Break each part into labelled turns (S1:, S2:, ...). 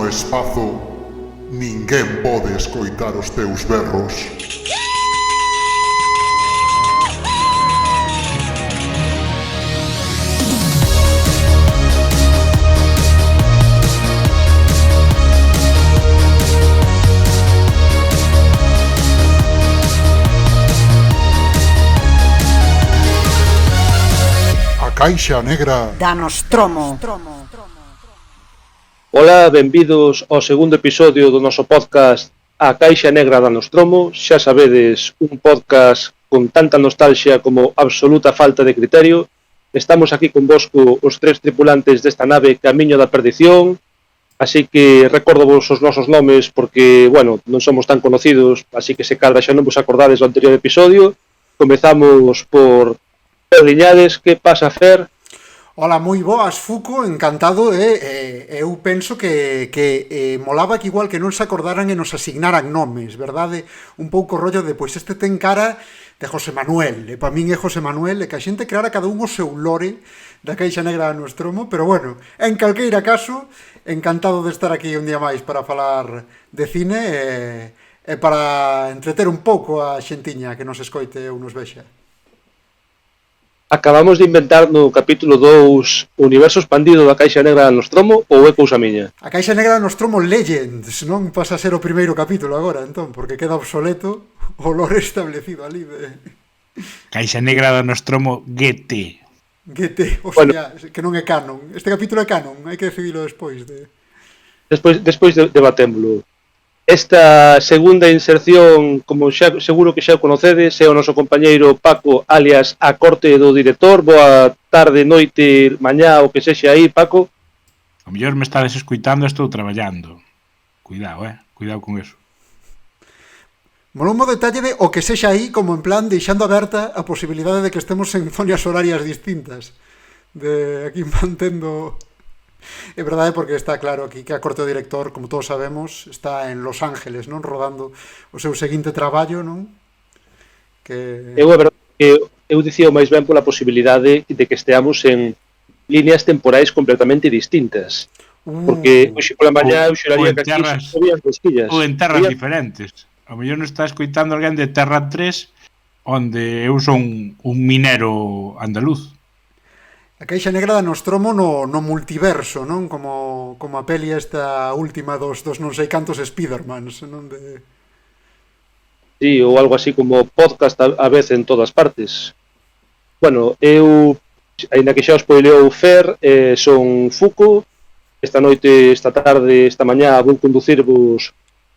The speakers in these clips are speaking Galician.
S1: espazo, ninguén pode escoitar os teus berros. A Caixa Negra
S2: da Nostromo.
S3: Ola, benvidos ao segundo episodio do noso podcast A Caixa Negra da Nostromo. Xa sabedes, un podcast con tanta nostalgia como absoluta falta de criterio. Estamos aquí convosco os tres tripulantes desta nave Camiño da Perdición, así que recordovos os nosos nomes porque, bueno, non somos tan conocidos, así que se cadra xa non vos acordades do anterior episodio. Comezamos por Fer Liñades. Que pasa, Fer?
S4: Ola, moi boas, Fuco, encantado, eu penso que molaba que igual que non se acordaran e nos asignaran nomes, verdade? Un pouco rollo de, pois este ten cara de José Manuel, e para min é José Manuel, e que a xente creara cada un o seu lore da Caixa Negra da Nostromo, pero bueno, en calqueira caso, encantado de estar aquí un día máis para falar de cine e para entreter un pouco a xentiña que nos escoite ou nos vexa.
S3: Acabamos de inventar no capítulo 2 o universo expandido da Caixa Negra da Nostromo ou é cousa miña?
S4: A Caixa Negra da Nostromo Legends, non pasa a ser o primeiro capítulo agora, entón, porque queda obsoleto o lore establecido ali de...
S5: Caixa Negra da Nostromo GT.
S4: GT, o sea, bueno, que non é canon. Este capítulo é canon, hai que decidilo despois de...
S3: Despois debatémolo. Esta segunda inserción, como xa seguro que xa o conocedes, é o noso compañeiro Paco, alias a corte do director. Boa tarde, noite, mañá, o que sexa aí, Paco.
S5: A mellor me estades escuitando, estou traballando. Cuidado, cuidado con eso.
S4: Mola un detalle de o que sexa aí, como en plan deixando aberta a posibilidade de que estemos en zonas horarias distintas. De aquí mantendo... É verdade, porque está claro aquí que a corte do director, como todos sabemos, está en Los Ángeles, non? Rodando o seu seguinte traballo, non? Que...
S3: É verdade que eu dicía máis ben pola posibilidade de que esteamos en líneas temporais completamente distintas. Porque hoxe pola mañá eu xuraría que aquí se movían pesquillas.
S5: Ou en terras diferentes. A mellor non está escoitando alguén de Terra 3, onde eu son un minero andaluz.
S4: A Caixa Negra da Nostromo no multiverso, non? Como a peli esta última dos non sei cantos Spidermans, non?
S3: Sí, ou algo así como podcast a vez en todas partes. Bueno, eu, aínda que xa os spoileou Fer, son Fuco. Esta noite, esta tarde, esta mañá vou conducirvos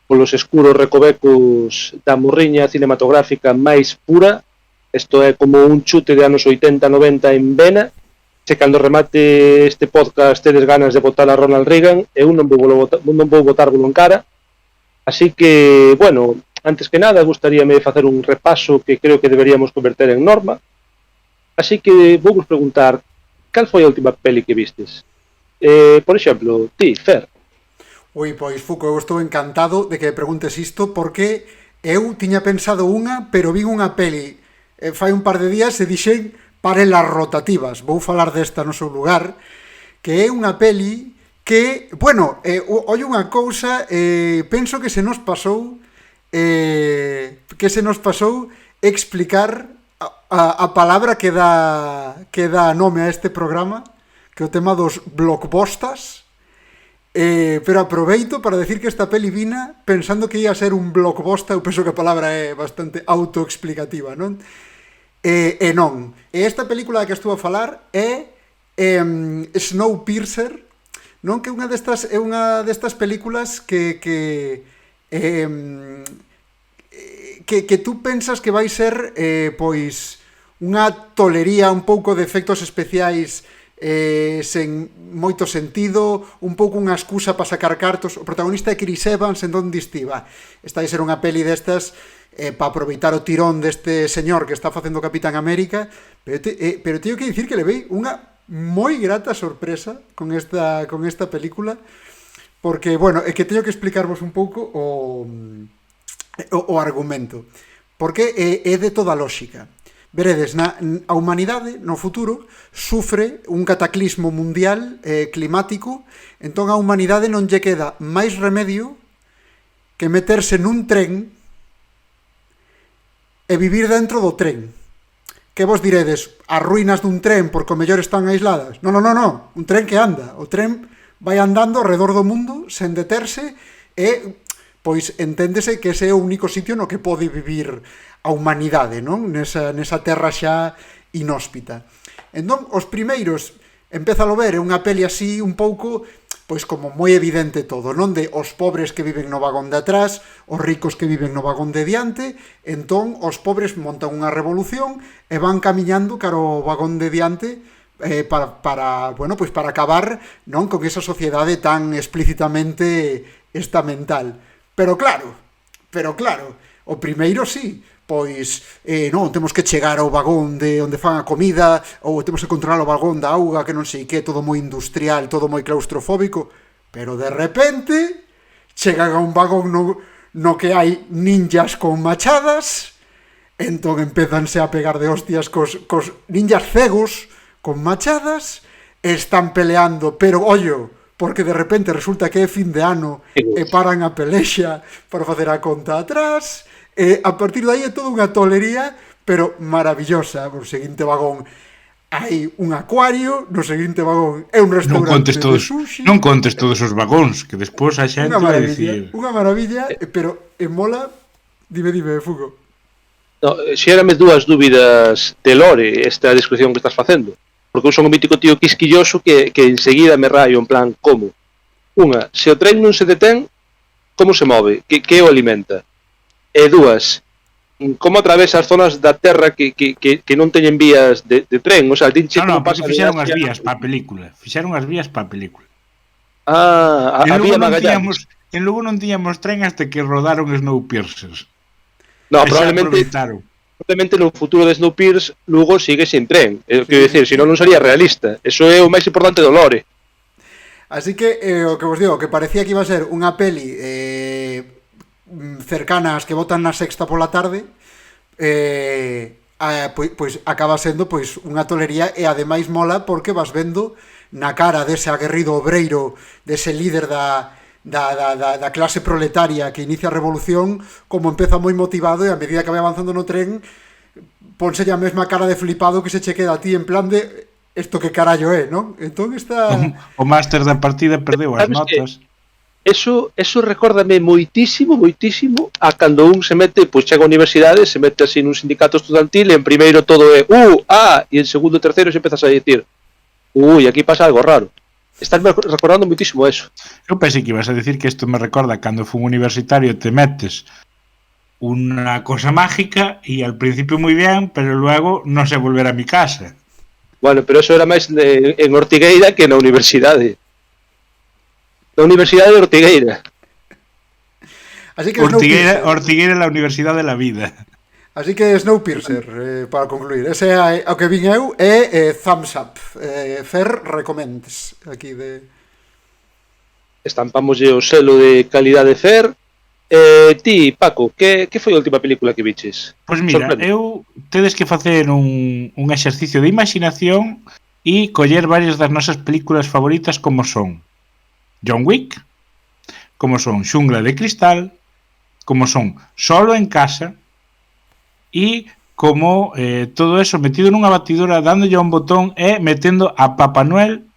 S3: polos escuros recovecos da morriña cinematográfica máis pura. Isto é como un chute de anos 80-90 en vena. Se cando remate este podcast tedes ganas de votar a Ronald Reagan, eu non vou votárvolo en cara. Así que, bueno, antes que nada, gustaríame facer un repaso que creo que deberíamos converter en norma. Así que vou vos preguntar, cal foi a última peli que vistes? Por exemplo, ti, Fer.
S4: Ui, pois, Fuco, eu estou encantado de que me preguntes isto, porque eu tiña pensado unha, pero vi unha peli fai un par de días e dixen parelas rotativas. Vou falar desta no seu lugar, que é unha peli que, bueno, oi unha cousa, penso que se nos pasou explicar a palabra que dá nome a este programa, que é o tema dos blockbusters, pero aproveito para decir que esta peli vina pensando que ia ser un blockbuster. Eu penso que a palabra é bastante autoexplicativa, non? E non. E esta película que estou a falar é Snowpiercer, non? Que é unha destas películas que tú pensas que vai ser pois unha tolería, un pouco de efectos especiais sen moito sentido, un pouco unha excusa para sacar cartos. O protagonista é Chris Evans, en donde estiva. Esta vai ser unha peli destas para aproveitar o tirón deste señor que está facendo Capitán América, pero teño que dicir que levei unha moi grata sorpresa con esta película, porque, bueno, é que teño que explicarvos un pouco o argumento, porque é de toda lógica. veredes, a humanidade no futuro sufre un cataclismo mundial climático, entón a humanidade non lle queda máis remedio que meterse nun tren e vivir dentro do tren. Que vos diredes, as ruínas dun tren porque o mellor están aisladas? Non, un tren que anda. O tren vai andando ao redor do mundo sen deterse e, pois, enténdese que ese é o único sitio no que pode vivir a humanidade, non? Nesa terra xa inhóspita. Entón, os primeiros, empezalo ver, é unha peli así un pouco, pois como moi evidente todo, non? De os pobres que viven no vagón de atrás, os ricos que viven no vagón de diante, entón os pobres montan unha revolución e van camiñando cara ao vagón de diante para acabar, non, con esa sociedade tan explícitamente estamental. Pero claro, o primeiro sí, pois non, temos que chegar ao vagón de onde fan a comida, ou temos que controlar o vagón da auga, que non sei que, todo moi industrial, todo moi claustrofóbico, pero de repente chegan a un vagón no que hai ninjas con machadas, entón empezanse a pegar de hostias cos ninjas cegos con machadas, están peleando, pero ollo, porque de repente resulta que é fin de ano e paran a pelexa para facer a conta atrás. A partir de aí é toda unha tolería, pero maravillosa. No seguinte vagón hai un acuario, no seguinte vagón é un restaurante de sushi.
S5: Non contes todos os vagóns, que despois a xente vai dicir...
S4: Unha maravilla, pero mola... Dime, Fugo.
S3: No, xérame dúas dúbidas de lore esta descripción que estás facendo. Porque eu son un mítico tío quisquilloso que enseguida me raio en plan, como? Unha, se o tren non se detén, como se move? Que o alimenta? E dúas, como atravesa as zonas da terra que non teñen vías de tren? O sea,
S5: non, porque fixeron as vías para a película. Fixeron as vías para a película.
S3: A vía Magallanes.
S5: En Lugo non tiñamos tren hasta que rodaron Snowpiercer.
S3: No, probablemente no futuro de Snowpiercer Lugo sigue sin tren. Quero dicir, senón non sería realista. Eso é o máis importante do lore.
S4: Así que, o que vos digo, que parecía que iba a ser unha peli cercanas que votan na sexta pola tarde, pois acaba sendo pois unha tolería, e ademais mola porque vas vendo na cara dese aguerrido obreiro, dese líder da clase proletaria que inicia a revolución, como empeza moi motivado, e a medida que vai avanzando no tren ponse a mesma cara de flipado que se che queda a ti en plan de isto que carallo é, non? Entón está...
S5: O máster da partida perdeu as notas.
S3: Eso recórdame moitísimo a cando un se mete, pois chega á universidade, se mete así nun sindicato estudantil, e en primeiro todo é e en segundo e terceiro se empezas a dicir aquí pasa algo raro. Estás recordando moitísimo eso.
S5: Eu pensei que ibas a decir que isto me recorda cando fun universitario, te metes unha cosa mágica e al principio moi bien, pero luego non sé volver a mi casa.
S3: Bueno, pero eso era máis en Ortigueira que na universidade. Na Universidade de Ortigueira.
S4: Así que
S5: Ortigueira é a Universidade de la Vida.
S4: Así que Snowpiercer, para concluir, ese é o que vin eu, é thumbs up, Fer recomendes aquí de...
S3: Estampamoslle o selo de calidade Fer. Ti, Paco, que foi a última película que viches?
S5: Pois mira, tedes que facer un exercicio de imaginación e coller varias das nosas películas favoritas, como son John Wick, como son Xungla de Cristal, como son Solo en Casa, e como todo eso metido nunha batidora, dándolle a un botón e metendo a Papá Noel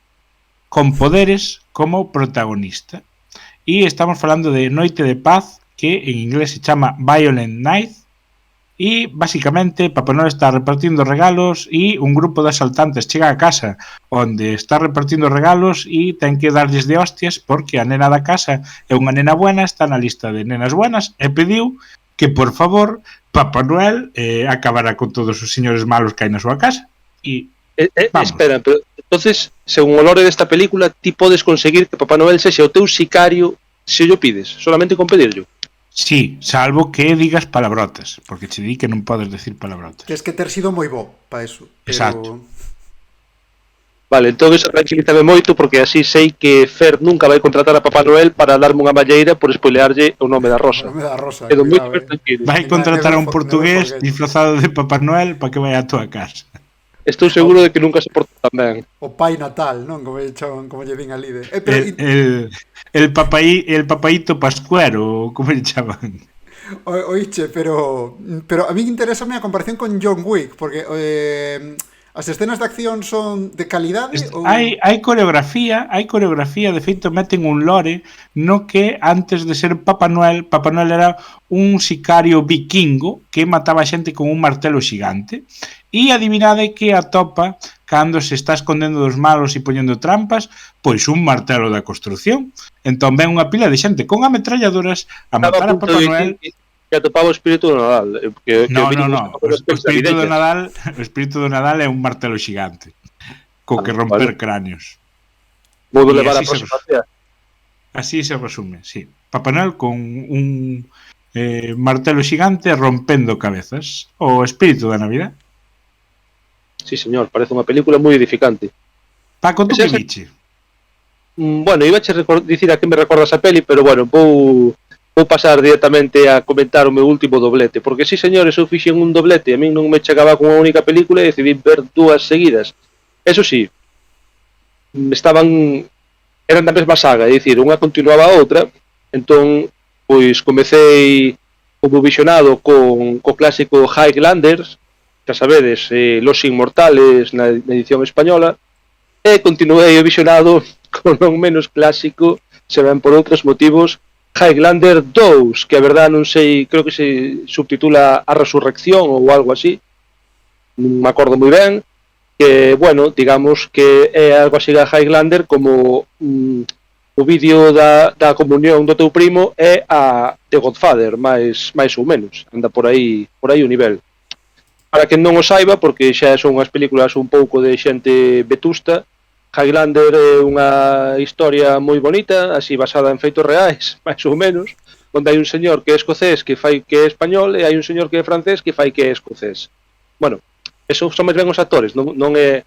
S5: con poderes como protagonista. E estamos falando de Noite de Paz, que en inglés se chama Violent Night, e basicamente Papá Noel está repartindo regalos e un grupo de asaltantes chega a casa onde está repartindo regalos e ten que darlles de hostias porque a nena da casa é unha nena buena, está na lista de nenas buenas, e pediu que por favor Papá Noel acabara con todos os señores malos que hai na súa casa. E
S3: espera, pero entonces, según o lore desta película, ti podes conseguir que Papá Noel sexa o teu sicario se o pides, solamente con pedirlo.
S5: Sí, salvo que digas palabrotas, porque che di que non podes decir palabrotas.
S4: Que es que ter sido moi bo para eso.
S5: Exacto.
S3: Vale, entón eso tranquilízame moito porque así sei que Fer nunca vai contratar a Papá Noel para darme unha malleira por spoilearlle o nome da Rosa.
S4: Non me dá Rosa,
S3: Quedo moito
S4: cuidado,
S3: máis tranquilo.
S5: Vai
S4: Never
S5: contratar a un
S4: never
S5: portugués
S4: forget.
S5: disfrazado de Papá Noel para que vaya a túa casa.
S3: Estou seguro de que nunca se porta tan ben.
S4: O Pai Natal, non? Como lle chaman, como lle din ali de.
S5: El papaíto pascuero, como lle chaman.
S4: Oiche, pero a mí interésame a comparación con John Wick, porque as escenas de acción son de calidade ou
S5: Hai coreografía, de feito meten un lore no que antes de ser Papá Noel era un sicario vikingo que mataba xente con un martelo xigante. E adivinade que atopa cando se está escondendo dos malos e poñendo trampas, pois un martelo da construción. Entón ven unha pila de xente con ametralladoras a matar a Papá Noel.
S3: Que atopaba o espírito do Nadal.
S5: No. O espírito do Nadal é un martelo xigante co que romper cráneos.
S3: Vou
S5: E
S3: levar a
S5: así
S3: próxima cea.
S5: Así se resume, sí. Papá Noel con un martelo xigante rompendo cabezas. O espírito da Navidad.
S3: Sí, señor, parece unha película moi edificante.
S5: Paco, tú
S3: Ese-
S5: que viche?
S3: Bueno, iba a dicir a que me recordas a peli, pero bueno, vou pasar directamente a comentar o meu último doblete, porque sí, señores, eu fixen un doblete, a min non me chegaba con unha única película e decidí ver dúas seguidas. Eso sí, eran da mesma saga, é dicir, unha continuaba a outra, entón, pois comecei o meu visionado co clásico Highlanders, xa sabedes, Los Inmortales na edición española, e continuei o visionado con non menos clásico, se ven por outros motivos, Highlander 2, que a verdad non sei, creo que se subtitula A Resurrección ou algo así, non me acordo moi ben, que, bueno, digamos que é algo así da Highlander como o vídeo da comunión do teu primo é a The Godfather, máis ou menos, anda por aí o nivel. Para quen non o saiba, porque xa son unhas películas un pouco de xente vetusta, Highlander é unha historia moi bonita, así basada en feitos reais, máis ou menos, onde hai un señor que é escocés que fai que é español e hai un señor que é francés que fai que é escocés. Bueno, eso son máis ben os actores, non é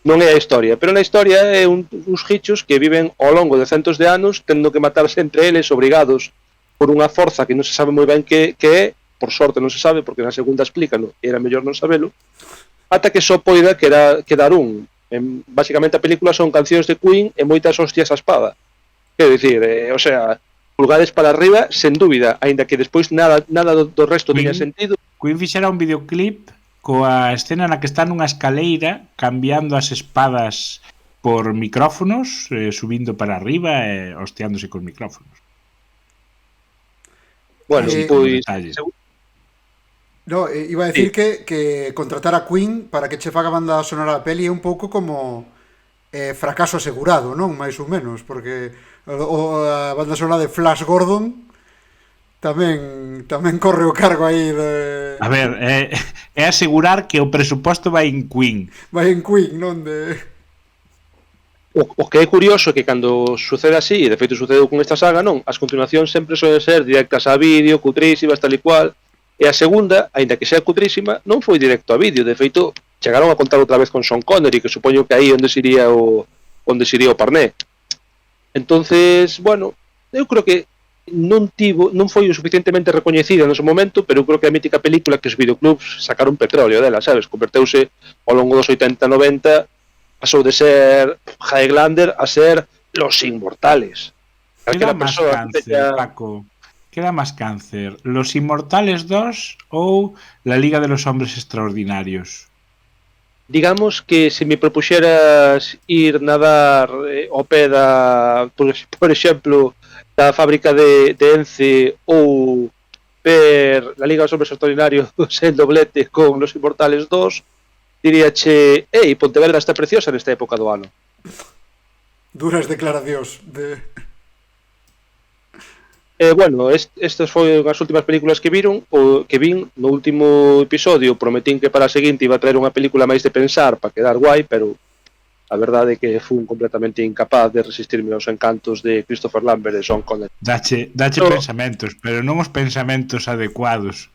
S3: a historia, pero na historia é uns gichos que viven ao longo de centos de anos tendo que matarse entre eles obrigados por unha forza que non se sabe moi ben que é, por sorte non se sabe, porque na segunda explícano e era mellor non sabelo, ata que só poida quedar un. Básicamente a película son cancións de Queen e moitas hostias a espada. Quero dicir, o sea, pulgares para arriba, sen dúbida, aínda que despois nada do resto teña sentido.
S5: Queen fixera un videoclip coa escena na que está nunha escaleira cambiando as espadas por micrófonos, subindo para arriba e hosteándose cos micrófonos.
S3: Bueno, pois
S4: No, iba a decir que contratar a Queen para que che faga banda sonora da peli é un pouco como fracaso asegurado, non? Mais ou menos, porque a banda sonora de Flash Gordon tamén corre o cargo aí de...
S5: A ver, é asegurar que o presuposto vai en Queen.
S4: Vai en Queen, non de...
S3: O que é curioso é que cando sucede así, e de feito sucedeu con esta saga, non, as continuacións sempre soen ser directas a vídeo, cutrísimas, tal e cual, e a segunda, aínda que sea cutrísima, non foi directo a vídeo, de feito, chegaron a contar outra vez con Sean Connery, que supoño que aí onde se iría o parné. Entonces, bueno, eu creo que non foi o suficientemente recoñecida no seu momento, pero eu creo que a mítica película que os videoclubs sacaron petróleo dela, sabes, converteuse ao longo dos 80-90, pasou de ser Highlander a ser Los Inmortales.
S5: Queda máis cáncer, Paco. Queda máis cáncer, Los Inmortales 2 ou La Liga de los Hombres Extraordinarios?
S3: Digamos que se me propuxeras ir nadar ao pé por exemplo, da fábrica de Ence ou ver La Liga dos Hombres Extraordinarios en doblete con Los Inmortales 2, diríache, Pontevedra está preciosa nesta época do ano.
S4: Duras declaracións de...
S3: Bueno, estas foron as últimas películas que vin. No último episodio prometín que para a seguinte iba a traer unha película máis de pensar para quedar guai, pero a verdade é que fui completamente incapaz de resistirme aos encantos de Christopher Lambert e Sean Connery.
S5: Dache pensamentos, pero non os pensamentos adecuados.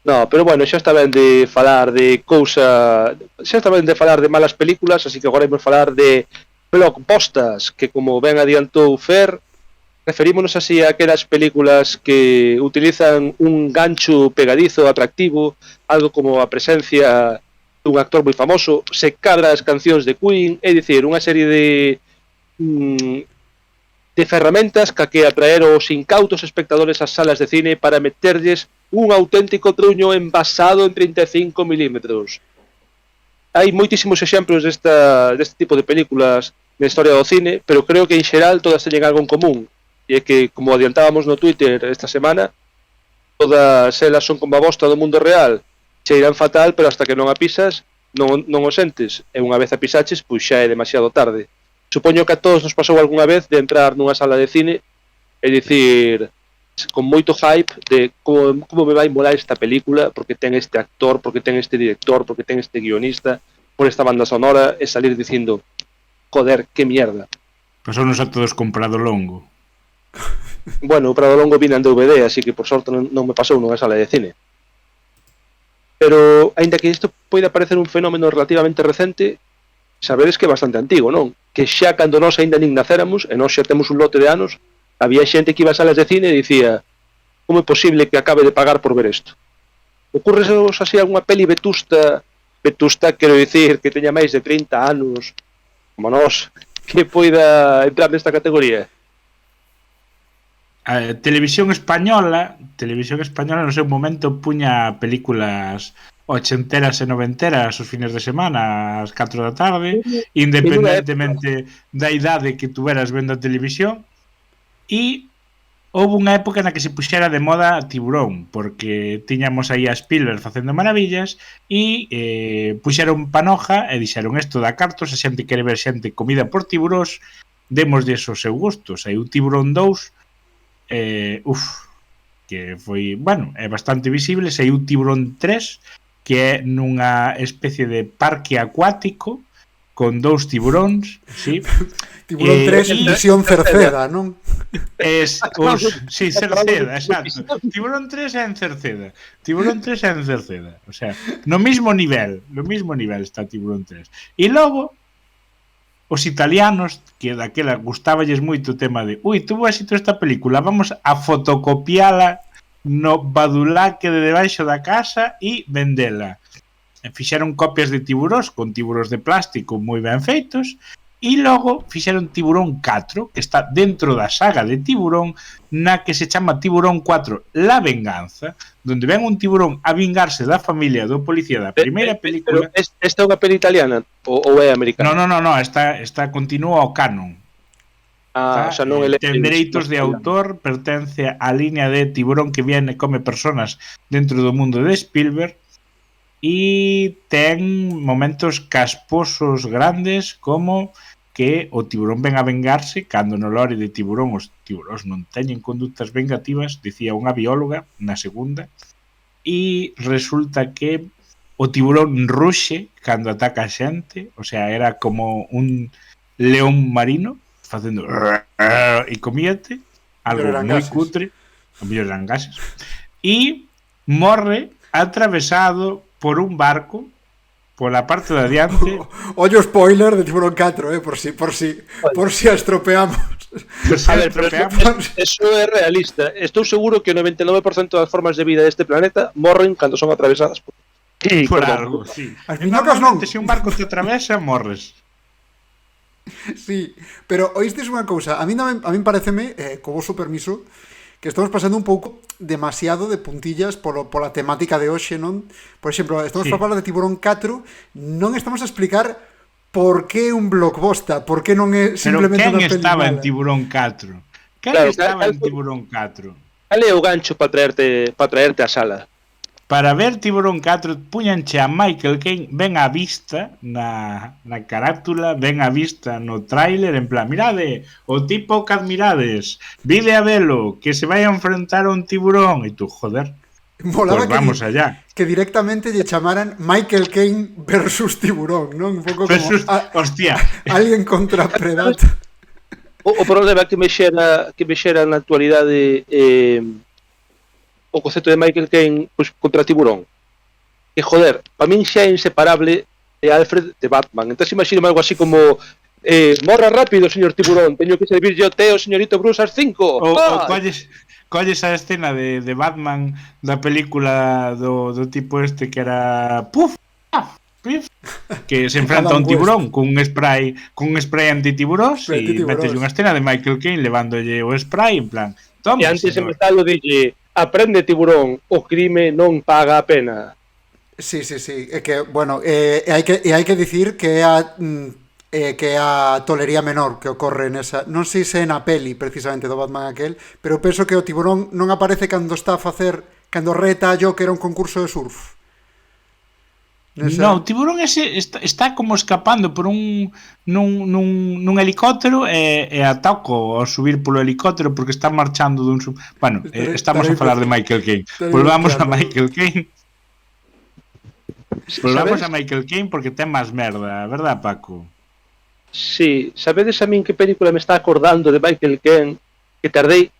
S3: No, pero bueno, xa está ben de falar de cousa... Xa está ben de falar de malas películas, así que agora imos falar de blockbusters, que como ben adiantou Fer, referímonos así a aquelas películas que utilizan un gancho pegadizo, atractivo, algo como a presencia dun actor moi famoso, se cadra as cancións de Queen, é dicir, unha serie de ferramentas que atraer os incautos espectadores ás salas de cine para meterlles un auténtico truño envasado en 35 milímetros. Hai moitísimos exemplos deste tipo de películas na historia do cine, pero creo que en xeral todas teñen algo en común, e é que, como adiantábamos no Twitter esta semana, todas elas son como a bosta do mundo real, cheiran fatal, pero hasta que non a pisas non o sentes, e unha vez a pisaches, pois xa é demasiado tarde. Supoño que a todos nos pasou algunha vez de entrar nunha sala de cine e dicir con moito hype de como me vai molar esta película, porque ten este actor, porque ten este director, porque ten este guionista, por esta banda sonora, e salir dicindo, joder, que mierda.
S5: Pasounos a todos con Prado Longo.
S3: Bueno, o Prado Longo vina en DVD, así que por sorte non me pasou nunha sala de cine. Pero, aínda que isto poida parecer un fenómeno relativamente recente, sabedes que é bastante antigo, non? Que xa cando nós aínda nin nacéramos, e nós xa temos un lote de anos, había xente que iba a salas de cine e dicía, como é posible que acabe de pagar por ver isto? Ocurresevos así algunha peli vetusta, quero dicir, que teña máis de 30 anos, como nós, que poida entrar nesta categoría?
S5: A Televisión Española no seu momento puña películas ochenteras e noventeras os fines de semana ás 4 da tarde, independentemente da idade que tuveras vendo a televisión, e houve unha época na que se puxera de moda Tiburón, porque tiñamos aí a Spielberg facendo maravillas e puxeron panoja e dixeron isto da cartos, a xente quere ver xente comida por tiburóns, démoslles o seu gusto. Saiu Tiburón 2, que foi, bueno, é bastante visible. Saiu Tiburón 3, que é nunha especie de parque acuático con 2 tiburóns, sí.
S4: Tiburón 3 en versión Cerceda, non?
S5: Sí, Cerceda, exacto. Tiburón 3 é en Cerceda. O sea, no mismo nivel está Tiburón 3. E logo os italianos, que daquela gustáballes moito o tema de tuvo éxito esta película, vamos a fotocopiala no badulaque de debaixo da casa e vendela. Fixeron copias de tiburóns con tiburóns de plástico moi ben feitos, e logo fixeron Tiburón 4, que está dentro da saga de Tiburón, na que se chama Tiburón 4 La Venganza, donde ven un tiburón a vingarse da familia do policía da primeira película.
S3: Pero esta é unha peli italiana ou é americana?
S5: No, esta continúa o canon.
S3: O sea, non
S5: ten dereitos de autor, pertence á línea de tiburón que viene e come personas dentro do mundo de Spielberg, e ten momentos casposos grandes, como que o tiburón ven a vengarse cando no lore de Tiburón os tiburóns non teñen conductas vengativas, dicía unha bióloga na segunda, e resulta que o tiburón ruxe cando ataca a xente, o sea, era como un león marino facendo e comíate, algo moi cutre, o mellor eran gases, e morre atravesado por un barco pola parte de adiante.
S4: Ollo spoiler de Tiburón 4, por si a estropeamos.
S3: A ver, pero eso é realista. Estou seguro que o 99% das formas de vida deste planeta morren cando son atravesadas por
S5: algo, sí. Normalmente, se un barco te atravesa, morres.
S4: Sí, pero oístes unha cousa, a mí pareceme, co vosso permiso, que estamos pasando un pouco demasiado de puntillas pola temática de hoxe, non? Por exemplo, estamos a falar de Tiburón 4, non estamos a explicar por que un blockbuster, por que non é simplemente unha peli mala.
S5: Pero quen estaba en Tiburón 4? Quen estaba en Tiburón 4?
S3: Cal é o gancho para traerte a sala?
S5: Para ver Tiburón 4 puñanche a Michael Caine ben á vista na carátula, ben á vista no tráiler, en plan, mirade, o tipo que admirades, vide a velo, que se vai a enfrentar a un tiburón, e tú, joder,
S4: molaba
S5: pues vamos allá.
S4: Que directamente lle chamaran Michael Caine versus Tiburón, non? Un pouco como
S5: hostia,
S4: alguén contra Predator.
S3: O problema que me xera na actualidade o concepto de Michael Caine pois, contra Tiburón. Que, joder, para min xa é inseparable de Alfred de Batman. Entón, imagino algo así como morra rápido, señor Tiburón, teño que servir yo teo, señorito Bruce, ás 5.
S5: O colles a escena de Batman da película do tipo este que era Puff, Pif, que se enfrenta a un tiburón cun spray antitiburós e metes unha escena de Michael Caine levándolle o spray en plan, toma,
S3: e antes de empezarlo dille, aprende Tiburón, o crime non paga a pena.
S4: Sí, é que, bueno, hai que dicir que é a tolería menor que ocorre nesa, non sei se é na peli precisamente do Batman aquel, pero penso que o tiburón non aparece cando reta a Joker a un concurso de surf.
S5: No, o tiburón ese está como escapando por nun helicóptero e ataco ao subir polo helicóptero porque está marchando dun bueno, estamos a falar de Michael Caine. Volvamos a Michael Caine. Volvamos a Michael Caine porque ten máis merda, verdad, Paco?
S3: Sí, sabedes a min que película me está acordando de Michael Caine que tardei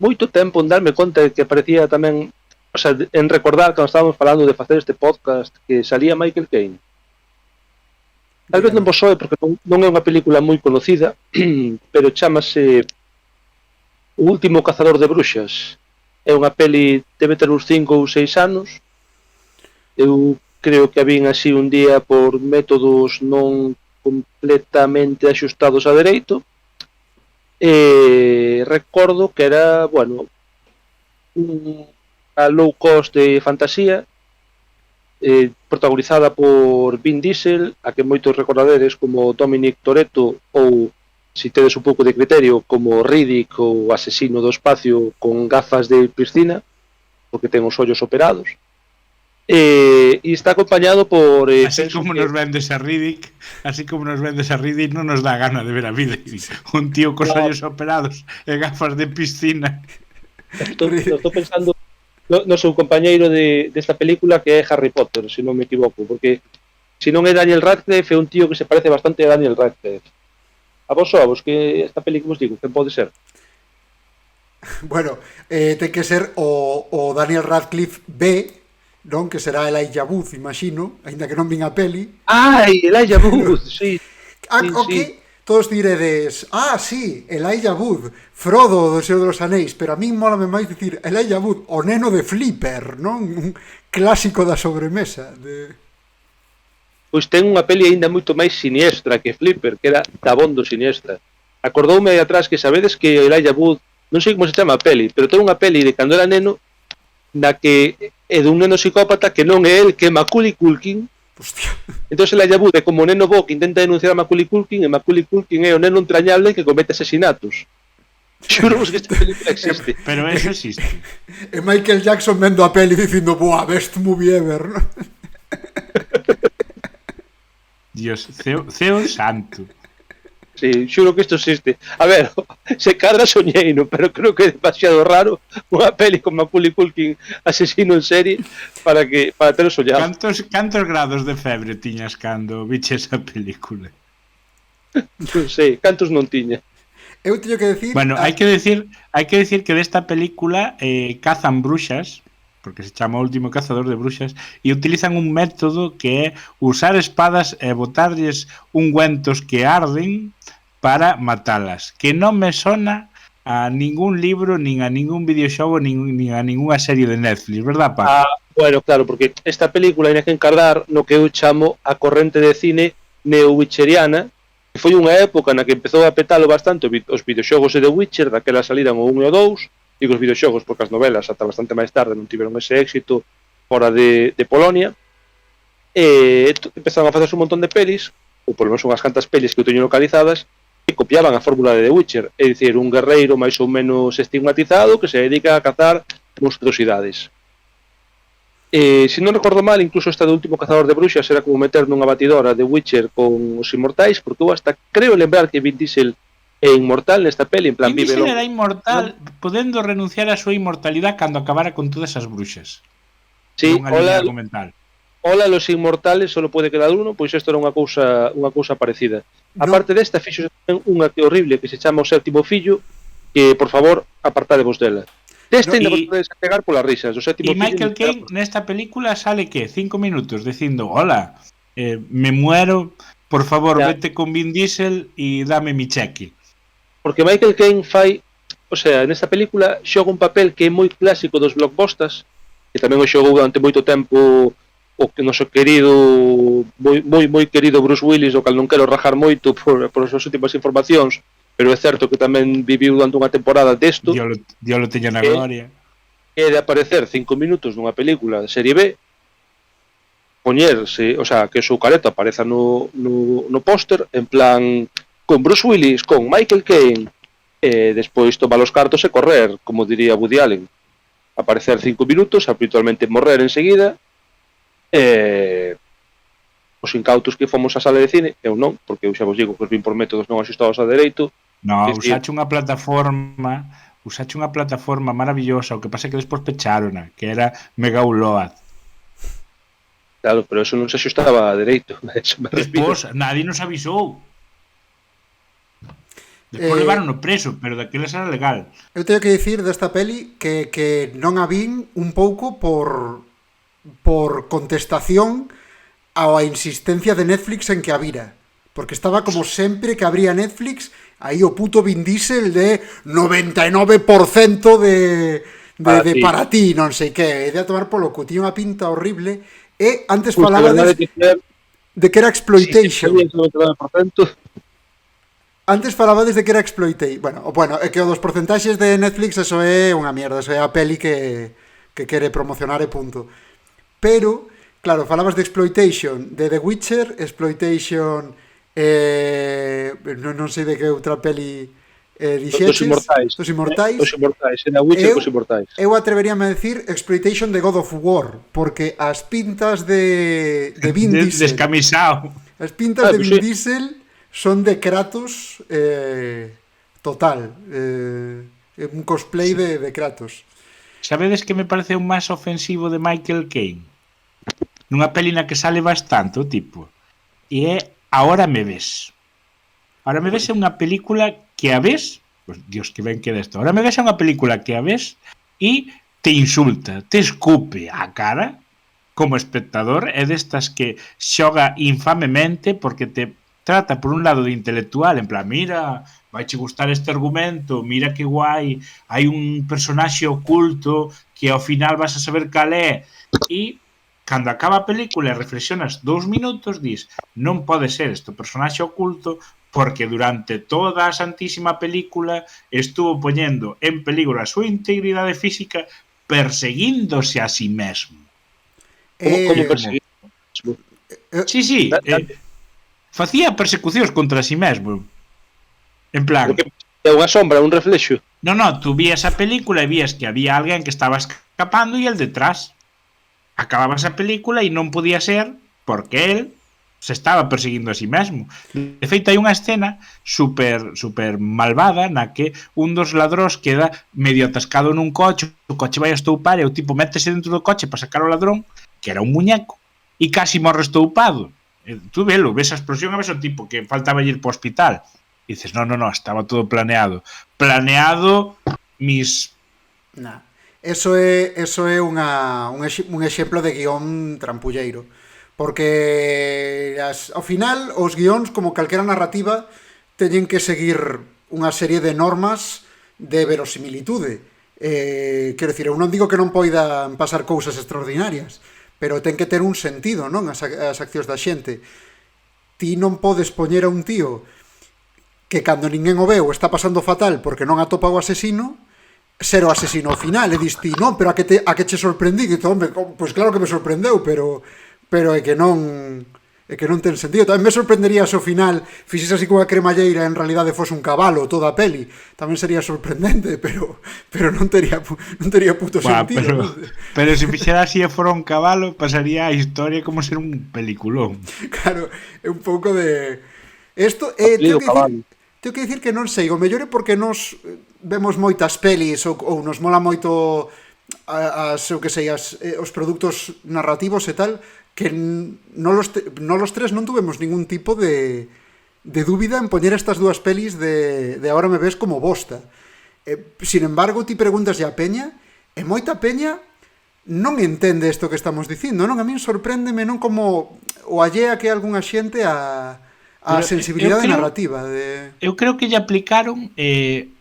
S3: moito tempo en darme conta de que aparecía tamén, o sea, en recordar cando estábamos falando de facer este podcast que salía Michael Caine. Tal vez non vos soe porque non é unha película moi conocida, pero chamase O último cazador de bruxas. É unha peli, debe ter uns 5 ou 6 anos. Eu creo que a vin así un día por métodos non completamente axustados a dereito. Recordo que era, bueno, a low cost de fantasía, protagonizada por Vin Diesel, a que moitos recordaderes como Dominic Toretto ou, se tedes un pouco de criterio, como Riddick ou Asesino do Espacio con gafas de piscina, porque ten os ollos operados. E está acompañado por
S5: así como nos vendes a Riddick, non nos dá gana de ver a vida. Un tío cos ollos operados e gafas de piscina.
S3: Estou pensando no seu compañeiro desta película, que é Harry Potter, se non me equivoco, porque se non é Daniel Radcliffe, é un tío que se parece bastante a Daniel Radcliffe. A vos que esta película vos digo, quen pode ser?
S4: Bueno, ten que ser o Daniel Radcliffe B, non? Que será Elijah Wood, imagino, aínda que non vin a peli.
S3: Ai, Elijah Wood, sí.
S4: Sí. Todos diredes, sí, Elijah Wood, Frodo do Señor dos Anéis, pero a min mólame máis dicir Elijah Wood, o neno de Flipper, non? Un clásico da sobremesa.
S3: Pois ten unha peli aínda moito máis siniestra que Flipper, que era Dabondo Siniestra. Acordoume aí atrás que sabedes que Elijah Wood, non sei como se chama a peli, pero ten unha peli de cando era neno na que é dun neno psicópata que non é el, que é Macaulay Culkin.
S4: Hostia.
S3: Entón Elijah Wood é como o neno bo que intenta denunciar a Macaulay Culkin, e Macaulay Culkin é o neno entrañable que comete asesinatos. Xuramos que esta película existe.
S5: Pero eso existe.
S4: E Michael Jackson vendo a peli dicindo, boa, best movie ever, ¿no?
S5: Dios, ceo santo.
S3: Sí, xuro que isto existe. A ver, se cadra soñeino, pero creo que é demasiado raro unha peli con Macaulay Culkin asesino en serie para ter soñado.
S5: Cantos grados de febre tiñas cando viche esa película?
S3: Non sei, cantos non tiña.
S4: Eu teño que decir...
S5: Bueno, hai que decir que desta película cazan bruxas, porque se chama O último cazador de bruxas, e utilizan un método que é usar espadas e botarlles ungüentos que arden para matalas, que non me sona a ningún libro, nin a ningún videoxogo, nin a ninguna serie de Netflix, verdad, Paco?
S3: Bueno, claro, porque esta película hai que encargar no que eu chamo a corrente de cine neo-witcheriana, que foi unha época na que empezou a petalo bastante os videoxogos de The Witcher, daquela saliran o 1 e o 2, digo os videoxogos porque as novelas ata bastante máis tarde non tiveron ese éxito fora de Polonia, e empezaron a facerse un montón de pelis, ou polo menos unhas cantas pelis que eu teño localizadas, que copiaban a fórmula de The Witcher, é dicir, un guerreiro máis ou menos estigmatizado que se dedica a cazar monstruosidades. Se non recordo mal, incluso esta do último cazador de bruxas era como meter nunha batidora de Witcher con os inmortais, porque eu hasta creo lembrar que Vin Diesel é inmortal nesta peli, en plan
S5: vive longo. Vin Diesel era inmortal, podendo renunciar á súa inmortalidade cando acabara con todas as bruxas.
S3: Sí, hola, los inmortales, solo pode quedar uno, pois isto era unha cousa parecida. No. Aparte desta, fixo unha que horrible que se chama O sétimo fillo, que, por favor, apartadevos dela. Deste ainda
S5: No,
S3: vos podedes pegar polas risas. O sétimo
S5: y Michael Caine nesta película sale que 5 minutos dicindo, hola, me muero, por favor,
S3: Ya.
S5: vete con Vin Diesel y dame mi cheque.
S3: Porque Michael Caine fai, o sea, nesta película xoga un papel que é moi clásico dos blockbusters, que tamén o xogou durante moito tempo o que noso querido, moi querido Bruce Willis, o cal non quero rajar moito por as últimas informacións, pero é certo que tamén viviu durante unha temporada desto,
S5: Dios lo teña na
S3: Eh,
S5: gloria.
S3: é de aparecer 5 minutos nunha película de serie B, poñerse, o sea, que o seu careto apareza no póster, en plan, con Bruce Willis, con Michael Caine, e despois tomar os cartos e correr, como diría Woody Allen. Aparecer 5 minutos, habitualmente morrer enseguida, os incautos que fomos á sala de cine, eu non, porque eu xa vos digo que os vin por métodos non axustados a dereito.
S5: No,
S3: Sí,
S5: usache unha plataforma maravillosa, o que pasa é que despois pecharona, que era Mega Upload.
S3: Claro, pero eso non se axustaba a dereito. Eso me refiro.
S5: Despois nadie nos avisou. Despois levaron preso, pero daqueles era legal.
S4: Eu teño que dicir desta peli que non a vin un pouco por contestación á insistencia de Netflix en que a vira. Porque estaba como sempre que abría Netflix, aí o puto Vin Diesel de 99% de para ti, non sei que, e de a tomar polo cu, tiña unha pinta horrible, e antes falaba de que era exploitation. Antes falabades de que era exploitation. Bueno, é que o dos porcentaxes de Netflix eso é unha mierda, eso é a peli que quere promocionar e punto. Pero, claro, falabas de exploitation de The Witcher, exploitation non sei de que outra peli dixeches. Dos Inmortais.
S3: Os Inmortais, era Witcher cos Inmortais.
S4: Eu atreveríame a decir exploitation de God of War, porque as pintas de Vin Diesel,
S5: Descamisado.
S4: as pintas de Vin Diesel son de Kratos total, un cosplay de Kratos.
S5: Sabedes que me parece un máis ofensivo de Michael Caine? Nunha peli na que sale bastante o tipo. E é Ahora me ves. Ahora me ves é unha película que a ves, pues Dios, que ben queda isto. Ahora me ves é unha película que a ves e te insulta, te escupe a cara como espectador, é destas que xoga infamemente porque te trata por un lado de intelectual, en plan, mira, vai che gustar este argumento, mira que guai, hai un personaxe oculto que ao final vas a saber cal é, e cando acaba a película e reflexionas 2 minutos, dis, non pode ser este personaxe oculto porque durante toda a santísima película estuvo poñendo en peligro a súa integridade física perseguíndose a sí mesmo.
S3: Como perseguir?
S5: Sí, facía persecucións contra sí mesmo. En plan,
S3: é unha sombra, un reflexo.
S5: No, tú vías a película e vías que había alguén que estaba escapando e el detrás. Acababas a película e non podía ser porque el se estaba perseguindo a sí mesmo. De feito, hai unha escena super malvada na que un dos ladróns queda medio atascado nun coche, o coche vai a estoupar e o tipo métese dentro do coche para sacar o ladrón, que era un muñeco, e casi morre estoupado. Tú velo, ves a explosión e ves o tipo que faltaba ir para o hospital. E dices, no, estaba todo planeado. Planeado mis...
S4: Nah. Eso é un exemplo de guión trampulleiro, porque ao final os guións, como calquera narrativa, teñen que seguir unha serie de normas de verosimilitude. Quero dicir, eu non digo que non poidan pasar cousas extraordinarias, pero ten que ter un sentido, non? As accións da xente. Ti non podes poñer a un tío que cando ninguén o veu está pasando fatal porque non atopa o asesino, ser o asesino ao final, e diste, non, pero a que che sorprendí, que hombre, pois claro que me sorprendeu, pero é que non ten sentido. Tamén me sorprendería se ao final fixese así como a cremalleira en realidade fose un cabalo toda a peli, tamén sería sorprendente, pero non tería puto sentido.
S5: Pero se fixera así e fora un cabalo, pasaría a historia como ser un peliculón.
S4: Claro, é un pouco de isto, tengo que dicir que non sei, o mellor é porque nos vemos moitas pelis ou nos mola moito os produtos narrativos e tal, que non los tres non tuvemos ningún tipo de dúbida en poñer estas dúas pelis de Ahora me ves como bosta. Sin embargo, ti preguntas a peña, e moita peña non entende isto que estamos dicindo, non? A min sorpréndeme non como o allea que algunha xente a sensibilidade narrativa de...
S5: Eu creo que lle aplicaron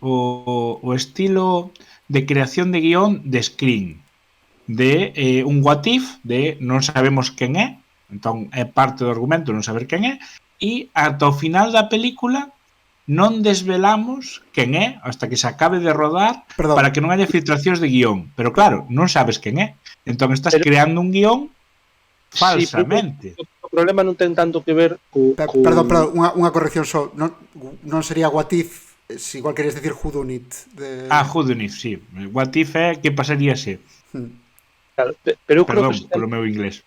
S5: o estilo de creación de guión de Screen, de un what if, de non sabemos quen é, entón é parte do argumento non saber quen é, e ata o final da película non desvelamos quen é hasta que se acabe de rodar. Perdón. Para que non haya filtracións de guión. Pero claro, non sabes quen é. Entón estás creando un guión falsamente.
S3: Sí, o problema non ten tanto que ver
S4: Perdón, unha corrección só. Non sería what if, se igual querías decir who done it.
S5: Who done it, sí. What if é que pasaría se.
S3: Claro, pero eu creo
S5: que polo meu inglés.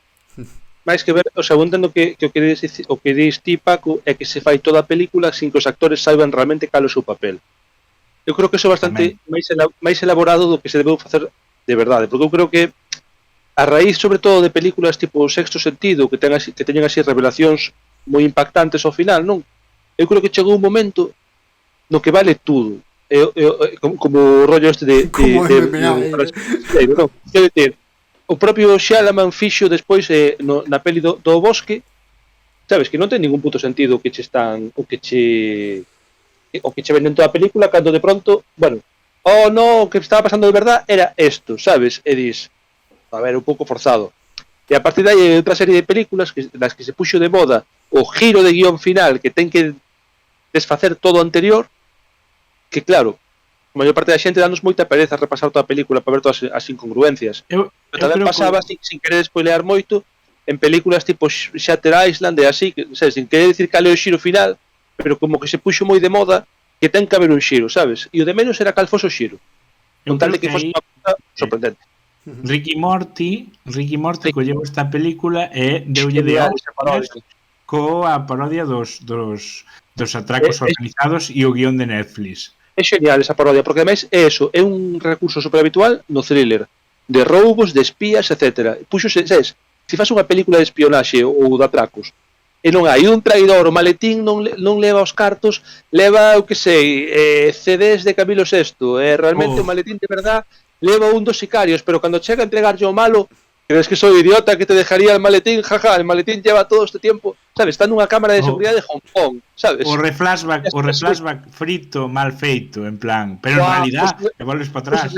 S3: máis que ver, o sea, eu entendo que o que dis ti, Paco, é que se fai toda a película sin que os actores saiban realmente cal é o seu papel. Eu creo que iso é bastante máis elaborado do que se debeu facer de verdade, porque eu creo que a raíz, sobre todo, de películas tipo Sexto Sentido, que teñen así revelacións moi impactantes ao final, non? Eu creo que chegou un momento no que vale tudo. Como o rollo este de non? Quero dicir, o propio Shyamalan fixo despois na peli do Bosque, sabes, que non ten ningún puto sentido o que che venden toda a película, cando de pronto, bueno, no, o que estaba pasando de verdad era esto, sabes, e dis, a ver, un pouco forzado. E a partir de aí hai outra serie de películas das que se puxo de moda o giro de guión final que ten que desfacer todo o anterior, que claro, a maior parte da xente danos moita pereza repasar toda a película para ver todas as incongruencias. Pero tamén pasaba, sin querer spoilear moito, en películas tipo Shutter Island e así, que, sabes, sin querer dicir cal é o xiro final, pero como que se puxo moi de moda que ten que haber un xiro, sabes? E o de menos era cal fose o xiro. Con tal de que fose unha cosa sorprendente.
S5: Ricky Morty colleu esta película e deulle de coa parodia dos atracos organizados e o guión de Netflix.
S3: É genial esa parodia, porque ademais é eso, é un recurso super habitual no thriller, de roubos, de espías, etc. Puxose, sabes, se faz unha película de espionaxe ou de atracos, e non hai un traidor, o maletín non leva os cartos, leva, o que sei, CDs de Camilo VI, e realmente o maletín de verdad leva un dos sicarios, pero cando chega a entregarlle o malo, crees que soy idiota que te dejaría el maletín, jaja, el maletín lleva todo este tiempo, sabes, está nunha cámara de seguridade de Hong Kong, sabes?
S5: O reflashback frito, mal feito, en plan, pero en realidad te volves para atrás.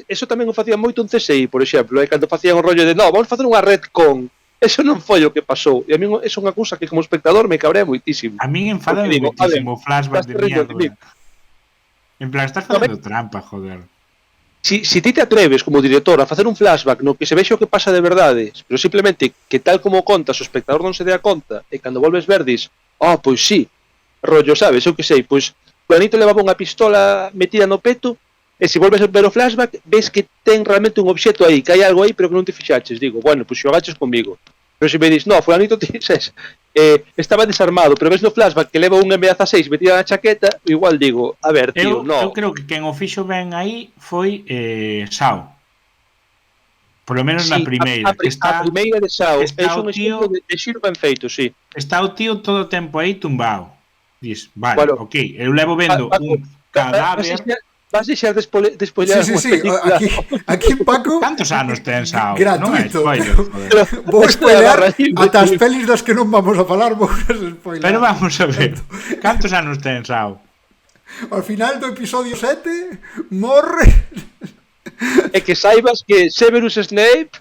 S3: Eso tamén o facían moito en CSI, por exemplo, cando facían o rollo de, no, vamos facer unha retcon. Eso non foi o que pasou, e a mí é unha cousa que como espectador me cabrea moitísimo.
S5: A mí enfada moitísimo o flashback de mierda. En plan, estás facendo trampa, joder.
S3: Si ti te atreves como director a facer un flashback no que se vexe o que pasa de verdade, pero simplemente que tal como contas o espectador non se dea conta, e cando volves ver dis, pois sí, rollo, sabes, eu que sei, pois Juanito levaba unha pistola metida no peto, e se volves a ver o flashback, ves que ten realmente un obxeto aí, que hai algo aí pero que non te fixaches, digo, bueno, pois xogaches comigo. Pero se me dis, no, Juanito, estaba desarmado, pero ves no flashback que leva un M16 metida na chaqueta, igual digo, a ver, tío,
S5: eu creo que quen o fixo ben aí foi Sao. Por lo menos na primeira.
S3: A primeira de Sao é un estilo de xiro ben feito, sí.
S5: Está o tío todo o tempo aí tumbado. Dis, vale, ok, eu levo vendo un cadáver...
S3: Vas deixar de spoilear.
S4: Sí, aquí Paco.
S5: Cantos anos ten Sao?
S4: Gratuito. Vou spoilear ata as pelis das que non vamos a falar, vou spoilear.
S5: Pero vamos a ver. Cantos anos ten Sao?
S4: Ao final do episodio 7 morre.
S3: E que saibas que Severus Snape.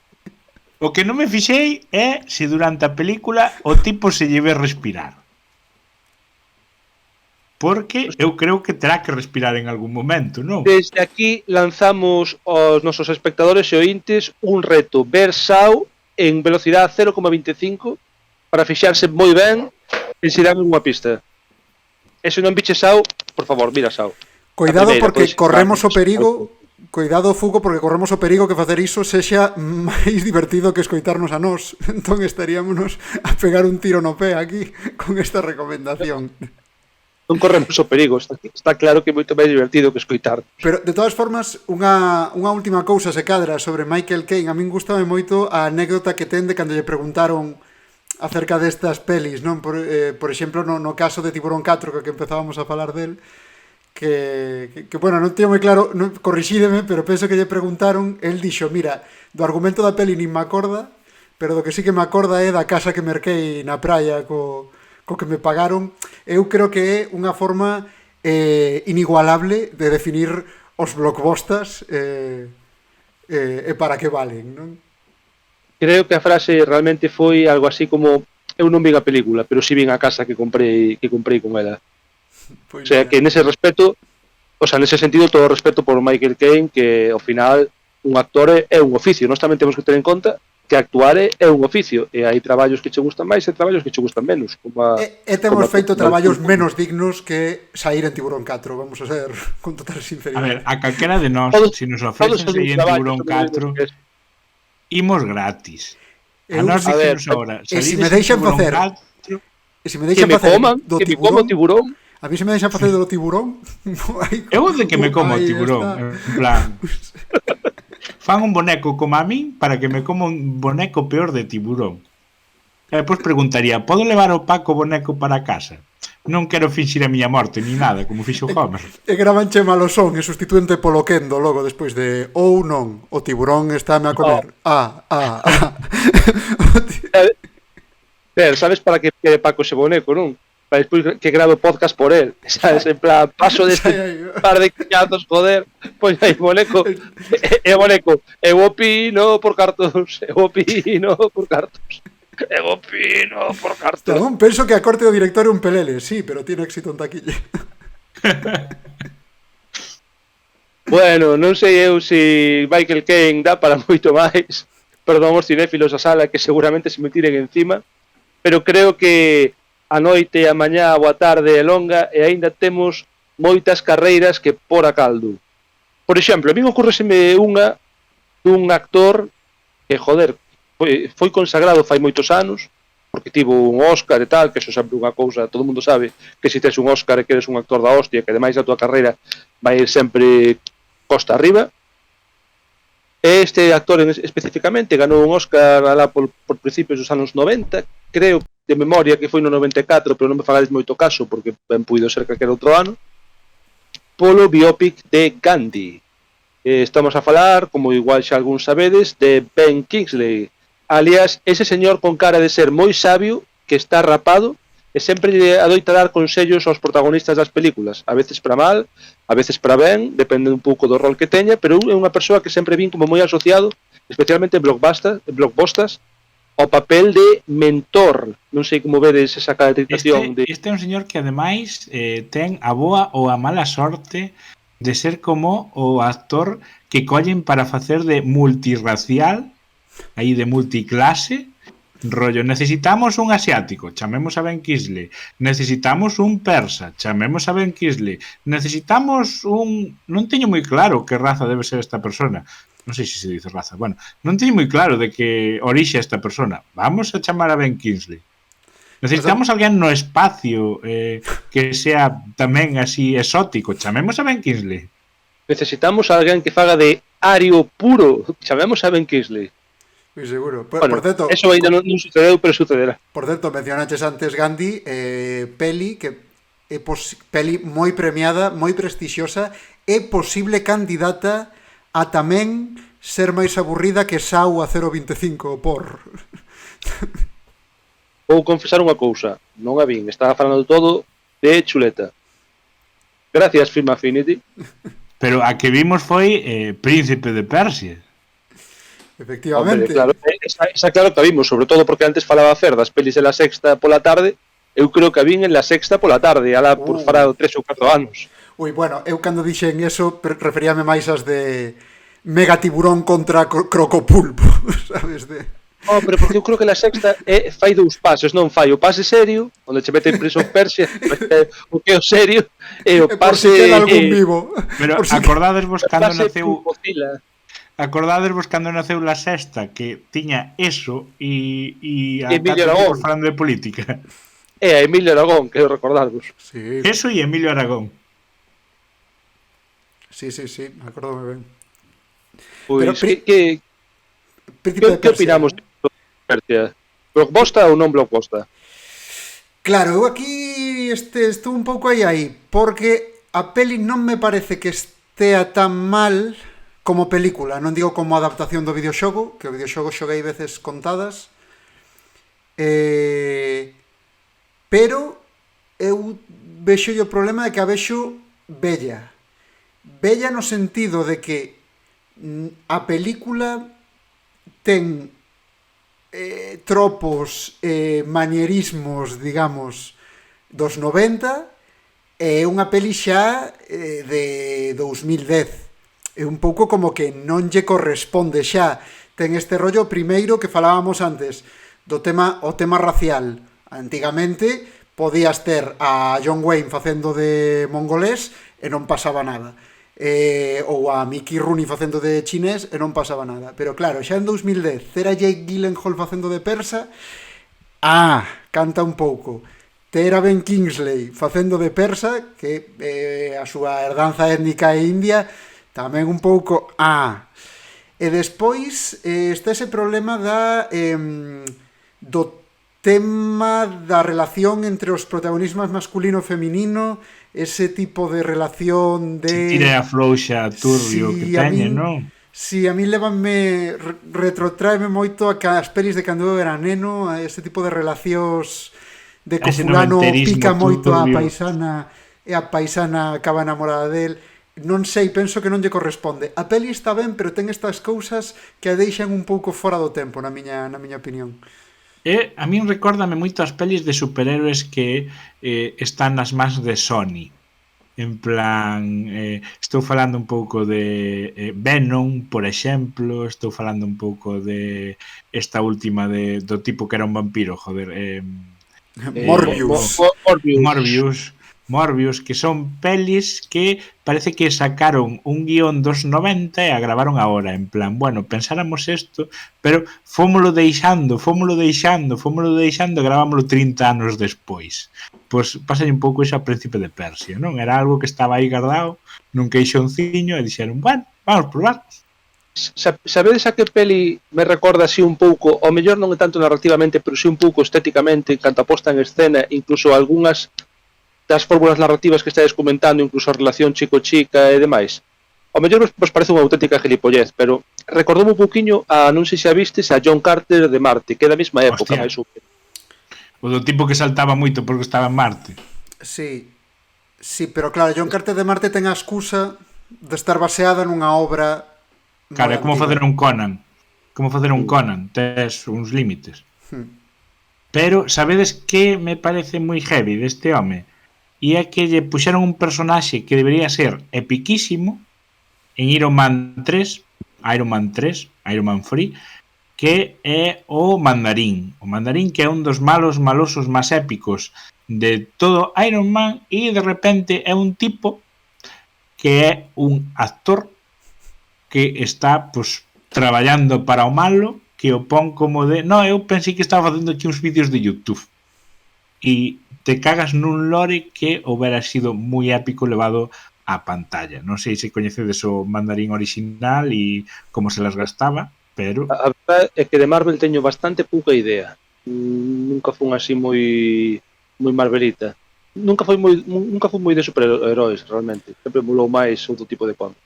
S5: O que non me fixei é se durante a película o tipo se lleve a respirar. Porque eu creo que terá que respirar en algún momento, non?
S3: Desde aquí lanzamos aos nosos espectadores e ointes un reto, ver Sao en velocidade 0,25 para fixarse moi ben e se dan unha pista. E se non biche Sao, por favor, mira Sao.
S4: Cuidado porque corremos o perigo, cuidado Fugo, porque corremos o perigo que facer iso sexa máis divertido que escoitarnos a nós. Entón estaríamos a pegar un tiro no pé aquí con esta recomendación.
S3: Non corremos o perigo, está claro que é moito máis divertido que escoitar.
S4: Pero, de todas formas, unha última cousa se cadra sobre Michael Caine. A min gustame moito a anécdota que ten de cando lle preguntaron acerca destas pelis, non? Por exemplo, no caso de Tiburón 4, que empezábamos a falar del, bueno, non teño moi claro, corrixídeme, pero penso que lle preguntaron, el dixo, mira, do argumento da peli nin me acorda, pero do que sí que me acorda é da casa que merquei na praia co que me pagaron. Eu creo que é unha forma inigualable de definir os blockbusters e para que valen, non?
S3: Creo que a frase realmente foi algo así como eu non vin a película, pero si vin a casa que comprei con ela.
S4: Pois
S3: O sea, que nese respeto, o sea, nese sentido, todo o respeto por Michael Caine, que ao final un actor é un oficio. Nós tamén temos que ter en conta que actuar é un oficio, e hai traballos que che gustan máis e traballos que che gustan menos.
S4: Temos feito traballos menos dignos que sair en Tiburón 4, vamos a ser con total
S5: A
S4: sinceridade.
S5: ver, a calquera de nós, se nos ofrecen sair en Tiburón 4, imos gratis. A nós dixenos agora,
S4: se me deixan facer, se me deixan
S3: que me
S4: facer
S3: coman,
S4: do
S3: que me como tiburón.
S4: a mí se me deixan facer do tiburón.
S5: Eu de que me como o tiburón, en plan. Fan un boneco como a min para que me como un boneco peor de tiburón. E depois preguntaría, podo levar o Paco boneco para casa? Non quero finxir a miña morte ni nada, como fixo Homer.
S4: E gravanche malo son e sustituente polo Kendo logo despois de ou non, o tiburón estáme a comer.
S3: Pero sabes para que quere Paco ese boneco, non? Para despois que grave o podcast por él, sabes? En plan, paso deste par de cañazos, joder, pois aí boneco, eu opino por cartos, eu opino por cartos.
S4: Non, penso que a corte do director é un pelele, sí, pero tiene éxito en taquilla.
S3: Bueno, non sei eu se Michael Caine dá para moito máis. Perdón os cinéfilos a sala que seguramente se me tiren encima, pero creo que a noite, a mañá ou a tarde é longa e aínda temos moitas carreiras que por a caldo. Por exemplo, a mí ocurreseme unha dun actor que, joder, foi consagrado fai moitos anos, porque tivo un Óscar e tal, que eso sempre unha cousa, todo mundo sabe que se tes un Óscar e que eres un actor da hostia, que ademais da tua carreira vai ir sempre costa arriba. Este actor especificamente ganou un Óscar alá por principios dos anos 90, creo de memoria que foi no 94, pero non me fagades moito caso porque ben puido ser calquera outro ano, polo biopic de Gandhi. Estamos a falar, como igual xa algúns sabedes, de Ben Kingsley. Alias, ese señor con cara de ser moi sabio, que está rapado, e sempre lle adoita dar consellos aos protagonistas das películas, a veces para mal, a veces para ben, depende un pouco do rol que teña, pero é unha persoa que sempre vin como moi asociado, especialmente en blockbusters, ao papel de mentor. Non sei como vedes esa caracterización.
S5: Este é un señor que ademais ten a boa ou a mala sorte de ser como o actor que collen para facer de multirracial, aí de multiclase, rollo, necesitamos un asiático, chamemos a Ben Kingsley, necesitamos un persa, chamemos a Ben Kingsley, necesitamos un... Non teño moi claro que raza debe ser esta persona, non sei se dice raza, bueno, non teño moi claro de que orixe esta persona, vamos a chamar a Ben Kingsley. Necesitamos alguén no espacio que sea tamén así exótico, chamemos a Ben Kingsley.
S3: Necesitamos alguén que faga de ario puro, chamemos a Ben Kingsley.
S4: Moi seguro.
S3: Bueno,
S4: por certo,
S3: eso ainda non sucedeu, pero sucederá.
S4: Por certo, mencionaches antes Gandhi, peli que é peli moi premiada, moi prestixiosa, é posible candidata a tamén ser máis aburrida que Saw a 0.25 por...
S3: Vou confesar unha cousa, non a vin, estaba falando todo de chuleta. Gracias, Film Affinity.
S5: Pero a que vimos foi Príncipe de Persia.
S4: Efectivamente.
S3: Hombre, claro, esa claro que a vimos, sobre todo porque antes falaba Fer das pelis de la sexta pola tarde, eu creo que a vin en la sexta pola tarde, alá por fará 3 ou 4 anos.
S4: Ui, bueno, eu cando dixen eso referíame máis as de Megatiburón contra Crocopulpo, sabes, de...
S3: Oh, pero porque eu creo que la sexta fai 2 pases, non fai o pase serio, onde che meten preso Persia, o que é o serio, e o pase...
S4: Por si queda algún vivo.
S5: Pero acordades vos cando naceu... Acordades cando naceu la sexta que tiña eso e a
S3: Emilio Aragón
S5: falando de política.
S3: A Emilio Aragón, quero recordarvos.
S4: Sí.
S5: Eso e Emilio Aragón.
S4: Sí, acordome ben.
S3: Pois, que opinamos de Persia? Blockbuster ou non blockbuster?
S4: Claro, eu aquí estou un pouco aí, porque a peli non me parece que estea tan mal como película, non digo como adaptación do videoxogo, que o videoxogo xoguei veces contadas, pero eu vexo o problema de que a vexo bella no sentido de que a película ten tropos manierismos, digamos, dos 90, é unha peli xa de 2010. É un pouco como que non lle corresponde xa. Ten este rollo primeiro que falábamos antes do o tema racial. Antigamente podías ter a John Wayne facendo de mongolés e non pasaba nada. Ou a Mickey Rooney facendo de chinés e non pasaba nada. Pero claro, xa en 2010 ter a Jake Gyllenhaal facendo de persa, canta un pouco. Ter a Ben Kingsley facendo de persa, que a súa herdanza étnica é india, tamén un pouco E despois está ese problema do tema da relación entre os protagonismos masculino e feminino, ese tipo de relación de...
S5: Tira a frouxa turbio que teñe, non?
S4: Si, a mí levanme, retrotraeme moito a as pelis de cando eu era neno, a ese tipo de relacións de que fulano pica moito a paisana e a paisana acaba enamorada del. Non sei, penso que non lle corresponde. A peli está ben, pero ten estas cousas que a deixan un pouco fora do tempo, na miña opinión.
S5: A min recórdame moito as pelis de superhéroes que están nas mans de Sony. En plan, estou falando un pouco de Venom, por exemplo, estou falando un pouco de esta última do tipo que era un vampiro, joder, Morbius, que son pelis que parece que sacaron un guión dos 90 e a gravaron agora, en plan, bueno, pensáramos isto, pero fómolo deixando, e gravámoslo 30 anos despois. Pois pasalle un pouco iso a Príncipe de Persia, non? Era algo que estaba aí guardado nun queixonciño e dixeron, bueno, vamos probar.
S3: Sabedes a que peli me recorda así un pouco, ao mellor non é tanto narrativamente, pero sí un pouco estéticamente, canto a posta en escena, incluso algunhas das fórmulas narrativas que estáis comentando, incluso a relación chico-chica e demais. Ao mellor vos parece unha auténtica gilipollez, pero recordou un pouquiño non sei se a vistes, a John Carter de Marte, que é da mesma época, máis ou menos.
S5: O do tipo que saltaba moito porque estaba en Marte.
S4: Sí, pero claro, John Carter de Marte ten a excusa de estar baseada nunha obra.
S5: Claro, é como facer un Conan. Tes uns límites. Pero sabedes que me parece moi heavy deste home? E é que lle puxeron un personaxe que debería ser epiquísimo en Iron Man 3, Iron Man Free, que é o Mandarín. O Mandarín, que é un dos malosos máis épicos de todo Iron Man, e de repente é un tipo que é un actor que está, pues, traballando para o malo, que o pon como de... No, eu pensei que estaba facendo aquí uns vídeos de YouTube. E te cagas nun lore que houbera sido moi épico levado á pantalla. Non sei se coñecedes o Mandarín original e como se las gastaba, pero...
S3: A verdade é que de Marvel teño bastante pouca idea. Nunca fun así moi marvelita. Nunca fui moi de superheróis, realmente. Sempre molou máis outro tipo de cómic.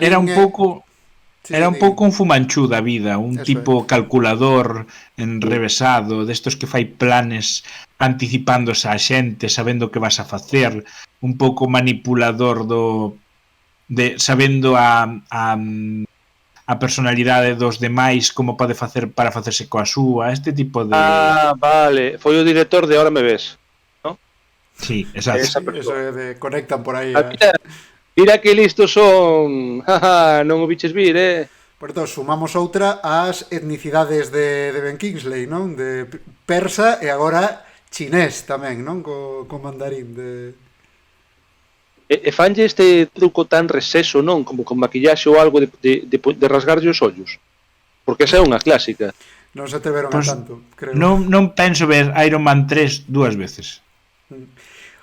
S5: Era un pouco... Era un pouco un Fumanchu da vida, un tipo calculador enrevesado, destos que fai planes anticipándose a xente, sabendo o que vas a facer, un pouco manipulador sabendo a personalidade dos demais, como pode facer para facerse coa súa, este tipo de...
S3: Vale, foi o director de Ahora me ves, ¿no?
S5: Sí, exacto.
S4: Eso de conectan por aí.
S3: Mira que listos son. Non o biches vir,
S4: Por tanto, sumamos outra ás etnicidades de Ben Kingsley, non? De persa e agora chinés tamén, non? Co mandarín de...
S3: E fanlle este truco tan receso, non? Como con maquillaxe ou algo de rasgarlle os ollos. Porque esa é unha clásica.
S4: Non se atreveron a tanto, creo.
S5: Non penso ver Iron Man 3 2 veces.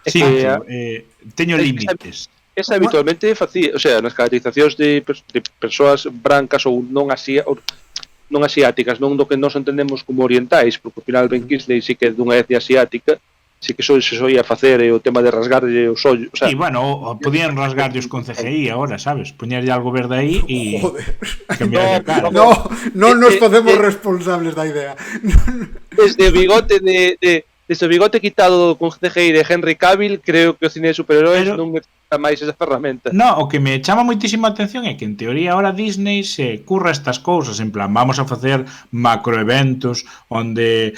S5: Sí, teño límites.
S3: Esa habitualmente facía, o sea, nas caracterizacións de persoas brancas ou non asiáticas, non do que nos entendemos como orientais, porque ao final Ben Kingsley sí que é dunha etnia asiática, sí que se soía facer o tema de rasgarlle os ollos, o sea,
S5: Y bueno, podían rasgarlos con CGI ahora, sabes? Poñerlle algo verde aí e
S4: Joder.
S5: cambiar a cara.
S4: No, non nos facemos
S3: eh,
S4: responsables da idea.
S3: desde o bigote desde o bigote quitado con CGI de Henry Cavill, creo que o cine de superheróis
S5: Pero-
S3: non necesita máis esa ferramenta.
S5: No, o que me chama moitísima atención é que en teoría ahora Disney se curra estas cousas, en plan, vamos a facer macroeventos onde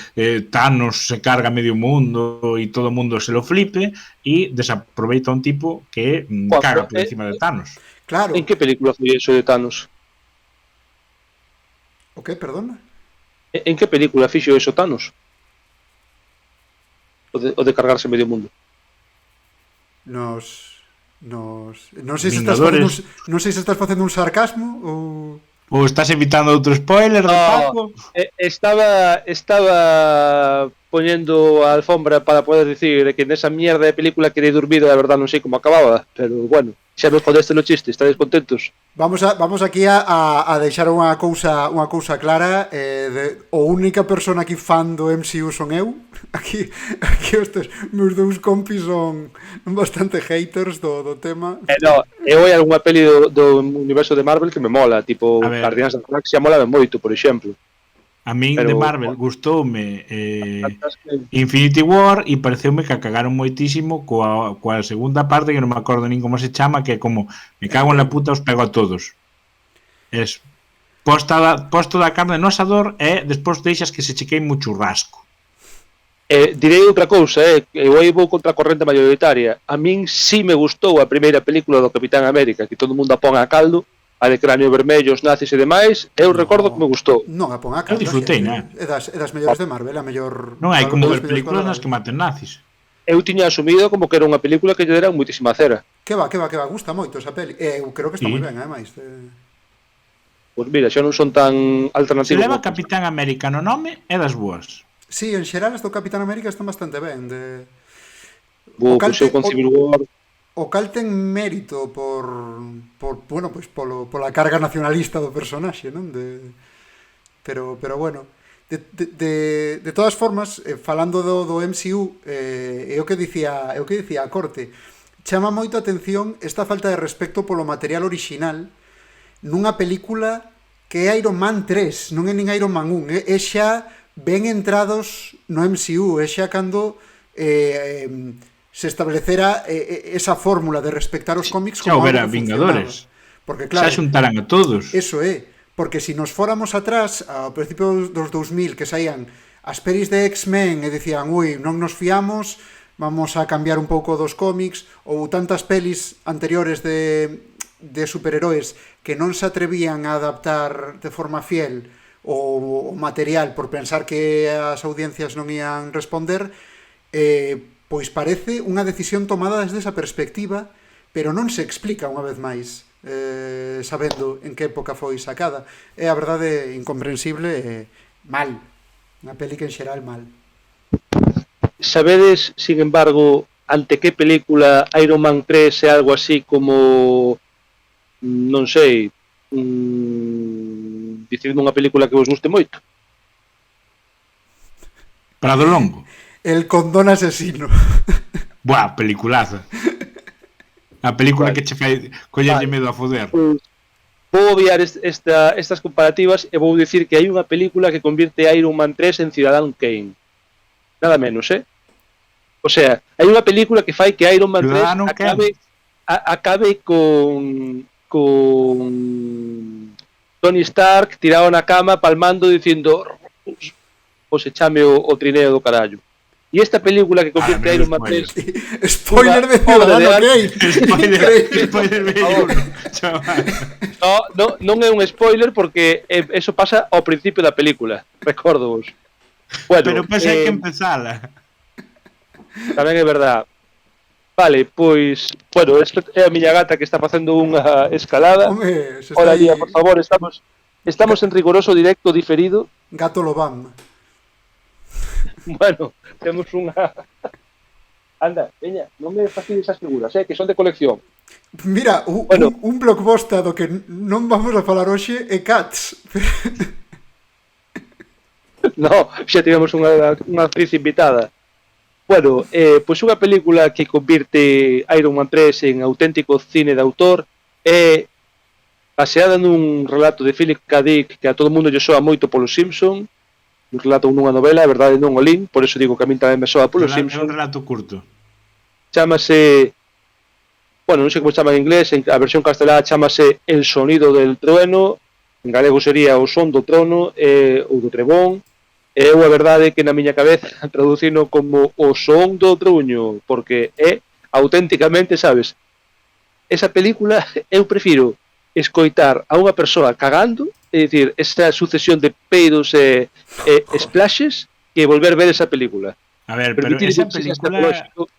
S5: Thanos se carga medio mundo e todo o mundo se lo flipe e desaproveita un tipo que
S3: Juan,
S5: caga por encima de Thanos.
S4: Claro.
S3: En que película foi eso de Thanos?
S4: O que, perdona?
S3: En que película fixo eso Thanos? O de cargarse medio mundo.
S4: Non sei se estás facendo
S5: Vingadores.
S4: non sei se estás facendo un sarcasmo ou
S5: Ou estás evitando outro spoiler de Paco?
S3: Estaba poñendo a alfombra para poder decir que nesa mierda de película quedei dormido, a verdad non sei como acababa, pero bueno, xa me jodeste no chiste, estades contentos?
S4: Vamos aquí a deixar unha cousa clara, o única persona aquí fan do MCU son eu. Aquí estes meus dous compis son bastante haters do tema.
S3: No, eu hai algunha peli do universo de Marvel que me mola, tipo
S5: A ver.
S3: Guardians da Galaxia mola moito, por exemplo.
S5: A min
S3: Pero-
S5: de Marvel gustoume Infinity War e pareceume que a cagaron moitísimo coa segunda parte que non me acordo nin como se chama, que é como me cago en la puta, os pego a todos. Es posto da carne no asador e despois deixas que se che queime o churrasco.
S3: Direi outra cousa, eu aí vou contra a corrente mayoritaria. A min sí me gustou a primeira película do Capitán América, que todo o mundo a pon a caldo, a de cráneo vermello, os nazis e demais, eu recordo que me gustou.
S4: Non, a pon a caldo.
S5: Eu disfrutei, né?
S4: É das mellores de Marvel, a mellor.
S5: Non hai como
S4: das
S5: ver
S4: mellores
S5: películas
S4: colaboradas.
S5: nas que maten nazis.
S3: Eu tiña asumido como que era unha película que lle deran moitísima cera.
S4: Que va, gusta moito esa peli. Eu creo que está
S5: Sí.
S4: moi ben, ademais.
S3: Pois mira, xa non son tan
S5: Se
S3: alternativos.
S5: leva Capitán América no nome, é das boas.
S4: Sí, en xeral do Capitán América están bastante ben.
S3: Vou
S4: o cal
S3: puxeu
S4: te-
S3: con Civil War.
S4: O cal ten mérito por bueno, pois pola carga nacionalista do personaxe, non? Pero bueno, de todas formas, falando do MCU, é o que dicía a corte. Chama moito a atención esta falta de respecto polo material orixinal nunha película que é Iron Man 3, non é nin Iron Man 1, é xa ben entrados no MCU, é xa cando se establecera esa fórmula de respectar os cómics
S5: Xa
S4: como
S5: houbera
S4: algo que
S5: Vingadores.
S4: funcionaba. Porque
S5: Xa
S4: claro,
S5: xuntaran a todos.
S4: eso é, porque se nos fóramos atrás ao principio dos 2000 que saían as pelis de X-Men e dicían, ui, non nos fiamos, vamos a cambiar un pouco dos cómics, ou tantas pelis anteriores de superheróis que non se atrevían a adaptar de forma fiel o material por pensar que as audiencias non ian responder, pois parece unha decisión tomada desde esa perspectiva, pero non se explica unha vez máis, sabendo en que época foi sacada. É a verdade incomprensible e mal. Unha peli que en xeral mal.
S3: Sabedes, sin embargo, ante que película Iron Man 3 é algo así como, non sei, dicindo unha película que vos guste moito?
S5: Prado Longo.
S4: El condón asesino.
S5: Buah, peliculaza. A película que che fai collerlle
S3: Vale.
S5: medo a foder.
S3: Vou obviar estas comparativas e vou dicir que hai unha película que convierte a Iron Man 3 en Ciudadán Kane. Nada menos, O sea, hai unha película que fai que Iron Man 3
S5: Ciudadano
S3: acabe con Tony Stark tirado na cama palmando dicindo o se chame o trineo do carallo. E esta película que convierte a Iron Man 3
S4: Spoiler de
S3: Obra de
S4: Ciudadano
S3: arte.
S4: Kane.
S5: Spoiler de uno, chaval.
S3: non é un spoiler porque eso pasa ao principio da película, recórdovos. Bueno,
S5: Pero pasa hai que empezala.
S3: tamén é verdad. Vale, pois, bueno, esta é a miña gata que está facendo unha escalada.
S4: Home, se está
S3: Hola,
S4: aí
S3: Lía, por favor, estamos en rigoroso directo diferido.
S4: Gato Lobam.
S3: Bueno, temos unha... Anda, veña, non me fastidies as figuras, que son de colección.
S4: Mira,
S3: Bueno.
S4: un blockbuster do que non vamos a falar hoxe é Cats.
S3: No, xa tivemos unha actriz invitada. Bueno, pois unha película que convirte Iron Man 3 en auténtico cine de autor é baseada nun relato de Philip K. Dick que a todo mundo lle soa moito polo Simpson, un relato nunha novela, a verdade non o lin, por eso digo que a min tamén me soa polo
S5: É un
S3: Simpson.
S5: relato curto.
S3: Chámase, bueno, non sei como chama en inglés, a versión castelá chámase El sonido del trueno, en galego sería O son do trono ou do trebón, e eu a verdade que na miña cabeza traducino como O son do truño, porque é auténticamente, sabes, esa película eu prefiro escoitar a unha persoa cagando, é dicir, esa sucesión de peidos e splashes, que volver ver esa película.
S5: A ver, pero
S3: Permitir
S5: esa
S3: que sexa
S5: película
S3: tecnolóxico.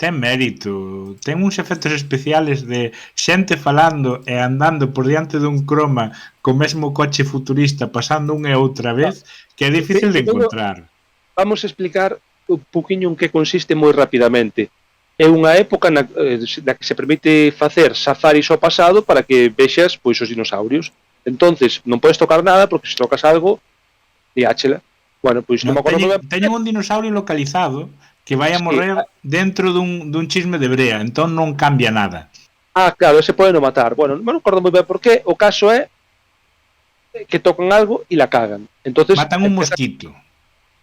S5: ten mérito, ten uns efectos especiales de xente falando e andando por diante dun croma co mesmo coche futurista pasando unha e outra vez que é difícil de encontrar.
S3: Vamos a explicar un poquinho en que consiste moi rapidamente. É unha época na que se permite facer safaris ao pasado para que vexas pois os dinosaurios. Entonces, non podes tocar nada porque se tocas algo, diáchela. Bueno, pois non me acordo moi ben.
S5: Teñen un dinosaurio localizado que vai a morrer dentro dun chisme de brea, entón non cambia nada.
S3: Claro, ese pode non matar. Bueno, non me acordo moi ben por qué. O caso é que tocan algo e la cagan. Entonces
S5: matan un mosquito.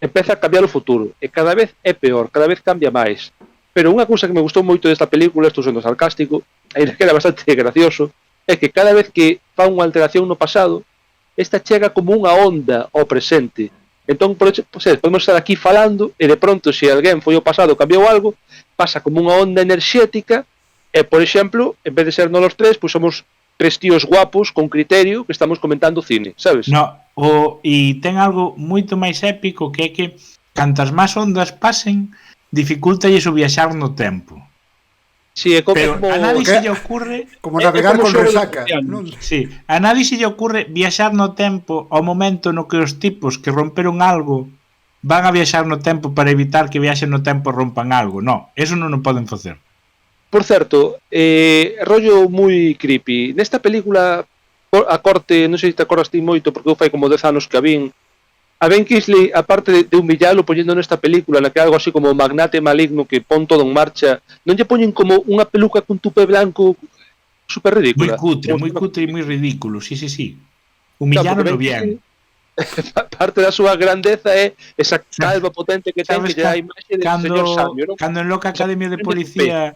S3: Empeza a cambiar o futuro. E cada vez é peor, cada vez cambia máis. Pero unha cousa que me gustou moito desta película, estou sendo sarcástico, ainda que era bastante gracioso, é que cada vez que fa unha alteración no pasado, esta chega como unha onda ao presente. Entón, podemos estar aquí falando e de pronto, se alguén foi ao pasado cambiou algo, pasa como unha onda enerxética e, por exemplo, en vez de ser nós os tres, pois somos tres tíos guapos con criterio que estamos comentando cine, sabes?
S5: No, e ten algo moito máis épico que é que cantas máis ondas pasen, dificultalles o viaxar no tempo.
S3: Sí, é
S5: pero
S3: como
S5: a nadie se lle ocurre
S4: como navegar
S3: como
S4: con
S3: xogo de
S4: resaca,
S3: marcianos.
S4: non?
S5: sí, a nadie se lle ocurre viaxar no tempo ao momento no que os tipos que romperon algo van a viaxar no tempo para evitar que viaxen no tempo e rompan algo. No, eso non o poden facer.
S3: Por certo, rollo moi creepy. Nesta película, a corte, non sei se te acordas ti moito, porque eu fai como 10 anos que a vin, a Ben Kingsley, aparte de humillalo poñendo nesta película, na que algo así como magnate maligno que pon todo en marcha, non lle poñen como unha peluca cun tupé blanco super ridícula.
S5: Moi cutre e moi ridículo, sí. Humilláronlo bien.
S3: Parte da súa grandeza é esa calva potente que ten, que lle dá a imaxe de señor Samio, non?
S5: Cando en Loca Academia de Policía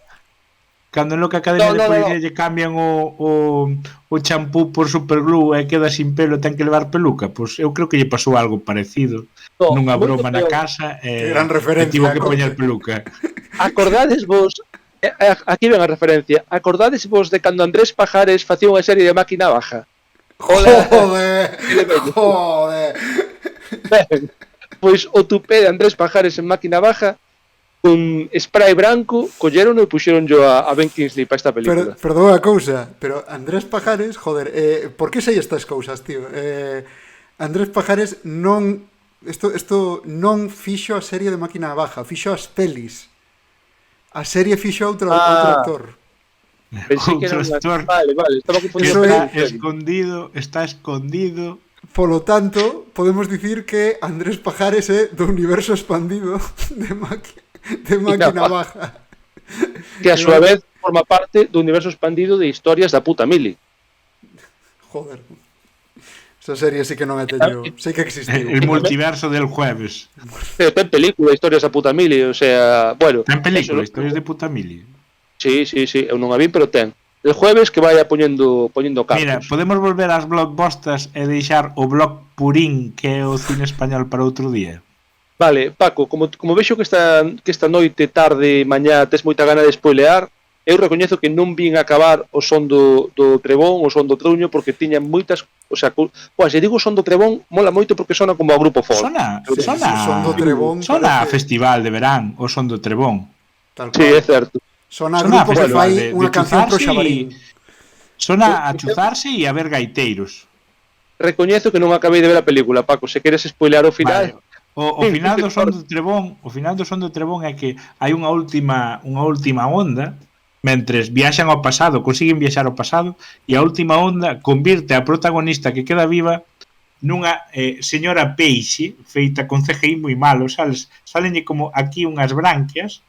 S5: lle cambian o champú por superglue e queda sin pelo e ten que levar peluca, pois eu creo que lle pasou algo parecido nunha broma na casa e tivo que poñer peluca.
S3: Acordades vos, aquí ven a referencia, acordades vos de cando Andrés Pajares facía unha serie de Máquina Baja?
S4: Joder.
S3: Pois o tupé de Andrés Pajares en Máquina Baja con spray branco, colleron e puxeron yo a Ben Kingsley para esta película.
S4: Perdón a cousa, pero Andrés Pajares, joder, por que sei estas cousas, tío? Andrés Pajares non isto non fixo a serie de Máquina Baja, fixo as pelis. A serie fixo outro actor.
S3: Pensei que era vale, estaba
S5: confundindo. Está escondido.
S4: Polo tanto, podemos dicir que Andrés Pajares é do universo expandido de Máquina Baja.
S3: Que a súa vez forma parte do universo expandido de historias da puta mili.
S4: Joder. Esa serie sí que non é teño. Sei que existiu.
S5: El multiverso del jueves.
S3: Pero ten película, historias da puta mili, o sea, bueno.
S5: Ten película, historias de puta mili.
S3: Sí, eu non a vi, pero ten. El jueves que vaya poñendo cartos.
S5: Mira, podemos volver ás blockbusters e deixar o blog purín que é o cine español para outro día.
S3: Vale, Paco, como vexo que esta noite, tarde, mañá tes moita gana de spoilear, eu recoñezo que non vin acabar o son do trebón, o son do truño, porque tiña moitas, o sea, se digo son do trebón, mola moito porque sona como a grupo folk.
S5: Sona a festival de verán, o son do trebón.
S3: Sí, é certo.
S4: Sona a grupo que fai unha canción pro xabarín.
S5: Sona a chuzarse e a ver gaiteiros.
S3: Recoñezo que non acabei de ver a película, Paco, se queres spoilear o final...
S5: Vale. O final do son do trebón é que hai unha última onda, mentres viaxan ao pasado, consiguen viaxar ao pasado, e a última onda convirte a protagonista que queda viva nunha señora peixe feita con CGI moi malo, sabes? Salenlle como aquí unhas branquias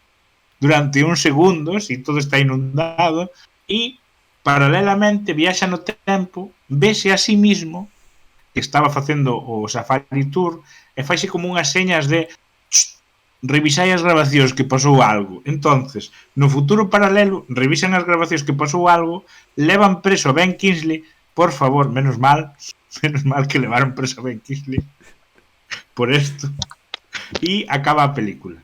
S5: durante uns segundos e todo está inundado e paralelamente viaxa no tempo, vese a sí mismo que estaba facendo o Safari Tour e faixe como unhas señas de revisai as grabacións que pasou algo. Entonces, no futuro paralelo, revisan as grabacións que pasou algo, levan preso a Ben Kingsley, por favor, menos mal que levaron preso a Ben Kingsley por esto, e acaba a película.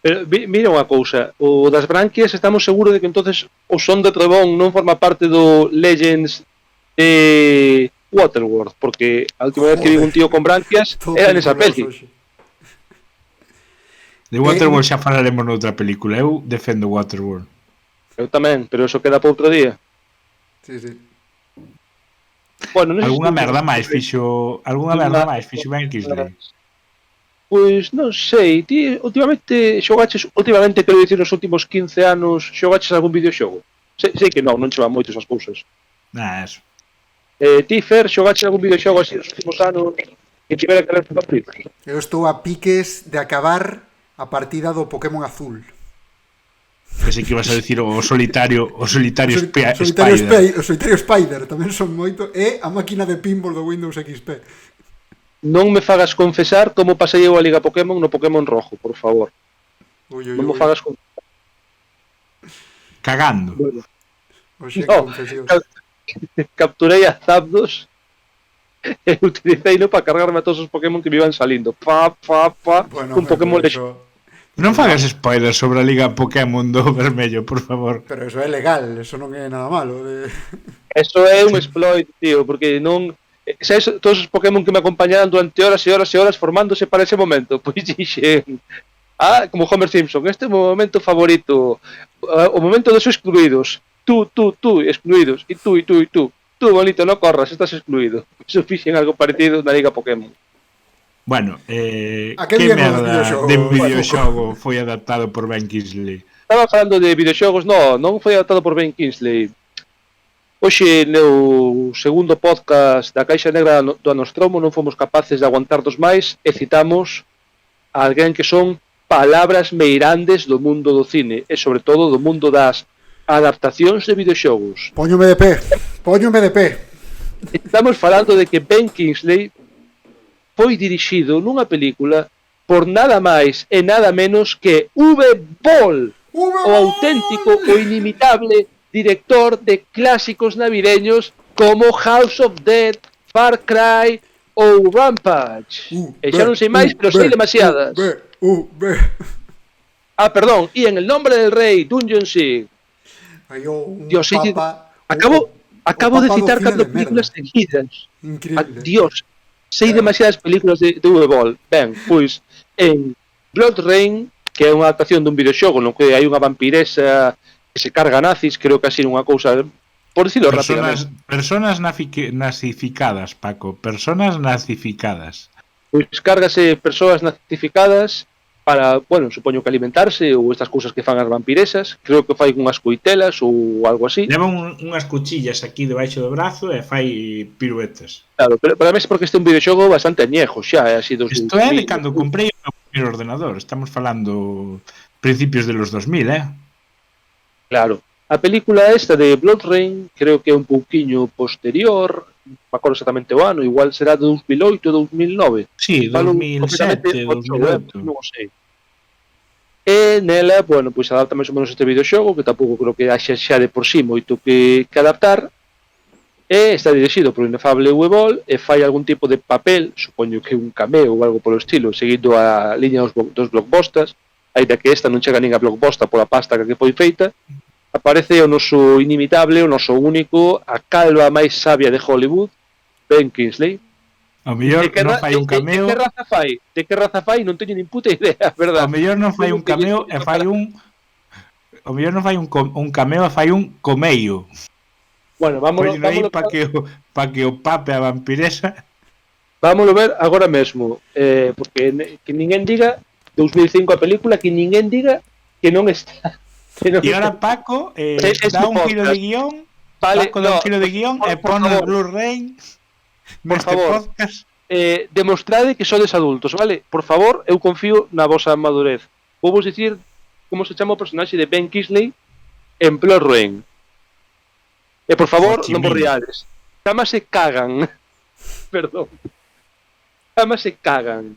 S3: Pero mira unha cousa, o das branquias estamos seguros de que entonces o son de Trebón non forma parte do Legends de Waterworld, porque a última vez que vi un tío con branquias era nesa peli.
S5: De Waterworld xa falaremos noutra película. Eu defendo Waterworld.
S3: Eu tamén, pero eso queda para outro día.
S4: Sí, sí.
S3: Bueno,
S5: Alguna merda máis fixo Ben Kingsley.
S3: Pois non sei, ti últimamente xogaches, quero dicir, nos últimos 15 anos xogaches algún videoxogo? Sei que non che van moitos as cousas.
S5: Eso.
S3: Ti, Fer, xogaches algún videoxogo así nos últimos anos que tivera que ler favorito?
S4: Eu estou a piques de acabar a partida do Pokémon Azul.
S5: Pensei que ibas a decir o solitario Spider.
S4: O solitario Spider tamén son moito. E a máquina de pinball do Windows XP.
S3: Non me fagas confesar como pasei eu a Liga Pokémon no Pokémon Rojo, por favor. Non me fagas confesar.
S5: Cagando.
S3: Bueno.
S4: Oxe,
S3: No,
S4: confesión.
S3: Capturei a Zapdos e utilicei-no para cargarme a todos os Pokémon que me iban salindo.
S4: Bueno,
S3: un Pokémon
S4: eso...
S5: Non fagas spoilers sobre a Liga Pokémon do Vermello, por favor.
S4: Pero eso é legal, eso non é nada malo.
S3: Eso é un exploit, tío, porque non... Sabes, todos os Pokémon que me acompañaran durante horas e horas e horas formándose para ese momento. Pois dixen... como Homer Simpson, este é o meu momento favorito. O momento dos excluídos. Tú, excluídos. E tú. Tú, bonito, non corras, estás excluído. Eso fixen algo parecido na Liga Pokémon.
S5: Bueno,
S4: A
S5: que
S4: que
S5: merda de
S4: videoxogo
S5: foi adaptado por Ben Kingsley?
S3: Estaba falando de videoxogos, non foi adaptado por Ben Kingsley. Hoxe, no segundo podcast da Caixa Negra do Anostromo, non fomos capaces de aguantarnos máis e citamos a alguén que son palabras meirandes do mundo do cine e, sobre todo, do mundo das adaptacións de videoxogos.
S4: Póñome de pé.
S3: Estamos falando de que Ben Kingsley foi dirixido nunha película por nada máis e nada menos que Uwe Boll, o auténtico, o inimitable director de clásicos navideños como House of Dead, Far Cry ou Rampage. E xa non sei máis, pero sei demasiadas. Perdón, e en El Nombre del Rey, Dungeon Siege. Dios, acabo de citar 4 películas seguidas.
S4: Increíble.
S3: Dios, sei demasiadas películas de Uwe Boll. Ben, pois, en Blood Rain, que é unha adaptación dun videoxogo no que hai unha vampiresa que se carga nazis, creo que así unha cousa, por dicilo rápidamente.
S5: Personas nazificadas, Paco, personas nazificadas.
S3: Pois cárgase persoas nazificadas para, bueno, supoño que alimentarse ou estas cousas que fan as vampiresas, creo que fai unhas coitelas ou algo así.
S5: Leva unhas cuchillas aquí debaixo do brazo e fai piruetas.
S3: Claro, pero para mí é porque este é un videoxogo bastante añejo xa, é así dos...
S5: Isto é de cando comprei o meu primeiro ordenador, estamos falando principios de los 2000,
S3: Claro. A película esta de Blood Rain creo que é un pouquiño posterior, non me acordo exactamente o ano, igual será de 2008 ou 2009.
S5: Sí, 2007, 2008.
S3: Non sei. E nela, bueno, pois adapta máis ou menos este videoxogo, que tampouco creo que haxa xa de por sí moito que adaptar, e está dirixido por o inefable Uwe Boll, e fai algún tipo de papel, supoño que un cameo ou algo polo estilo, seguindo a liña dos blockbusters, aínda que esta non chega nin a blockbuster pola pasta que foi feita. Aparece o noso inimitable, o noso único, a calva máis sabia de Hollywood, Ben Kingsley.
S5: O mellor non fai un cameo.
S3: De que raza fai? Non teño nin puta idea, verdad?
S5: O mellor non fai un cameo e fai un... O mellor non fai un cameo e fai un comeio.
S3: Bueno, vámonos
S5: para que o pape a vampiresa.
S3: Vámonos ver agora mesmo, porque que ninguén diga 2005 a película, que ninguén diga que non está.
S5: E agora Paco dá un giro de guión, Paco dá un giro de guión e pon o Blu-ray. Neste
S3: favor.
S5: podcast,
S3: Demostrade que sodes adultos, vale? Por favor, eu confío na vosa madurez. Vou vos dicir como se chama o personaxe de Ben Kingsley en Blood Rain. E por favor,
S5: Ho Chi
S3: non vos
S5: Minh.
S3: riades. Chámase Cagan. Perdón. Chámase Cagan.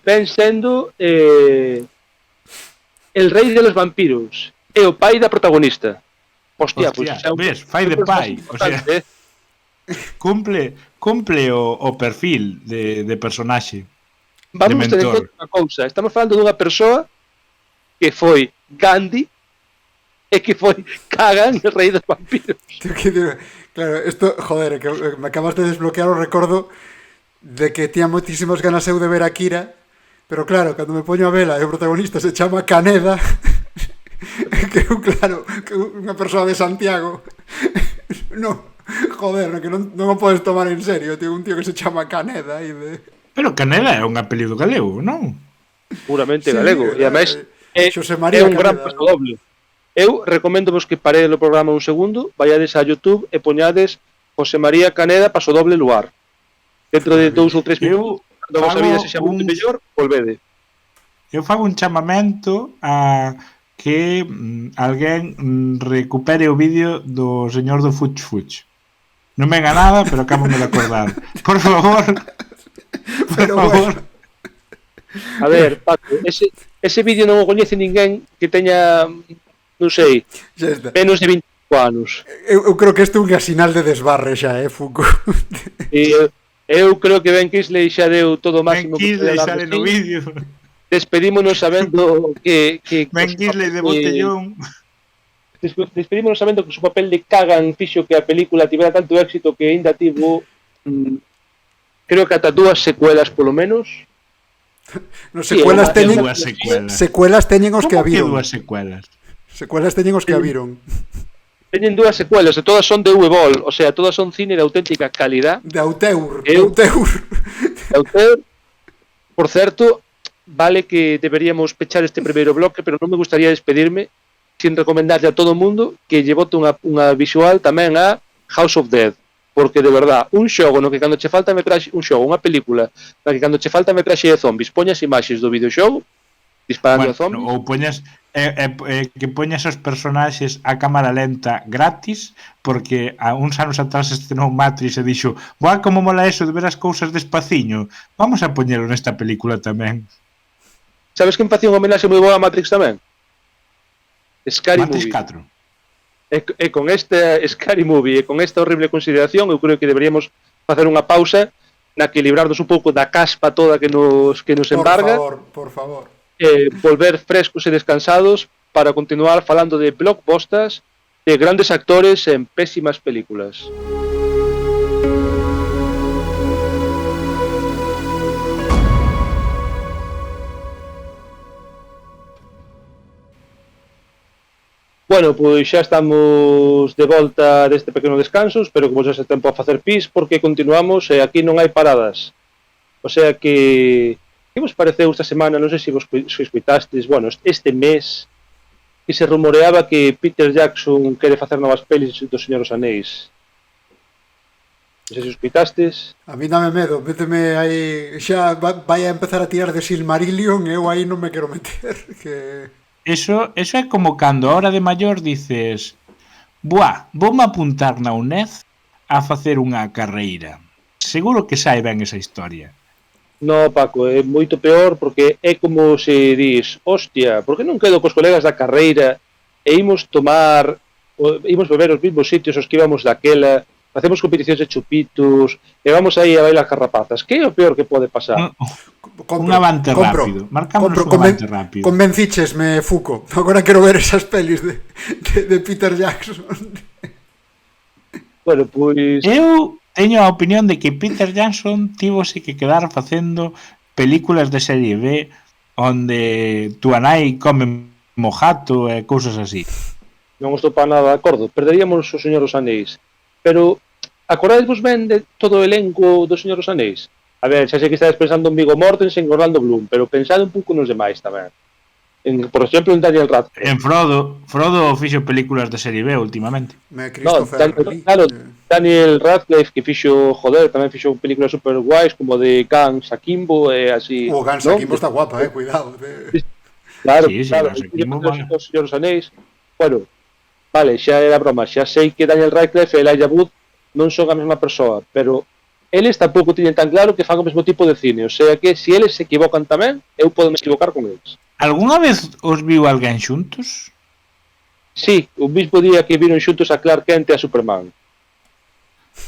S3: Ben sendo el rei de los vampiros. E o pai da protagonista. Hostia,
S5: Hostia,
S3: pues,
S5: ves, fai de pai, o sea, cumple o perfil de personaxe.
S3: Vamos
S5: de
S3: ter en
S5: mentor.
S3: conta unha cousa. Estamos falando dunha persoa que foi Gandhi e que foi Kagan, el rei dos vampiros.
S4: Claro, esto, joder, que me acabas de desbloquear o recordo de que tía moitísimas ganas eu de ver a Kira, pero claro, cando me poño a vela e o protagonista se chama Caneda, que eu, claro, que unha persoa de Santiago, no, joder, que non o podes tomar en serio, tío, un tío que se chama Caneda e de...
S5: Pero Caneda é un apelido galego, non?
S3: Puramente galego. E ademais
S4: Xosé
S3: é
S4: María
S3: un gran
S4: Caneda.
S3: paso doble. Eu recomendo vos que paredes o programa un segundo, vayades a YouTube e poñades José María Caneda paso doble luar. Dentro de 2 ou 3 minutos, cando a vosa vida sexa moito mellor, volvede.
S5: Eu fago un chamamento a que alguén recupere o vídeo do señor do Fuch Fuch. Non me ga nada, pero acabo de acordar. Por favor. Por
S4: Pero
S5: favor.
S4: bueno.
S3: A ver, Paco, ese vídeo non o coñece ninguén que teña, non sei,
S4: Xa está.
S3: menos de 25 anos.
S4: Eu creo que isto é un sinal de desbarre xa, Foucault.
S3: E eu creo que Ben Kingsley xa deu todo o máximo
S5: Ben Kingsley
S3: podía dar
S5: sale
S3: de
S5: no
S3: sí.
S5: vídeo.
S3: Despedímonos sabendo que
S5: Ben Kingsley de botellón.
S3: Despedímonos sabendo que o seu papel de Kagan fixo que a película tivera tanto éxito que aínda tivo creo que ata 2 secuelas polo menos.
S4: No,
S3: Sí,
S4: secuelas
S3: é
S4: teñen
S3: unha
S5: secuela.
S4: secuelas teñen os que a
S5: Como que
S4: viron.
S5: dúas secuelas?
S4: Secuelas teñen os que a viron.
S3: Teñen 2 secuelas e todas son de V-Ball, o sea, todas son cine de auténtica calidad.
S4: De Auteur,
S3: Eu-
S4: Auteur.
S3: Autor, por certo, vale que deberíamos pechar este primeiro bloque, pero non me gustaría despedirme sin recomendarlle a todo o mundo que lle bote unha visual tamén a House of Dead, porque de verdad, un xogo no que cando che falta metraxe, unha película na que cando che falta metraxe de zombies, poñas imaxes do videoxogo disparando a zombies.
S5: Ou poñas que poñas os personaxes a cámara lenta gratis, porque a uns anos atrás estrenou Matrix e dixo, "Boa, como mola eso de ver as cousas despaciño. Vamos a poñelo nesta película tamén."
S3: Sabes que facía unha homenaxe moi boa a Matrix tamén? Scary
S5: Matrix
S3: Movie.
S5: 4.
S3: E con esta Scary Movie e con esta horrible consideración, eu creo que deberíamos facer unha pausa na que librarnos un pouco da caspa toda que nos embarga.
S4: Por favor.
S3: Volver frescos e descansados para continuar falando de blockbusters, de grandes actores en pésimas películas. Bueno, pois xa estamos de volta deste pequeno descanso, espero que vos ese tempo a facer pis, porque continuamos e aquí non hai paradas. O sea que vos pareceu esta semana, non sei se vos escuitastes, bueno, este mes que se rumoreaba que Peter Jackson quere facer novas pelis do Señor dos Anéis. Non sei se escuitastes.
S4: A mí dame medo, méteme aí, xa vai a empezar a tirar de Silmarillion e eu aí non me quero meter, que...
S5: Eso é como cando a hora de maior dices, "Buah, voume apuntar na UNED a facer unha carreira." Seguro que sai ben esa historia.
S3: No, Paco, é moito peor porque é como se dis, hostia, por que non quedo cos colegas da carreira e imos beber os mesmos sitios os que íbamos daquela, facemos competicións de chupitos e vamos aí a bailar carrapazas. Que é o peor que pode pasar?
S5: Un avante rápido. Marcamos un avante rápido.
S4: Convencíchesme, Foucault. Agora quero ver esas pelis de Peter Jackson.
S3: Bueno, pois...
S5: Eu teño a opinión de que Peter Jackson tivose que quedar facendo películas de serie B onde tu nai come mojato e cousas así.
S3: Non estou para nada de acordo. Perderíamos o Señor dos Anéis. Pero, acordadevos ben de todo o elenco do Señor dos Anéis? A ver, xa sei que estades pensando en Viggo Mortensen e Orlando Bloom, pero pensade un pouco nos demais tamén. Por exemplo, en Daniel Radcliffe.
S5: En Frodo fixo películas de serie B últimamente.
S4: Christopher Lee.
S3: Claro, Daniel Radcliffe, que fixo, tamén fixo películas super guais, como de Guns Akimbo, e así.
S4: O Guns Akimbo está guapa, cuidado.
S3: Claro,
S5: Sí,
S3: claro,
S5: Guns Akimbo, vale.
S3: Os Señores Anéis. Bueno, vale, xa era broma, xa sei que Daniel Radcliffe e Elijah Wood non son a mesma persoa, pero eles tampouco tiñen tan claro que fan o mesmo tipo de cine, o sea que se eles se equivocan tamén, eu podo me equivocar con eles.
S5: Alguna vez os viu alguén xuntos?
S3: Sí, o mismo día que viron xuntos a Clark Kent e a Superman.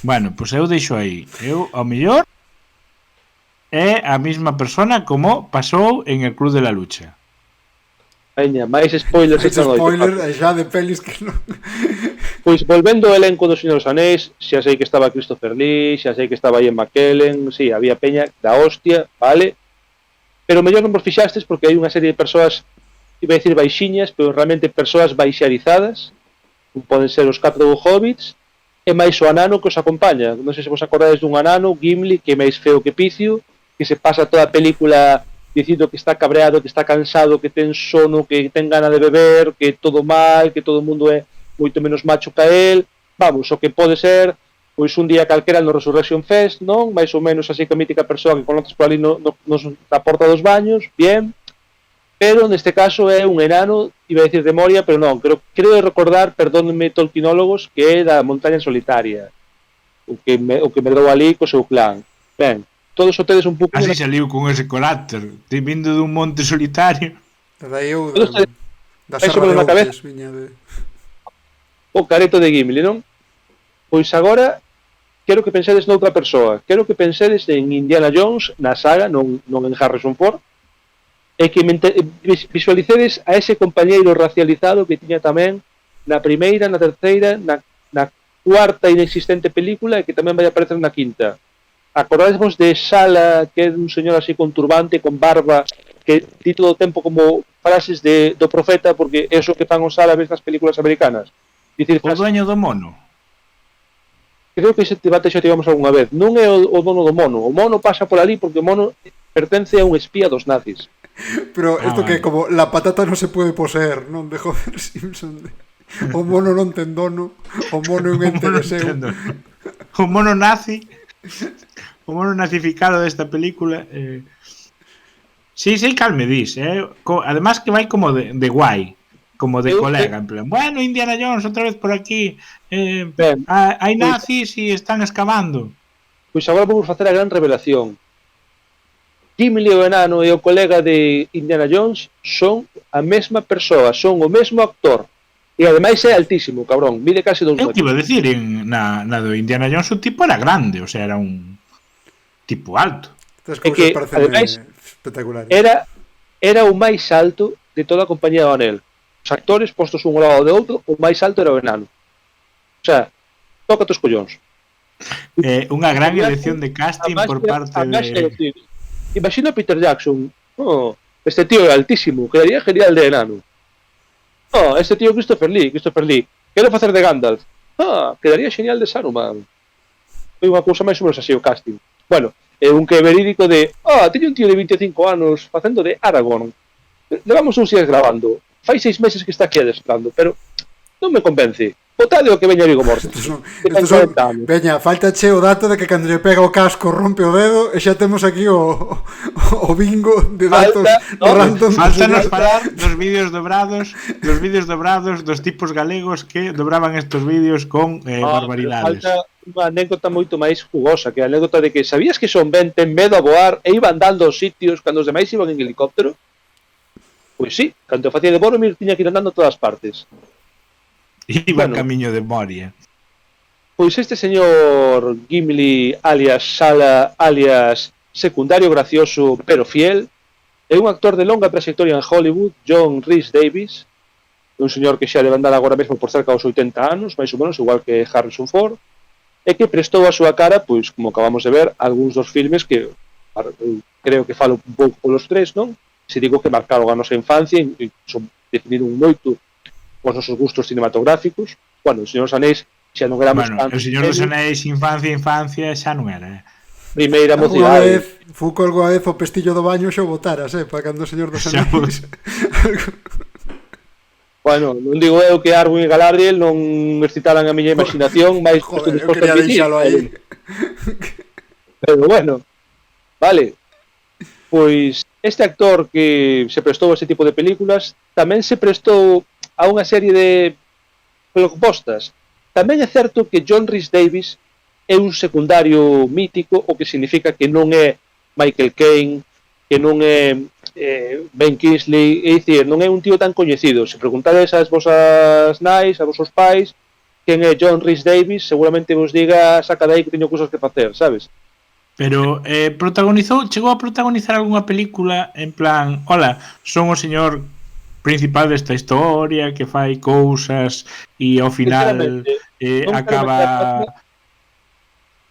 S5: Bueno, pois eu deixo aí. Eu, ao mellor, é a mesma persona como pasou en el Club de la Lucha.
S3: Veña, máis spoilers esta noite.
S4: Spoiler xa de pelis que non...
S3: Pois volvendo ao elenco dos Señores Anéis, xa sei que estaba Christopher Lee, xa sei que estaba Ian McKellen, sí, había peña da hostia, vale? Pero mellor non vos fixastes porque hai unha serie de persoas, iba a dicir baixiñas, pero realmente persoas baixarizadas, como poden ser os 4 hobbits, e máis o anano que os acompaña. Non sei se vos acordades dun anano, Gimli, que é máis feo que Picio, que se pasa toda a película dicindo que está cabreado, que está cansado, que ten sono, que ten gana de beber, que todo mal, que todo o mundo é moito menos macho que el. Vamos, o que pode ser pois un día calquera no Resurrection Fest, non? Mais ou menos así que a mítica persoa que conoces por ali na porta dos baños, bien. Pero neste caso é un enano, iba a decir de Moria, pero non, creo recordar, perdónenme tolkienólogos, que é da montaña solitaria. O que medrou ali co seu clan. Ben, todos o tedes un pouco...
S5: Así saliu con ese carácter, vindo dun monte solitario.
S4: Daí eu da
S3: Serra de Ouques, viña de... O careto de Gimli, non? Pois agora quero que pensedes noutra persoa. Quero que pensedes en Indiana Jones, na saga, non en Harrison Ford, e que visualicedes a ese compañeiro racializado que tiña tamén na primeira, na terceira, na cuarta inexistente película e que tamén vai aparecer na quinta. Acordadesvos de Sala, que é un señor así con turbante, con barba, que di todo o tempo como frases do profeta, porque é o que fan os árabes nas películas americanas. Dicir,
S5: o dueño do mono.
S3: Creo que ese debate xa tivemos algunha vez. Non é o dono do mono. O mono pasa por ali porque o mono pertence a un espía dos nazis.
S4: Pero isto que como la patata non se puede poseer, non? De Homer Simpson. O mono non ten dono. O mono é un ente de seu.
S5: O mono nazi. O mono nazificado desta película. Sí, cal me dis. Además que vai como de guai. Como de colega, en plan, bueno, Indiana Jones outra vez por aquí, hai nazis e están excavando.
S3: Pois agora vamos facer a gran revelación. Gimli o enano e o colega de Indiana Jones son a mesma persoa, son o mesmo actor. E ademais é altísimo, cabrón, mide casi 2 metros.
S5: Eu que iba a decir, na do Indiana Jones o tipo era grande, o sea, era un tipo alto.
S4: É que, ademais, espectacular.
S3: Era o máis alto de toda a compañía do Anel. Os actores postos un ao lado de outro, o máis alto era o enano. O sea, tócate os collóns.
S5: Unha gran elección de casting por parte de...
S3: Imagina a Peter Jackson. Este tío é altísimo, quedaría genial de enano. Este tío Christopher Lee. Quero facer de Gandalf. Quedaría genial de Saruman. Foi unha cousa máis ou menos así o casting. Bueno, é un que é verídico de... teño un tío de 25 anos facendo de Aragorn. Levamos uns días grabando. Fai 6 meses que está aquí adestrando, pero non me convence. Botade o que veña Viggo Mortensen.
S4: Veña, faltache o dato de que cando lle pega o casco rompe o dedo e xa temos aquí o bingo de datos random.
S5: Faltanos falar dos vídeos dobrados dos tipos galegos que dobraban estos vídeos con barbaridades.
S3: Falta unha anécdota moito máis jugosa, que é a anécdota de que sabías que Son Ben ten medo a voar e iban dando aos sitios cando os demais iban en helicóptero? Pois sí, cando facía de Boromir tiña que ir andando a todas partes.
S5: Iba en camiño de Moria.
S3: Pois este señor Gimli, alias Sala, alias secundario gracioso pero fiel, é un actor de longa trayectoria en Hollywood, John Rhys Davies, un señor que xa debe andar agora mesmo por cerca dos 80 anos, máis ou menos, igual que Harrison Ford, e que prestou a súa cara, pois, como acabamos de ver, algúns dos filmes que creo que falo un pouco polos tres, non? Se digo que marcaron a nosa infancia e son definiron moito os nosos gustos cinematográficos. Bueno, o Señor dos Anéis xa non éramos
S5: tan... O Señor dos Anéis, infancia xa non era.
S3: primeira
S4: Alguna
S3: mocidade.
S4: vez, Foucault alguna vez o pestillo do baño xa o botaras, para cando o señor dos
S5: Xa
S4: anéis.
S3: Bueno, non digo eu que Arwen e Galadriel non excitaran a miña imaginación máis que
S4: Joder, eu
S3: despois
S4: quería
S3: admitir,
S4: deixalo aí.
S3: pero bueno, vale. Pois este actor que se prestou a ese tipo de películas tamén se prestou a unha serie de blockbusters. Tamén é certo que John Rhys Davies é un secundario mítico, o que significa que non é Michael Caine, que non é Ben Kingsley, é dicir, non é un tío tan coñecido. Se preguntades ás vosas nais, a vosos pais, quen é John Rhys Davies, seguramente vos diga, saca de aí que teño cousas que facer, sabes?
S5: Pero chegou a protagonizar algunha película en plan, hola, son o señor principal desta historia que fai cousas e ao final
S3: non
S5: acaba...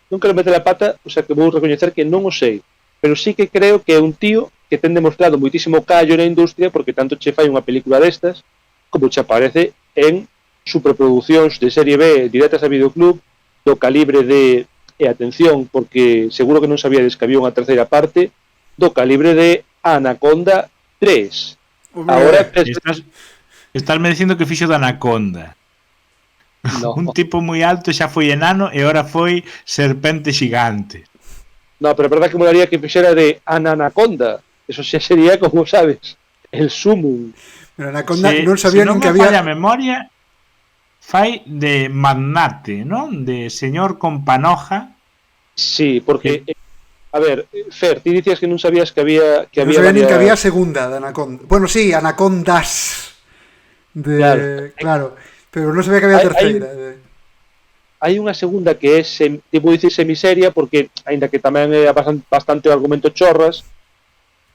S3: non quero meter a pata, o sea que vou recoñecer que non o sei, pero sí que creo que é un tío que ten demostrado moitísimo callo na industria, porque tanto che fai unha película destas como che aparece en superproducións de serie B directas a videoclub do calibre de, e atención, porque seguro que non sabíades que había unha terceira parte, do calibre de Anaconda 3. Ahora
S5: Estás me dicindo que fixo da Anaconda.
S3: no.
S5: Un tipo moi alto xa foi enano e ahora foi serpente xigante.
S3: No, pero é verdad que molaría que fixera de Anaconda. Eso xa sería, como sabes, el sumum.
S4: Pero Anaconda non sabía nin que
S5: había...
S4: había...
S5: Se non me falla a memoria, fai de magnate, non? De señor con panoja.
S3: Sí, porque... A ver, Fer, ti dicías que non sabías que había... Que
S4: non
S3: había
S4: sabía nin que
S3: varias...
S4: había segunda de Anaconda. Bueno, sí, Anacondas. Claro. Pero non sabía que había terceira.
S3: Hai unha segunda que é, tipo dicir, semiseria, porque, aínda que tamén é bastante o argumento chorras,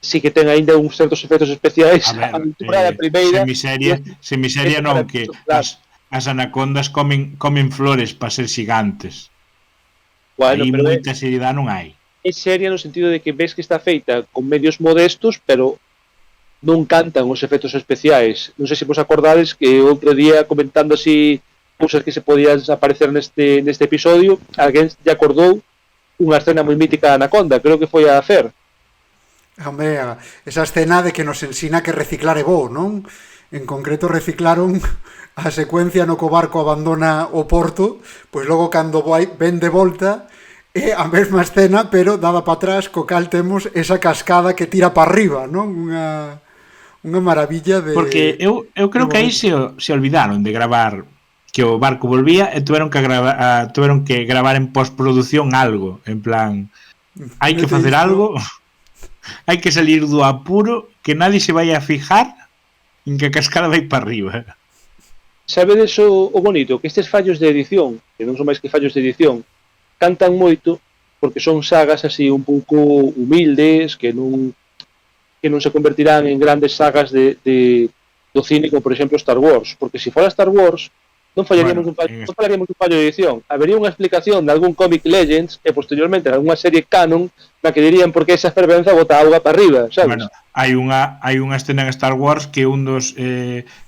S3: sí que ten aínda uns certos efectos especiais.
S5: A
S3: aventura da primeira...
S5: Semiseria non, que as anacondas comen flores para ser xigantes.
S3: Bueno,
S5: aí
S3: pero
S5: moita seriedade non hai.
S3: É seria no sentido de que ves que está feita con medios modestos, pero non cantan os efectos especiais. Non sei se vos acordades que outro día, comentando así cousas que se podían aparecer neste episodio, alguén lle acordou unha escena moi mítica da Anaconda, creo que foi a Fer.
S4: Hombre, esa escena de que nos ensina que reciclar é bo, non? En concreto reciclaron a secuencia no que o barco abandona o porto, pois logo cando ven de volta é a mesma escena, pero dada para atrás, co cal temos esa cascada que tira para arriba, non? Unha maravilla de...
S5: Porque eu creo que aí se olvidaron de gravar que o barco volvía e tuveron que gravar en postproducción algo, en plan, hai que facer algo, hai que salir do apuro, que nadie se vai a fijar en que a cascada vai para arriba.
S3: Sabedes o bonito? Que estes fallos de edición, que non son máis que fallos de edición, cantan moito porque son sagas así un pouco humildes, que non se convertirán en grandes sagas do cine, como por exemplo Star Wars, porque se fora Star Wars non fallaríamos un fallo de edición. Habería unha explicación de algún Comic Legends e posteriormente en algunha serie canon na que dirían por que esa fervenza bota auga para arriba, sabes?
S5: Bueno, hai unha escena en Star Wars que un dos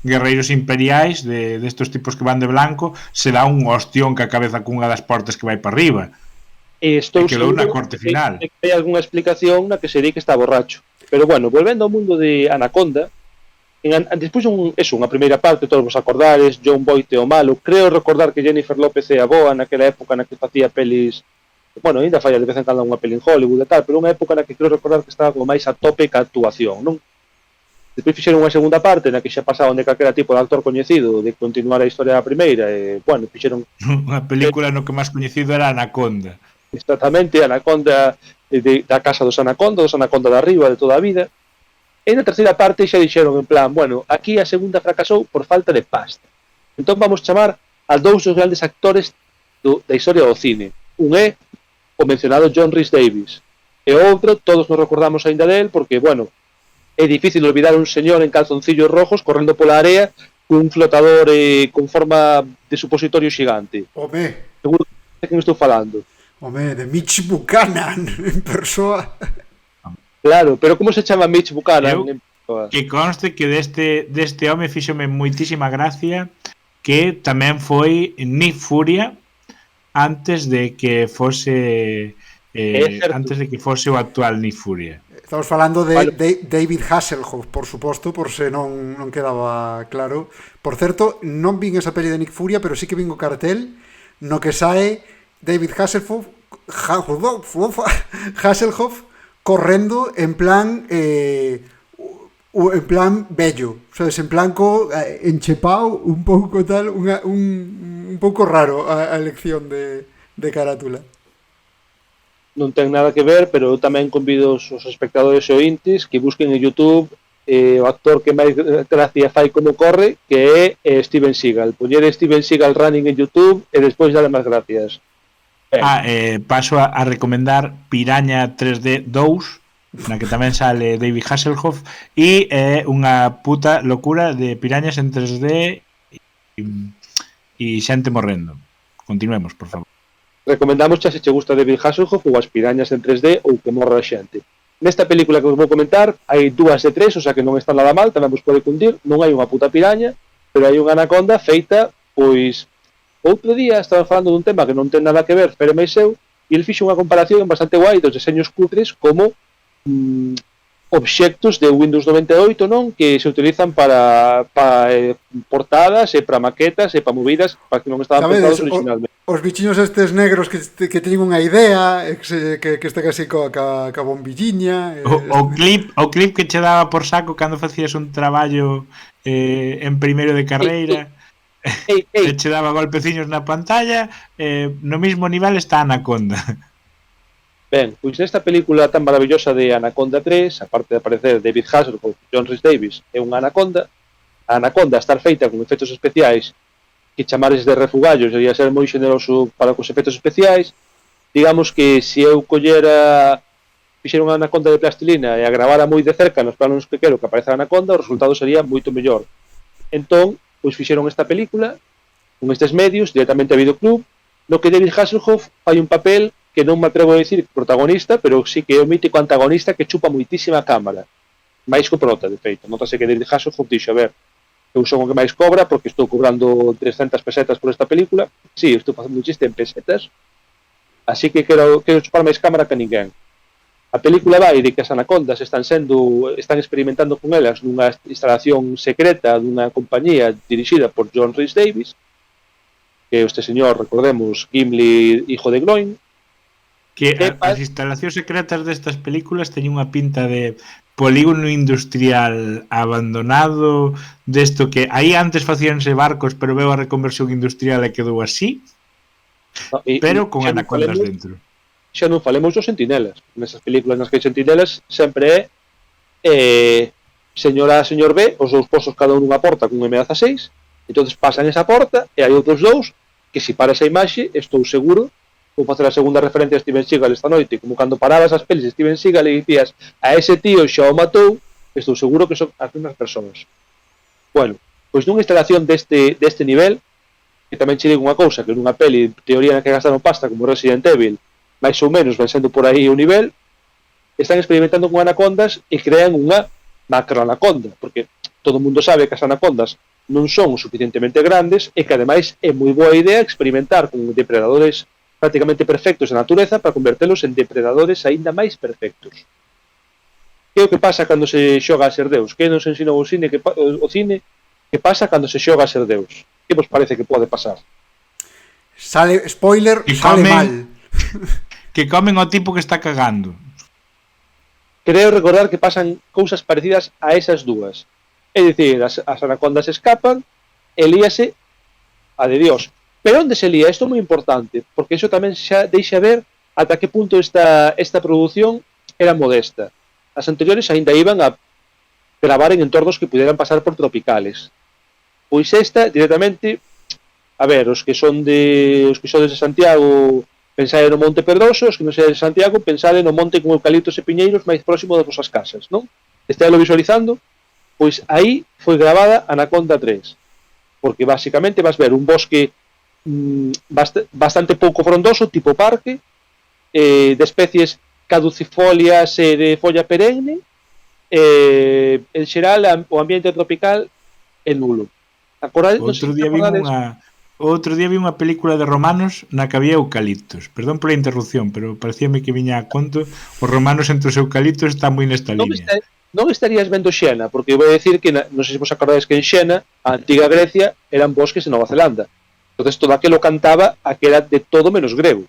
S5: guerreiros imperiais destos tipos que van de blanco se dá un hostión que a cabeza cunha das portas que vai para arriba.
S3: E
S5: quedou na corte final.
S3: Hai algunha explicación na que se di que está borracho. Pero bueno, volvendo ao mundo de Anaconda, despois unha primeira parte, todos vos acordares, John Boyd o malo, creo recordar que Jennifer López é a boa naquela época na que facía pelis, bueno, ainda falla de vez en cando unha peli en Hollywood e tal, pero unha época na que creo recordar que estaba como máis a tope ca actuación, non? Despois fixeron unha segunda parte na que xa pasaban de calquera tipo de actor coñecido de continuar a historia da primeira e, bueno, fixeron...
S5: Unha película no que máis coñecido era Anaconda.
S3: Exactamente, Anaconda da casa dos Anaconda de arriba de toda a vida. E na terceira parte xa dixeron en plan, bueno, aquí a segunda fracasou por falta de pasta. Entón vamos chamar a dous dos grandes actores da historia do cine. Un é o mencionado John Rhys Davies. E o outro, todos nos recordamos aínda del, porque, bueno, é difícil olvidar un señor en calzoncillos rojos correndo pola area cun flotador con forma de supositorio xigante.
S4: Home.
S3: Seguro que me estou falando.
S4: Home, de Mitch Buchanan en persoa.
S3: Claro, pero como se chama Mitch Buchanan?
S5: Que conste que deste home fíxome moitísima gracia que tamén foi Nick Furia antes de que fose
S3: certo.
S5: antes de que fose o actual Nick Furia.
S4: Estamos falando
S3: Vale.
S4: de David Hasselhoff, por suposto, por se non quedaba claro. Por certo, non vin esa peli de Nick Furia, pero sí que vin o cartel no que sae David Hasselhoff correndo en plan bello, sabes, en plan enchepao, un pouco tal, un pouco raro a elección de carátula.
S3: Non ten nada que ver, pero eu tamén convido os espectadores e ointes que busquen en YouTube o actor que máis gracia fai como corre, que é Steven Seagal. Poñer Steven Seagal running en YouTube e despois darle máis gracias.
S5: Paso a recomendar Piraña 3D 2, na que tamén sale David Hasselhoff, e unha puta locura de pirañas en 3D e xente morrendo. Continuemos, por favor.
S3: Recomendamos xa se che gusta David Hasselhoff ou as pirañas en 3D ou que morra a xente. Nesta película que vos vou comentar hai 2 de 3, o sea que non está nada mal, tamén vos pode cundir, non hai unha puta piraña, pero hai unha anaconda feita, pois, outro día estaba falando dun tema que non ten nada que ver, Fere máis eu, e ele fixo unha comparación bastante guai dos deseños cutres como obxectos de Windows 98, non? Que se utilizan para portadas e para maquetas e para movidas para que non estaban pensados originalmente.
S4: Os bichiños estes negros que teñen unha idea, que está casi ca bombilliña.
S5: O clip que che daba por saco cando facías un traballo en primeiro de carreira, que che daba golpeciños na pantalla, no mismo nivel está Anaconda.
S3: Ben, pois nesta película tan maravillosa de Anaconda 3, aparte de aparecer David Hasselhoff, John Rhys Davies e unha anaconda, a anaconda estar feita con efectos especiais que chamares de refugallos, debería ser moi xeneroso para os efectos especiais. Digamos que se eu fixera unha anaconda de plastilina e a gravara moi de cerca nos planos que quero que apareza a anaconda, o resultado sería moito mellor. Entón, pois fixeron esta película con estes medios, directamente a videoclub, no que David Hasselhoff fai un papel que non me atrevo a dicir protagonista, pero sí que é o mítico antagonista que chupa moitísima a cámara. máis co prota, de feito. Notase que David Hasselhoff dixo, a ver, eu son o que máis cobra porque estou cobrando 300 pesetas por esta película. Sí, estou facendo un chiste en pesetas, así que quero chupar máis cámara que ninguén. A película vai de que as anacondas están experimentando con elas nunha instalación secreta dunha compañía dirixida por John Rhys Davies, que este señor, recordemos, Gimli, hijo de Groin.
S5: Que as instalacións secretas destas películas teñen unha pinta de polígono industrial abandonado, desto que aí antes facíanse barcos, pero veo a reconversión industrial e quedou así, pero con anacondas dentro.
S3: Xa non falemos dos sentinelas. Nesas películas nas que hai sentinelas sempre é señor A, señor B, os dous pozos cada un nunha porta con M16, entonces pasan esa porta e hai outros dous que se para esa imaxe, estou seguro, vou facer a segunda referencia a Steven Seagal esta noite, como cando parabas as pelis de Steven Seagal e dicías a ese tío xa o matou, estou seguro que son as mesmas persoas. Bueno, pois nunha instalación deste nivel, que tamén che digo unha cousa, que nunha peli teoría na que gastaron pasta como Resident Evil, máis ou menos ven sendo por aí o nivel, están experimentando con anacondas e crean unha macroanaconda, porque todo o mundo sabe que as anacondas non son suficientemente grandes e que ademais é moi boa idea experimentar con depredadores prácticamente perfectos da natureza para convertelos en depredadores aínda máis perfectos. Que é o que pasa cando se xoga a ser Deus? Que nos ensinou o cine que pasa cando se xoga a ser Deus? Que vos parece que pode pasar?
S4: Sale, spoiler, sale mal.
S5: Que comen ao tipo que está cagando.
S3: Creo recordar que pasan cousas parecidas a esas dúas. É dicir, as anacondas escapan e líase a de Dios. Pero onde se lía? Isto é moi importante, porque iso tamén xa deixa ver ata que punto esta produción era modesta. As anteriores aínda iban a gravar en entornos que puderan pasar por tropicales. Pois esta, directamente, a ver, os que sodes de Santiago, pensade no Monte Pedroso, os que non sedes de Santiago, pensade no monte con eucaliptos e piñeiros máis próximo das vosas casas, non? Estálo visualizando? Pois aí foi gravada Anaconda 3, porque basicamente vas ver un bosque bastante pouco frondoso, tipo parque, de especies caducifolias e de folla perenne, en xeral o ambiente tropical é nulo.
S5: outro día vi unha película de romanos na que había eucaliptos. Perdón pola interrupción, pero parecíame que viña a conto. Os romanos entre os eucaliptos están moi nesta
S3: Non,
S5: línea.
S3: non estarías vendo Xena, porque vou decir que, non sei se vos acordades que en Xena, a antiga Grecia, eran bosques en Nova Zelanda. Entonces todo aquilo cantaba a que era de todo menos grego.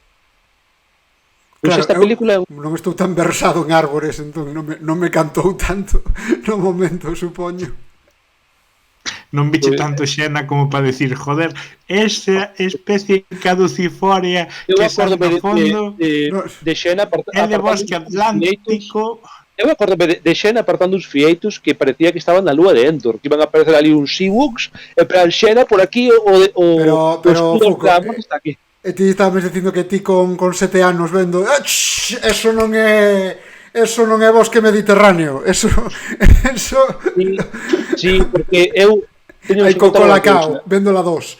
S3: Pois esta película é
S4: non estou tan versado en árbores, entón non me cantou tanto no momento, supoño.
S5: Non biche tanto Xena como para decir, joder, esa especie caduciforia que sale no fondo
S3: de Xena
S5: é de bosque atlántico.
S3: Eu acordo de Xena apartando uns fieitos que parecía que estaban na lúa de Endor, que iban a aparecer ali uns Ewoks, e para Xena por aquí
S4: pero Fuco,
S3: está aquí.
S4: E ti estabas dicindo que ti con 7 anos vendo, eso non é bosque mediterráneo, eso
S3: Sí, porque eu teño
S4: hai coco lacao, vendo la 2.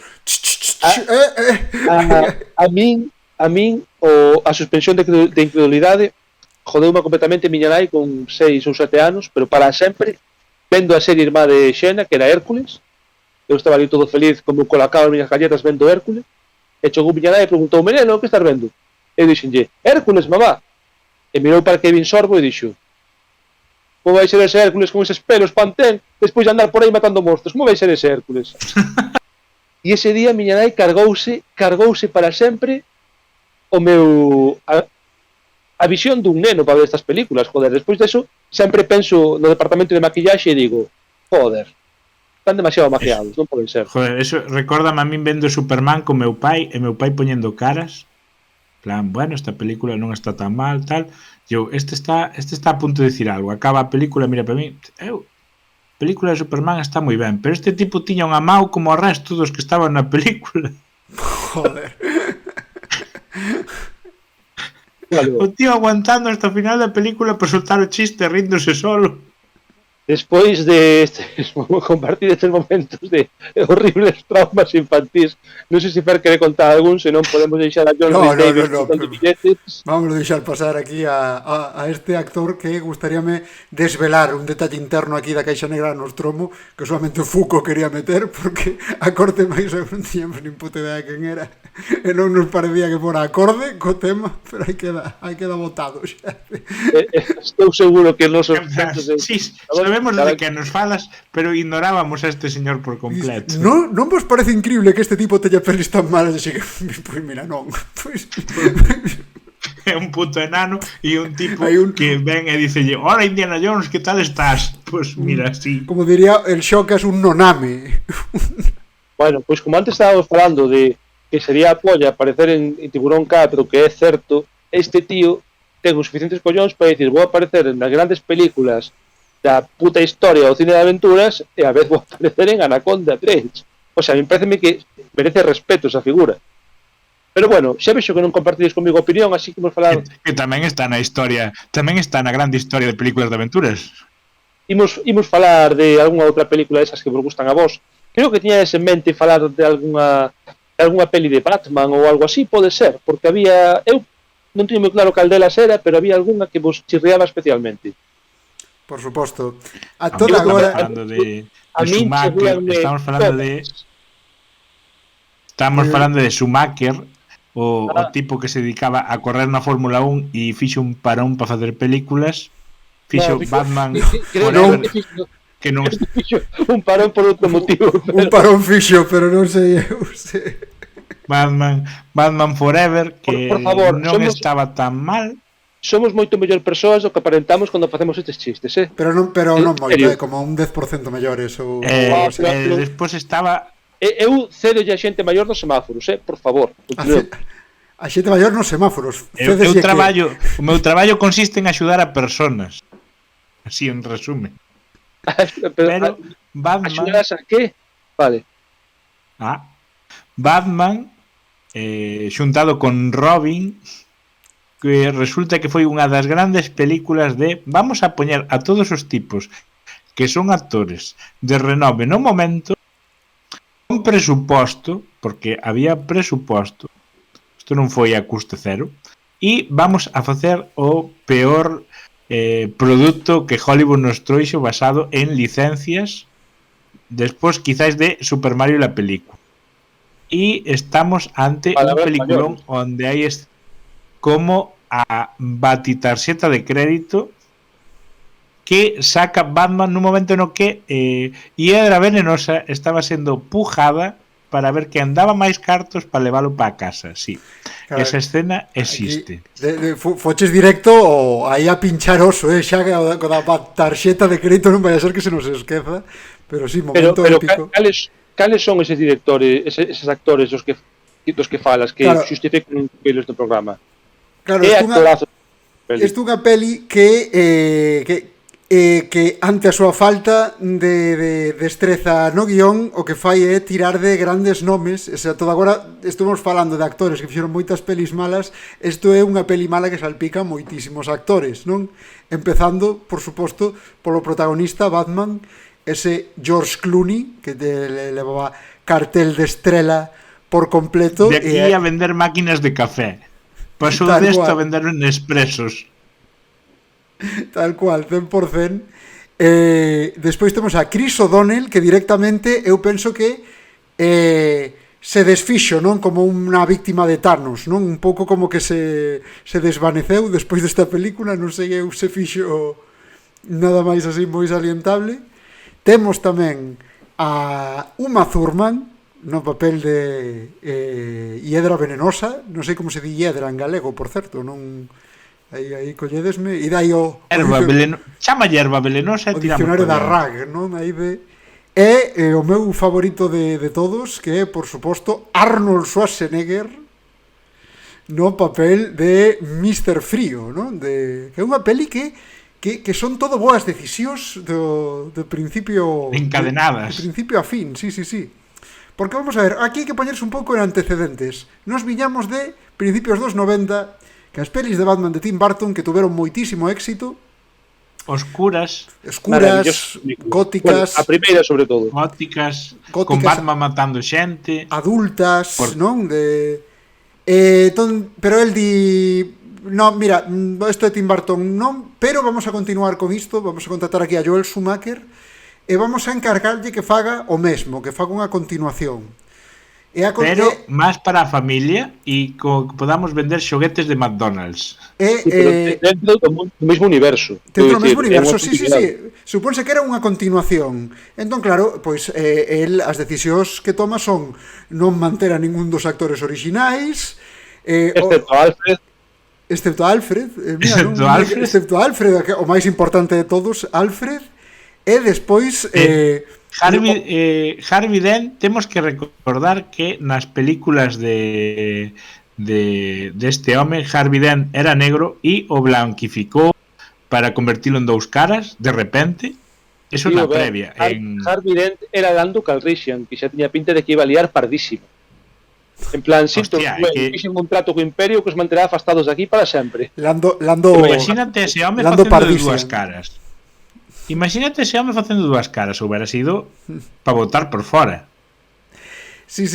S3: A min a suspensión de incredulidade jodeume completamente miña nai con 6 ou 7 anos, pero para sempre vendo a serie irmá de Xena, que era Hércules. Eu estaba ali todo feliz como colacao as miñas galletas vendo Hércules, e chegou miña nai e preguntou: "Menino, que estás vendo?" E dixenlle: "Hércules, mamá." E mirou para Kevin Sorbo e dixo: "Como vai ser ese Hércules con eses pelos pantén despois de andar por aí matando monstros? Como vai ser ese Hércules?" E ese día miña nai cargouse para sempre o meu a visión dun neno para ver estas películas. Joder, despois deso sempre penso no departamento de maquillaxe e digo: joder, están demasiado maquiados, non poden ser.
S5: Joder, eso recórdame a min vendo Superman con meu pai e meu pai poñendo caras. Plan, bueno, esta película non está tan mal, tal. Eu, este está a punto de decir algo. Acaba a película, mira para mí, a película de Superman está moi ben, pero este tipo tiña un amao como o resto dos que estaban na película.
S4: Joder.
S5: O tío aguantando hasta o final da película por soltar o chiste ríndose solo.
S3: Despois de compartir estes momentos de horribles traumas infantis, non sei se Fer quere contar algún, se non podemos deixar a John Davis contando billetes.
S4: Vamos a deixar pasar aquí a este actor que gustaríame desvelar un detalle interno aquí da Caixa Negra Nostromo que solamente o Fuco quería meter porque a corte máis eu non tiñamos nin puta idea de quen era e non nos parecía que fora acorde co tema, pero aí queda botado xa.
S3: Estou seguro que nos
S5: Sí, sabemos de que nos falas, pero ignorábamos a este señor por completo.
S4: Non vos parece increíble que este tipo teña pelis tan malas? Así que, pois mira, non. Pois...
S5: É un puto enano e un tipo que ven e dicelle: "Hola Indiana Jones, que tal estás?" Pois mira, sí.
S4: Como diría, el Shock es un noname.
S3: Bueno, pois como antes estábamos falando de que sería a polla aparecer en Tiburón 4, que é certo, este tío ten os suficientes collóns para dicir: vou aparecer nas grandes películas da puta historia do cine de aventuras e a vez vou aparecer en Anaconda 3. O sea, me parece que merece respeto esa figura. Pero bueno, xa vexo que non compartides comigo a opinión, así que vamos falar...
S5: Que tamén está na historia, tamén está na grande historia de películas de aventuras.
S3: Imos falar de algunha outra película desas que vos gustan a vos. Creo que tiñades en mente falar de algunha peli de Batman ou algo así, pode ser, porque había... Eu non teño moi claro cal delas era, pero había algunha que vos chirriaba especialmente.
S4: Por suposto. A toda agora...
S5: Estamos falando de Schumacher, o tipo que se dedicaba a correr na Fórmula 1 e fixo un parón para facer películas. Fixo Batman Forever, que non
S3: fixo un parón por outro motivo.
S4: Un parón fixo, pero non sei eu sei.
S5: Batman Forever, que
S3: por favor,
S5: non estaba tan mal.
S3: Somos moito mellor persoas do que aparentamos cando facemos estes chistes,
S4: Pero non moito, como un 10% mellores ou
S5: despois estaba...
S3: Eu cedo a xente maior nos semáforos, por favor.
S4: A xente maior nos semáforos.
S5: O meu traballo consiste en axudar a personas. Así en resumen. Pero Batman...
S3: Axudas a que? Vale.
S5: Batman xuntado con Robin, que resulta que foi unha das grandes películas de vamos a poñer a todos os tipos que son actores de renome no momento, con presuposto, porque había presuposto, isto non foi a custe cero, e vamos a facer o peor produto que Hollywood nos trouxo basado en licencias despois quizás de Super Mario la película. y estamos ante
S3: Para
S5: un
S3: ver
S5: peliculón onde hai como a batitarxeta de crédito que saca Batman nun momento no que Hiedra Venenosa estaba sendo pujada para ver que andaba máis cartos para leválo para casa, sí.
S4: Claro,
S5: Esa escena existe.
S4: Foches directo aí a pinchar oso, xa que con a tarxeta de crédito non vai a ser que se nos esqueza, pero sí, momento
S3: pero
S4: épico.
S3: cales son eses directores, eses actores dos que falas que
S4: Claro.
S3: xustifican pelos do programa?
S4: Claro,
S3: É actorazo.
S4: isto é unha peli que ante a súa falta de destreza no guión o que fai é tirar de grandes nomes, o sea, todo agora estamos falando de actores que fixeron moitas pelis malas, isto é unha peli mala que salpica moitísimos actores, non? Empezando, por suposto, polo protagonista Batman, ese George Clooney que le levaba cartel de estrela por completo.
S5: De aquí a vender máquinas de café. Pasou desto a vender Nespressos.
S4: Tal cual, 100%. Despois temos a Chris O'Donnell, que directamente eu penso que se desfixo, non? Como unha víctima de Thanos, non? Un pouco como que se desvaneceu despois desta película, non sei eu se fixo nada máis así moi salientable. Temos tamén a Uma Thurman no papel de Hiedra Venenosa, non sei como se di Hiedra en galego, por certo, non... Aí colledesme e dai
S5: chama hierba venenosa e tiramos
S4: dicionario da RAG, non? Aí ve o meu favorito de todos, que é, por suposto, Arnold Schwarzenegger no papel de Mr. Frío, non? Que é unha peli que son todo boas decisións do principio
S5: encadenadas.
S4: De principio a fin, sí. Porque vamos a ver, aquí hai que poñerse un pouco en antecedentes. Nos viñamos de principios dos 90, que as pelis de Batman de Tim Burton que tuveron moitísimo éxito,
S5: oscuras,
S4: góticas,
S3: bueno, a primeira sobre todo,
S5: góticas, con Batman matando xente,
S4: adultas, non? Pero el di, no, mira, isto de Tim Burton non, pero vamos a continuar con isto, vamos a contratar aquí a Joel Schumacher e vamos a encargarlle que faga o mesmo, que faga unha continuación.
S5: Pero máis para a familia e que podamos vender xoguetes de McDonald's.
S3: Dentro do mesmo universo.
S4: Dentro do mesmo universo, sí. Supónse que era unha continuación. Entón, claro, pois el as decisións que toma son non manter a ningún dos actores orixinais, excepto Alfred, o máis importante de todos, Alfred, e despois
S5: Harvey Dent, temos que recordar que nas películas de este home, Harvey Dent era negro e o blanquificou para convertilo en dous caras de repente. Eso na previa.
S3: Harvey Dent era Lando Calrissian, que xa tiña pinta de que iba a liar pardísimo. En plan, sinto, fixen un trato co Imperio que os manterá afastados de aquí para sempre.
S5: Imagínate ese home facendo de dúas caras. Imagínate ese home facendo dúas caras, houbera sido para botar por fora.
S4: Sí,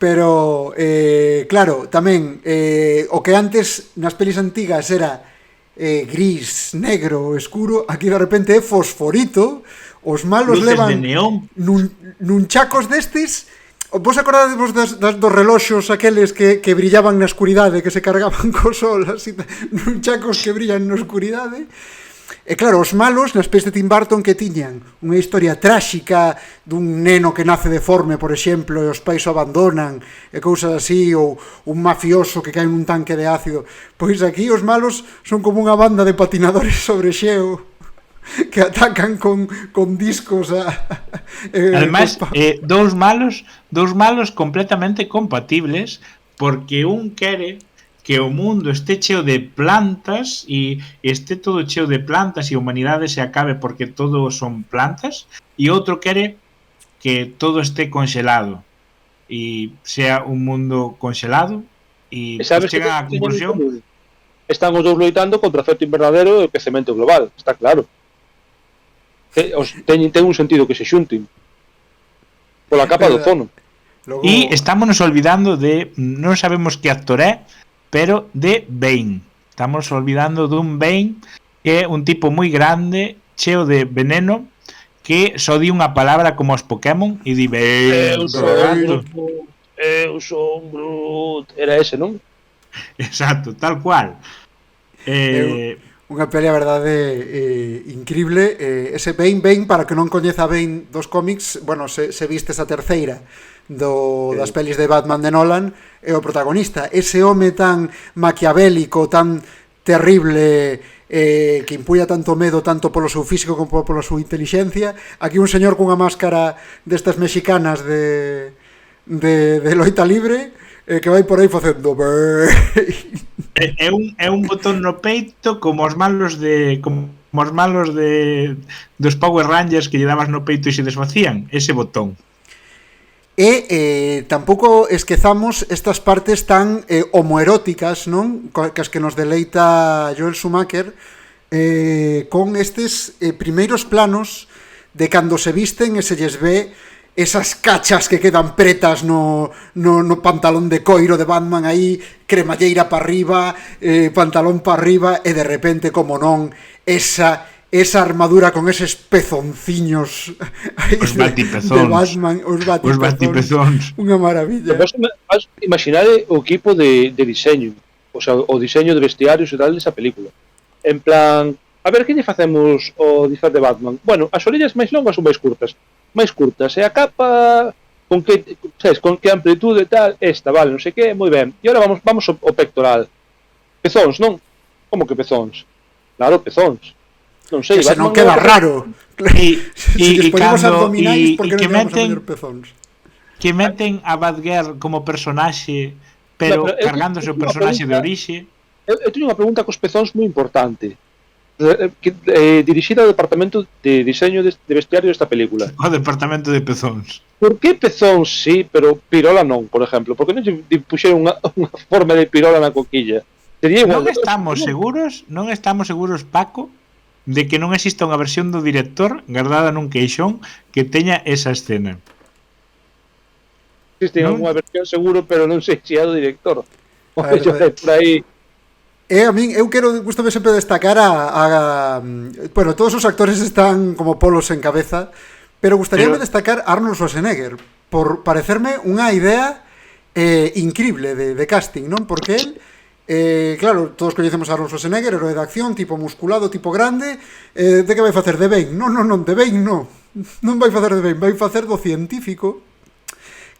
S4: pero claro, tamén o que antes nas pelis antigas era gris, negro, escuro, aquí de repente é fosforito, os malos
S5: luces
S4: levan nun chacos destes. Vos acordadevos dos reloxos aqueles que brillaban na escuridade, que se cargaban co sol, así, nun chacos que brillan na escuridade. E claro, os malos nas pelis de Tim Burton que tiñan unha historia tráxica dun neno que nace deforme, por exemplo, e os pais o abandonan e cousas así, ou un mafioso que cae nun tanque de ácido, pois aquí os malos son como unha banda de patinadores sobre xeo que atacan con discos
S5: además, dous malos completamente compatibles, porque un quere que o mundo este cheo de plantas e este todo cheo de plantas e a humanidade se acabe porque todo son plantas, e outro quere que todo este congelado e sea un mundo congelado e chegan á conclusión.
S3: Están os dous loitando contra o efecto invernadero e o quecemento global, está claro. Ten un sentido que se xunten pola capa do ozono.
S5: E estamos nos olvidando de, non sabemos que actor é, pero de Bane. Estamos olvidando dun Bane que é un tipo moi grande, cheo de veneno, que só di unha palabra como os Pokémon e di Bane.
S3: eu son Groot, era ese, non?
S5: Exacto, tal cual.
S4: Unha peli, a verdade, increíble. Ese Bane, para que non coñeza Bane dos cómics, bueno, se viste esa terceira das pelis de Batman de Nolan, é o protagonista. Ese home tan maquiavélico, tan terrible, que impuña tanto medo tanto polo seu físico como pola súa inteligencia. Aquí un señor cunha máscara destas mexicanas de loita libre, que vai por aí facendo
S5: é un botón no peito como os malos dos Power Rangers que lle dabas no peito e se desfacían, ese botón.
S4: E tampouco esquezamos estas partes tan homoeróticas, non? Cas que nos deleita Joel Schumacher, con estes primeiros planos de cando se visten e se lles ve esas cachas que quedan pretas no pantalón de coiro de Batman aí, cremalleira para arriba, pantalón para arriba, e de repente, como non, esa armadura con eses pezonciños
S5: os batipezóns
S4: de Batman, os batipezóns, unha maravilla.
S3: Vos imaginar o equipo de diseño, o sea, o diseño de vestiarios e tal desa película. En plan, a ver, que lle facemos o disfraz de Batman? Bueno, as orellas máis longas ou máis curtas, e a capa con que amplitude e tal, esta, vale, non sei que, moi ben. E agora vamos ao pectoral. Pezóns, non? Como que pezóns? Claro, pezóns. Non sei,
S4: ese non queda raro.
S5: E cando
S4: que meten
S5: pezóns. Que meten a Batgirl como personaxe, pero cargándose o personaxe de orixe.
S3: Eu teño unha pregunta cos pezóns moi importante. Dirixida ao departamento de diseño de vestiario desta película.
S5: O departamento de pezóns.
S3: Por que pezóns sí, pero pirola non, por exemplo? Por que non puxeron unha forma de pirola na coquilla? Sería igual.
S5: Non estamos seguros, Paco, de que non exista unha versión do director guardada nun queixón que teña esa escena.
S3: Existe unha versión seguro, pero non sei se é do director. Por aí.
S4: A min, eu gustame sempre destacar bueno, todos os actores están como polos en cabeza, pero gustaríame destacar a Arnold Schwarzenegger, por parecerme unha idea increíble de casting, non? Porque él, claro, todos coñecemos a Arnold Schwarzenegger, héroe de acción, tipo musculado, tipo grande, de que vai facer de Bane? Non, de Bane non vai facer de Bane, vai facer do científico,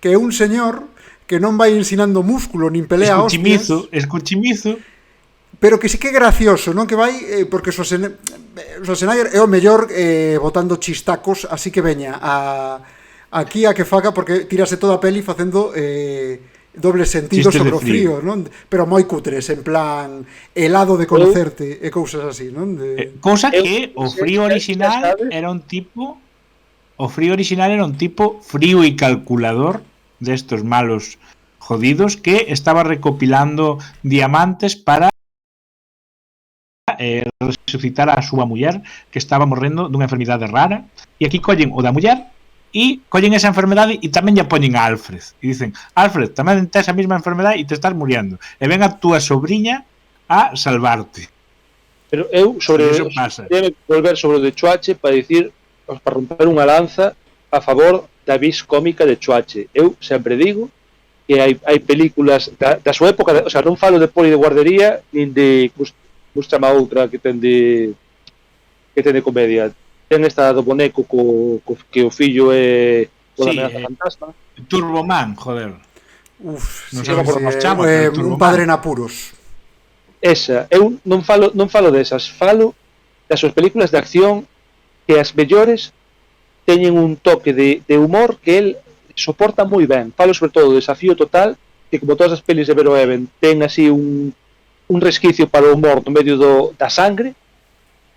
S4: que é un señor que non vai ensinando músculo, nin pelea a hostias.
S5: Escuchimizo.
S4: Pero que sí que é gracioso, non? Que vai, porque Schwarzenegger é o mellor botando chistacos, así que veña aquí a que faga, porque tirase toda a peli facendo doble sentido sobre o frío, non? Pero moi cutres, en plan helado de conocerte e cousas así, non?
S5: Cousa que o frío original era un tipo frío e calculador destos malos jodidos que estaba recopilando diamantes para resucitar a súa muller que estaba morrendo dunha enfermidade rara, e aquí collen o da muller e collen esa enfermedade e tamén lle poñen a Alfred e dicen, Alfred, tamén tes a mesma enfermedade e te estás muriendo, e ven a túa sobrinha a salvarte.
S3: Pero eu debe volver sobre o de Chuache para romper unha lanza a favor da vis cómica de Chuache. Eu sempre digo que hai películas da súa época, o sea, non falo de Poli de guardería nin de vos chama outra que ten de comedia. Ten esta do boneco que o fillo é o da amenaza fantasma.
S5: Turboman, joder.
S4: Non sei como nos chama, un padre en apuros.
S3: Esa, eu non falo desas, falo das súas películas de acción que as mellores teñen un toque de humor que el soporta moi ben. Falo sobre todo do Desafío Total, que como todas as pelis de Verhoeven ten así un resquicio para o humor no medio da sangre,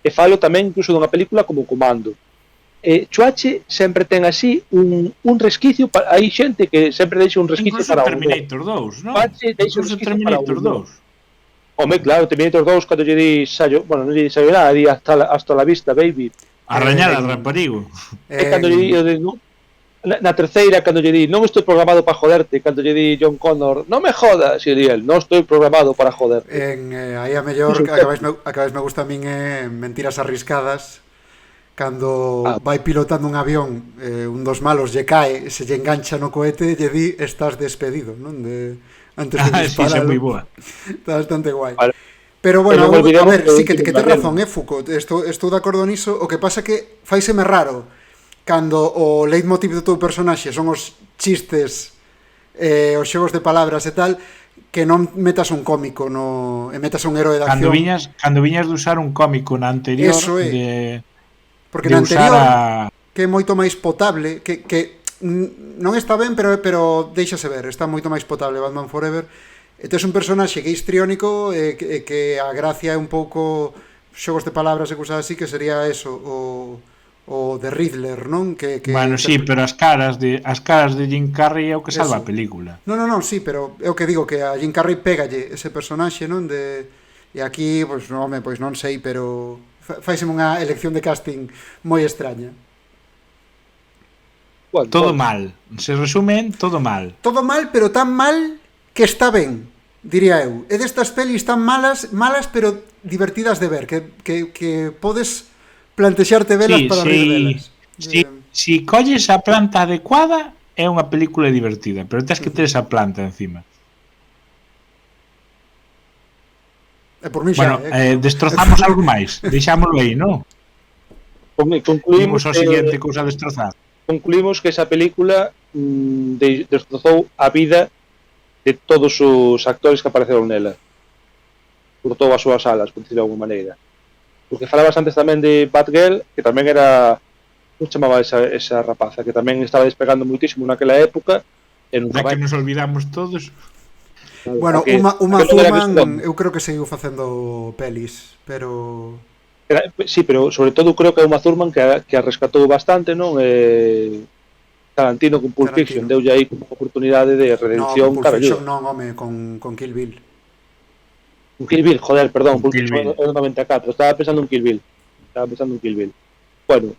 S3: e falo tamén incluso dunha película como Comando. Chuache sempre ten así un resquicio para... Hai xente que sempre deixa un resquicio
S5: incluso
S3: para o
S5: humor. Terminator 2, non?
S3: Chuache deixa un resquicio para o humor.
S5: 2.
S3: Home, claro, Terminator 2 cando lle di bueno, non lle di sayo nada, di hasta la vista, baby.
S5: Arrañar al raparigo.
S3: E cando lle di... Na terceira, cando lle di non estou programado para joderte, cando lle di John Connor non me jodas, e di el, non estou programado para joderte.
S4: Aí a mellor, a que máis me gusta a min é Mentiras arriscadas, cando vai pilotando un avión, un dos malos lle cae, se lle engancha no cohete, lle di estás despedido, non? Antes de
S5: Sí,
S4: disparar.
S5: é moi boa.
S4: Está bastante guai.
S3: Vale.
S4: Pero bueno,
S3: Pero non
S4: a
S3: olvidemos
S4: ver, sí que
S3: que
S4: tes
S3: tamén-
S4: razón, Foucault, estou de acordo niso, o que pasa que faiseme raro cando o leitmotiv do teu personaxe son os chistes, os xogos de palabras e tal, que non metas un cómico e metas un héroe de
S5: Cando
S4: acción.
S5: viñas de usar un cómico na anterior
S4: Eso é. Porque
S5: de
S4: na
S5: usar
S4: anterior que é moito máis potable, que non está ben, pero deixase ver, está moito máis potable Batman Forever. E tes un personaxe que é histriónico e que a gracia é un pouco xogos de palabras e cousas así, que sería eso, o de Riddler, non?
S5: Bueno, sí, pero as caras de Jim Carrey é o que salva
S4: Eso.
S5: a película.
S4: Non, sí, pero é o que digo, que a Jim Carrey pégalle ese personaxe, non? E aquí, pois, pois non sei, pero faiseme unha elección de casting moi extraña.
S3: Bueno,
S5: Todo mal. Se resumen, todo mal.
S4: Todo mal, pero tan mal que está ben, diría eu. E destas pelis tan malas, pero divertidas de ver, que podes plantexarte velas para rir delas.
S5: Si colles a planta adecuada, é unha película divertida, pero tens que ter esa planta encima.
S4: E por mí xa,
S5: Bueno, destrozamos algo máis. Deixámoslo aí, non?
S3: concluímos
S5: Imos ao seguinte cousa a destrozar.
S3: concluímos que esa película destrozou a vida de todos os actores que apareceron nela. Cortou as súas alas, por decirlo de alguma maneira. Porque falabas antes tamén de Batgirl, que tamén era... Como chamaba esa rapaza? Que tamén estaba despegando muitísimo naquela época. E nunca
S5: Da que nos olvidamos todos.
S4: Bueno, Uma Thurman eu creo que seguiu facendo pelis, pero...
S3: Sí, pero sobre todo creo que é Uma Thurman que a rescatou bastante, non? Tarantino con Pulp Fiction deulle aí como oportunidade de redención.
S4: No, Pulp Fiction non, home, con Kill Bill.
S3: Un Kill Bill, joder, perdón, Pulp
S5: Kill
S3: Fiction
S5: Bill.
S3: é 94, estaba pensando en Kill Bill. Bueno,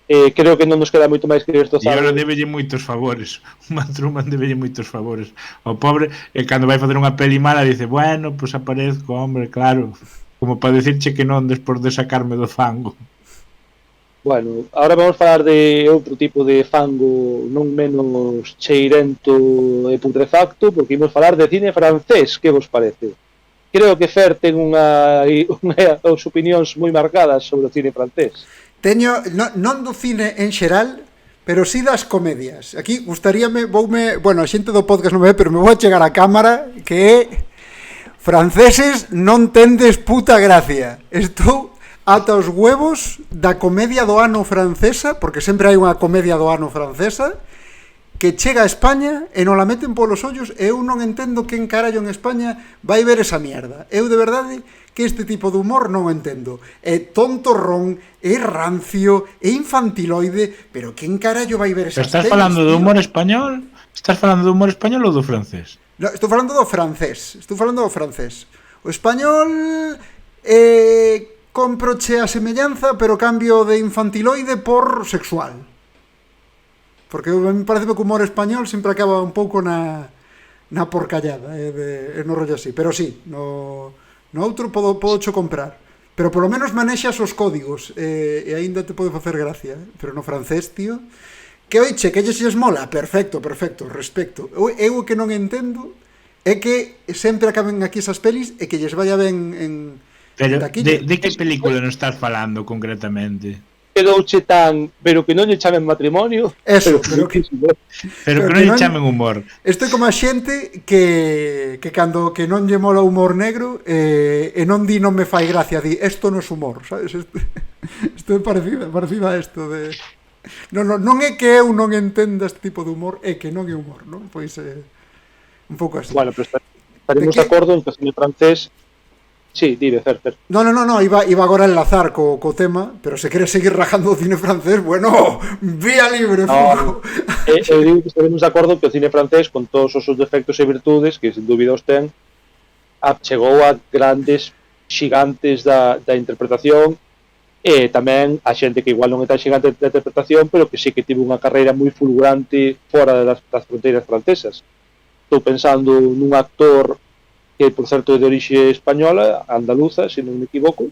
S3: creo que non nos queda moito máis que
S5: E
S3: destrozar.
S5: agora debelle moitos favores. Uma Truman debelle moitos favores. O pobre, cando vai facer unha peli mala, dice, bueno, pues aparezco, hombre, claro. Como para decirche que non despois de sacarme do fango.
S3: Bueno, ahora vamos falar de outro tipo de fango non menos cheirento e putrefacto, porque imos falar de cine francés, que vos parece? Creo que Fer ten unhas opinións moi marcadas sobre o cine francés.
S4: Teño, non do cine en xeral, pero sí das comedias. Aquí gustaríame, bueno, a xente do podcast non me ve, pero me vou a chegar a cámara, que é franceses non tendes puta gracia. Estou ata os huevos da comedia do ano francesa, porque sempre hai unha comedia do ano francesa, que chega a España e non la meten polos ollos, e eu non entendo quen carallo en España vai ver esa mierda. Eu de verdade que este tipo de humor non o entendo. É tontorrón, é rancio, é infantiloide, pero quen carallo vai ver esas
S5: Estás
S4: pelis,
S5: falando do
S4: tío?
S5: humor español? Estás falando do humor español ou do francés?
S4: No, estou falando do francés. O español comproche a semellanza, pero cambio de infantiloide por sexual. Porque a mí parece que o humor español sempre acaba un pouco na porcallada, no rollo así. Pero sí, no outro podo cho comprar. Pero polo menos manexas os códigos e aínda te pode facer gracia. Pero no francés, tío... Que oiche, que lles mola? Perfecto, respecto. Eu o que non entendo é que sempre acaben aquí esas pelis e que lles vaya ben en
S5: Pero
S4: taquilla.
S5: de que película non estás falando concretamente?
S3: Quedouche tan, pero que non lle chamen matrimonio.
S4: Eso, pero que...
S5: Pero que non lle chamen humor.
S4: Estou como a xente que cando que non lle mola o humor negro e non di non me fai gracia, di isto non é humor, sabes? Isto é parecido a isto de... Non é que eu non entenda este tipo de humor, é que non é humor, non? Pois un pouco así.
S3: Bueno, pero estaremos de acordo en que o cine francés... Sí, dime, Fer.
S4: No, iba agora a enlazar co tema, pero se queres seguir rajando o cine francés, bueno, vía libre, Foucault.
S3: Eu digo que estaremos de acordo que o cine francés, con todos os seus defectos e virtudes, que sin dúbida os ten, chegou a grandes xigantes da interpretación, e tamén a xente que igual non é tan xigante da interpretación, pero que sí que tivo unha carreira moi fulgurante fora das fronteiras francesas. Estou pensando nun actor que, por certo, é de orixe española, andaluza, se non me equivoco,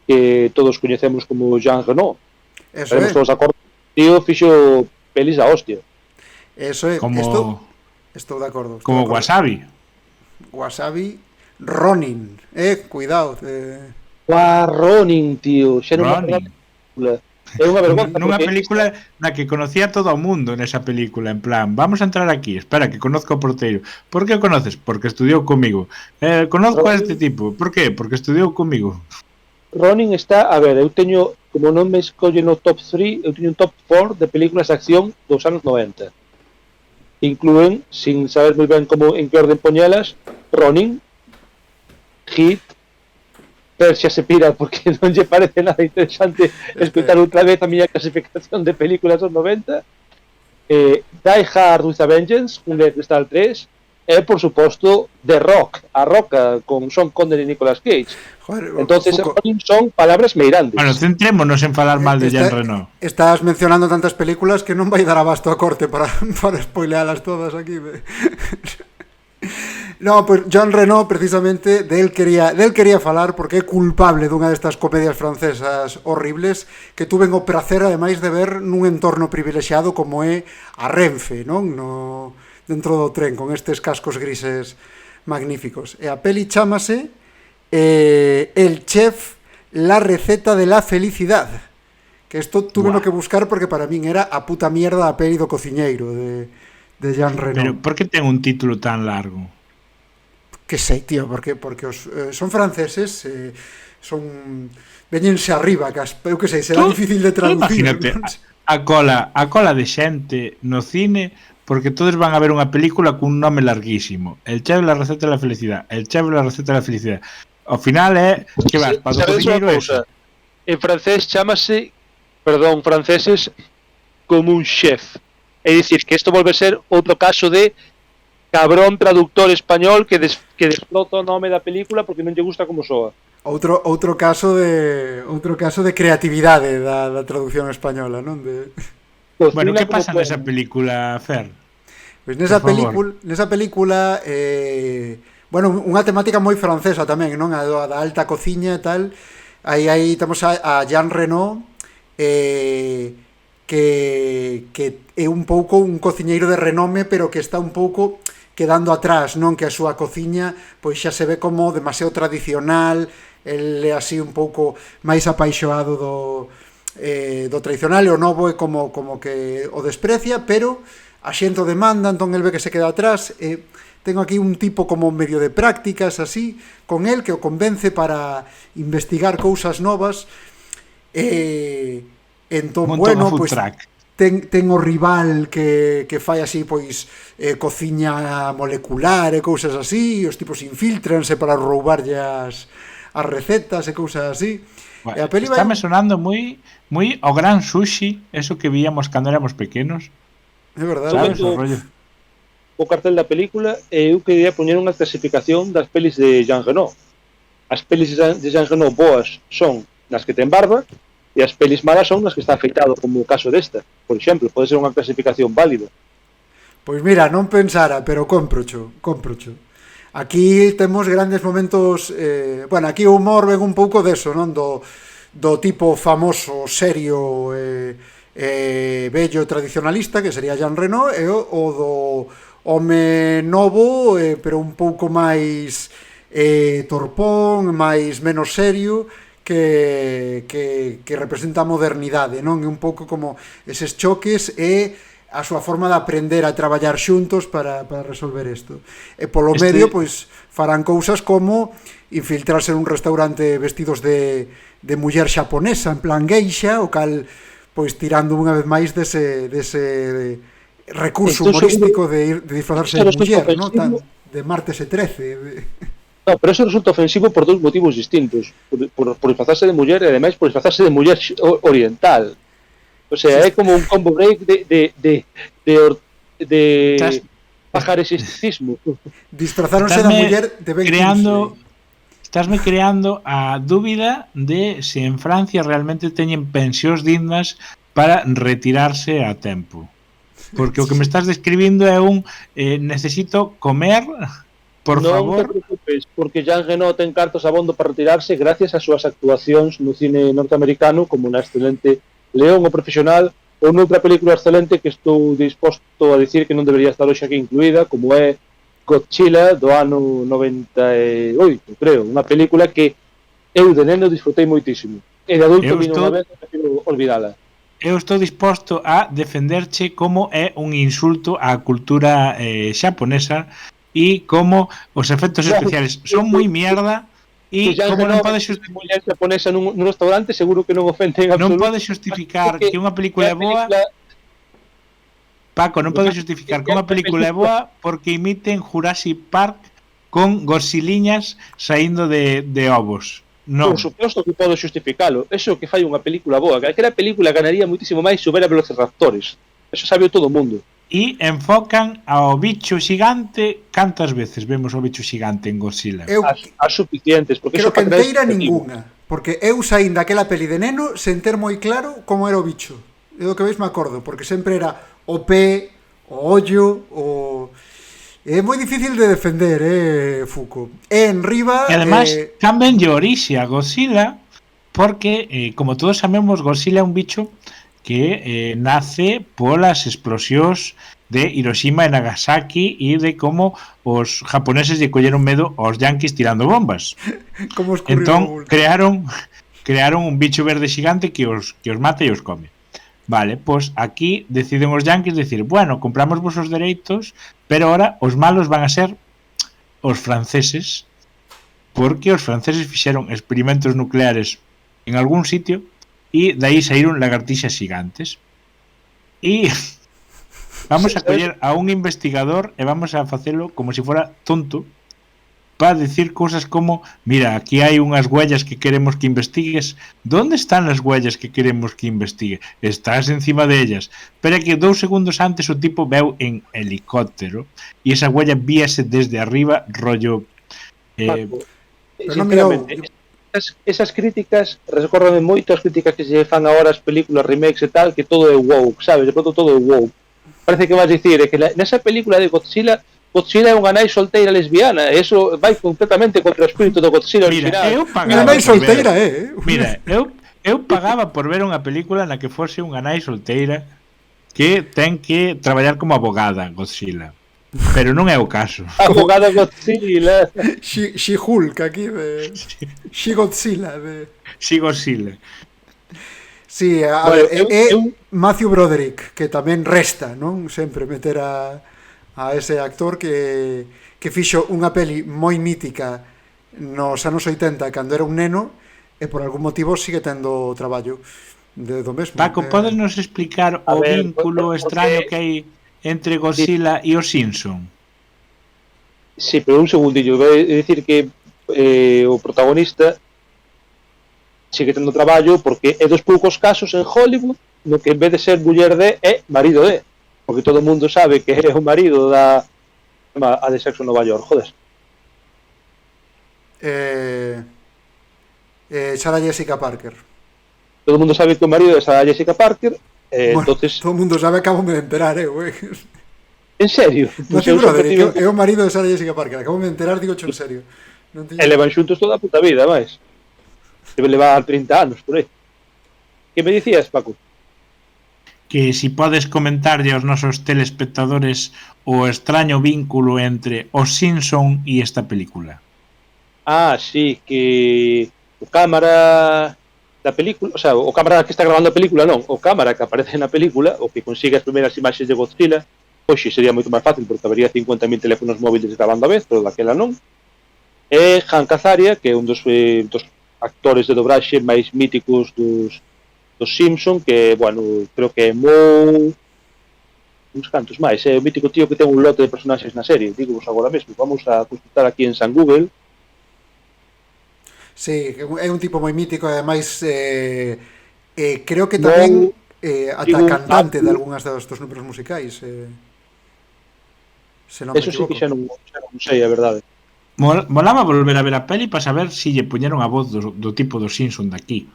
S3: que todos coñecemos como Jean Reno.
S4: Eso
S3: Estaremos
S4: é.
S3: todos de acordo. Tío fixo pelis a hostia.
S4: Eso é.
S5: Como
S4: Estou de acordo.
S5: como Wasabi.
S4: Wasabi Ronin. Cuidado.
S3: Ronin, tío. Xa non me
S5: Ronin.
S3: acordaba da película. É unha vergonza.
S5: Nunha
S3: porque
S5: película na que conocía todo o mundo nesa película, en plan, vamos a entrar aquí, espera que conozco ao porteiro. Por que o conoces? Porque estudiou comigo. Conozco a este tipo. Por qué? Porque estudiou comigo.
S3: Ronin está, a ver, eu teño, como non me escolle no top 3, eu teño un top 4 de películas de acción dos anos 90. Incluen, sin saber moi ben como en que orden poñelas, Ronin, Hit, Persia se pira porque non lle parece nada interesante escutar outra vez a miña clasificación de películas dos 90, Die Hard with a Vengeance, un de Cristal 3, e, por suposto, The Rock, a Roca, con Sean Connery e Nicolas Cage.
S4: Joder,
S3: Entonces,
S4: Fuco,
S3: son palabras meirantes.
S5: Bueno, centrémonos en falar mal de Jean Reno.
S4: Estás mencionando tantas películas que non vai dar abasto a corte para spoilealas todas aquí. No, pues Jean Reno, precisamente, del quería falar porque é culpable dunha destas comedias francesas horribles que tuven o prazer, ademais, de ver nun entorno privilexiado como é a Renfe, non? Dentro do tren, con estes cascos grises magníficos. E a peli chámase El Chef, la receta de la felicidad. Que isto tuve que buscar porque para min era a puta mierda a peli do cociñeiro de Jean Reno.
S5: Pero por que ten un título tan largo?
S4: Que sei, tío, porque son franceses, son veñense arriba, eu que sei, será difícil de traducir.
S5: Imagínate a cola de xente no cine porque todos van a ver unha película cun nome larguísimo. El Chef, la receta de la felicidad. El Chef, la receta de la felicidad. Ao final é que vas para o cociñeiro ese.
S3: En francés chámase, franceses como un chef. É dicir, que isto volve a ser outro caso de cabrón traductor español que desplota o nome da película porque non lle gusta como soa.
S4: Outro caso de creatividade da traducción española, non?
S5: Bueno, que pasa nesa película, Fer?
S4: Pois nesa película bueno, unha temática moi francesa tamén, non? A da alta cociña e tal. Aí temos a Jean Reno que é un pouco un cociñeiro de renome, pero que está un pouco quedando atrás, non? Que a súa cociña pois xa se ve como demasiado tradicional, el é así un pouco máis apaixoado do tradicional, e o novo é como que o desprecia, pero a xente o demanda, entón el ve que se queda atrás. Tengo aquí un tipo como medio de prácticas así con el que o convence para investigar cousas novas. Entón, bueno, pois ten o rival que fai así, pois, cociña molecular e cousas así, os tipos infiltranse para roubarlle as recetas e cousas así.
S5: Bueno, e a peli me sonando moi o gran sushi, eso que víamos cando éramos pequenos.
S4: É verdade.
S5: ¿Sabes?
S3: O cartel da película, eu quería poñer unha clasificación das pelis de Jean Reno. As pelis de Jean Reno boas son nas que ten barba, e as pelis malas son as que está afeitado, como o caso desta. Por exemplo, pode ser unha clasificación válida.
S4: Pois mira, non pensara, pero cómprocho. Aquí temos grandes momentos, bueno, aquí o humor ven un pouco deso, non? Do tipo famoso, serio, bello tradicionalista, que sería Jean Reno, e o do home novo, pero un pouco máis torpón, menos serio, que representa a modernidade, non? É un pouco como eses choques e a súa forma de aprender a traballar xuntos para resolver isto. E polo medio, pois, farán cousas como infiltrarse en un restaurante vestidos de muller xaponesa, en plan geisha, o cal, pois, tirando unha vez máis dese recurso humorístico de disfrazarse de muller, non? De martes e 13,
S3: No, pero eso resulta ofensivo por dous motivos distintos. Por disfrazarse de muller e, ademais, por disfrazarse de muller oriental. O sea, é como un combo break de pajaresicismo.
S4: Disfrazáronse da muller de Ben Kingsley.
S5: Estásme creando a dúbida de se en Francia realmente teñen pensións dignas para retirarse a tempo. Porque o que me estás describindo é necesito comer por
S3: non
S5: favor.
S3: te preocupes, porque Jean Reno ten cartos abondo para retirarse gracias ás súas actuacións no cine norteamericano como na excelente León o Profesional ou noutra película excelente que estou disposto a dicir que non debería estar hoxe aquí incluída, como é Godzilla do ano 98, creo, unha película que eu de neno disfrutei moitísimo. E de adulto vino unha vez e prefiro olvidala.
S5: Eu estou disposto a defenderche como é un insulto á cultura xaponesa e como os efectos especiales son moi mierda e como non pode
S3: mulher japonesa nun restaurante seguro que non ofende en absoluto.
S5: Non pode xustificar que unha película é boa. Paco, non pode xustificar que unha película é boa porque imiten Jurassic Park con gorsiliñas saindo de ovos. Non.
S3: Por suposto que podo xustificalo. Eso que fai unha película boa. Calquera película ganaría moitísimo máis se houbera velociraptores. Eso sabe todo o mundo.
S5: E enfocan ao bicho xigante. Cantas veces vemos o bicho xigante en Godzilla?
S3: As suficientes. Porque
S4: creo que enteira ninguna. Porque eu saín daquela peli de neno sen ter moi claro como era o bicho. É do que veis me acordo. Porque sempre era o pé, o ollo, o... É moi difícil de defender, Fuco. E en riba...
S5: E además, cambian de orixe a Godzilla, porque, como todos sabemos, Godzilla é un bicho que nace polas explosións de Hiroshima e Nagasaki e de como os japoneses lle colleron medo aos yanquis tirando bombas. Entón, crearon un bicho verde xigante que os mata e os come. Vale, pois aquí deciden os yanquis decir, bueno, compramos vos os dereitos, pero ahora os malos van a ser os franceses, porque os franceses fixeron experimentos nucleares en algún sitio e daí saíron lagartixas gigantes. E vamos a coller a un investigador e vamos a facelo como se fora tonto para decir cousas como, mira, aquí hai unhas huellas que queremos que investigues. ¿Dónde están as huellas que queremos que investigue? Estás encima de ellas. Pero é que 2 segundos antes o tipo veu en helicóptero e esa huella víase desde arriba, rollo...
S3: sinceramente, esas críticas recórreme moito as críticas que se fan agora as películas, remakes e tal, que todo é woke, sabes? De pronto todo é woke. Parece que vas dicir que nesa película de Godzilla é unha nai solteira lesbiana, e eso vai completamente contra o espírito do Godzilla original.
S4: Unha nai solteira,
S5: Mira, eu pagaba por ver unha película na que fose unha nai solteira que ten que traballar como abogada Godzilla. Pero non é o caso.
S3: Abogada Godzilla.
S4: She-Hulk aquí de She-Godzilla de
S5: She-Godzilla.
S4: Sí, a ver, Matthew Broderick, que tamén resta, non? Sempre meter a ese actor que fixo unha peli moi mítica nos anos 80 cando era un neno e por algún motivo sigue tendo traballo do mesmo.
S5: Paco, podes nos explicar o vínculo extraño que hai entre Godzilla e os Simpson?
S3: Sí, pero un segundillo, vou dicir que o protagonista sigue tendo traballo porque é dos poucos casos en Hollywood no que en vez de ser muller de é marido de, porque todo o mundo sabe que é o marido da a de Sexo en Nova York, joder.
S4: Sarah Jessica Parker.
S3: Todo o mundo sabe que o marido é Sarah Jessica Parker,
S4: bueno,
S3: entonces...
S4: todo o mundo sabe, acabo de enterar, güey.
S3: En serio?
S4: No sei, brother, é o marido de Sarah Jessica Parker, acabo de enterar, digo en serio.
S3: E levan xuntos toda a puta vida, máis. Debe levar 30 anos, por aí. Que me dicías, Paco?
S5: Que si podes comentarlle aos nosos telespectadores o extraño vínculo entre Os Simpson e esta película.
S3: Sí, que o cámara da película, o sea, o cámara que está grabando a película non, o cámara que aparece na película, o que consigue as primeiras imaxes de Godzilla, hoxe sería moito máis fácil porque habería 50.000 teléfonos móviles grabando a vez, pero daquela non. E Hank Azaria, que é un dos actores de dobraxe máis míticos dos Simpson, que, bueno, creo que é uns cantos máis, é o mítico tío que ten un lote de personaxes na serie, digo vos agora mesmo, vamos a consultar aquí en San Google.
S4: Sí, é un tipo moi mítico, ademais creo que tamén ata cantante de algunhas dos números musicais, se non me
S3: eso
S4: equivoco.
S3: Sí que xa non sei, a verdade.
S5: Molaba volver a ver a peli para saber si lle puñeron a voz do tipo do Simpson daqui.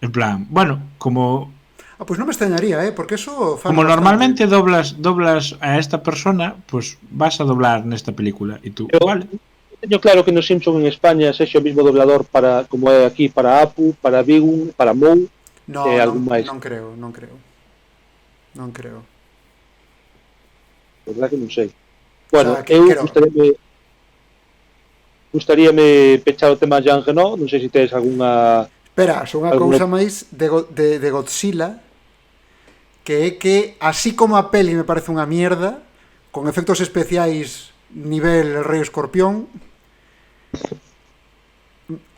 S5: En plan, bueno, como
S4: Pois non me extrañaría, porque eso fan
S5: Como
S4: bastante.
S5: normalmente doblas a esta persona, pues vas a doblar nesta película. E tú,
S3: Eu
S5: vale.
S3: teño claro que no Simpson en España sexa o mismo doblador para, como é aquí, para Apu, para Bigun, para Mou e algún máis.
S4: Non creo. Non creo.
S3: A verdade que non sei. Bueno,
S4: O sea, que
S3: eu
S4: creo.
S3: gustaríame pechar o tema Jean Reno, non sei se tens algunha...
S4: Espera, son unha
S3: Alguna-
S4: cousa máis de Godzilla, que é que, así como a peli me parece unha mierda, con efectos especiais nivel Rei Escorpión,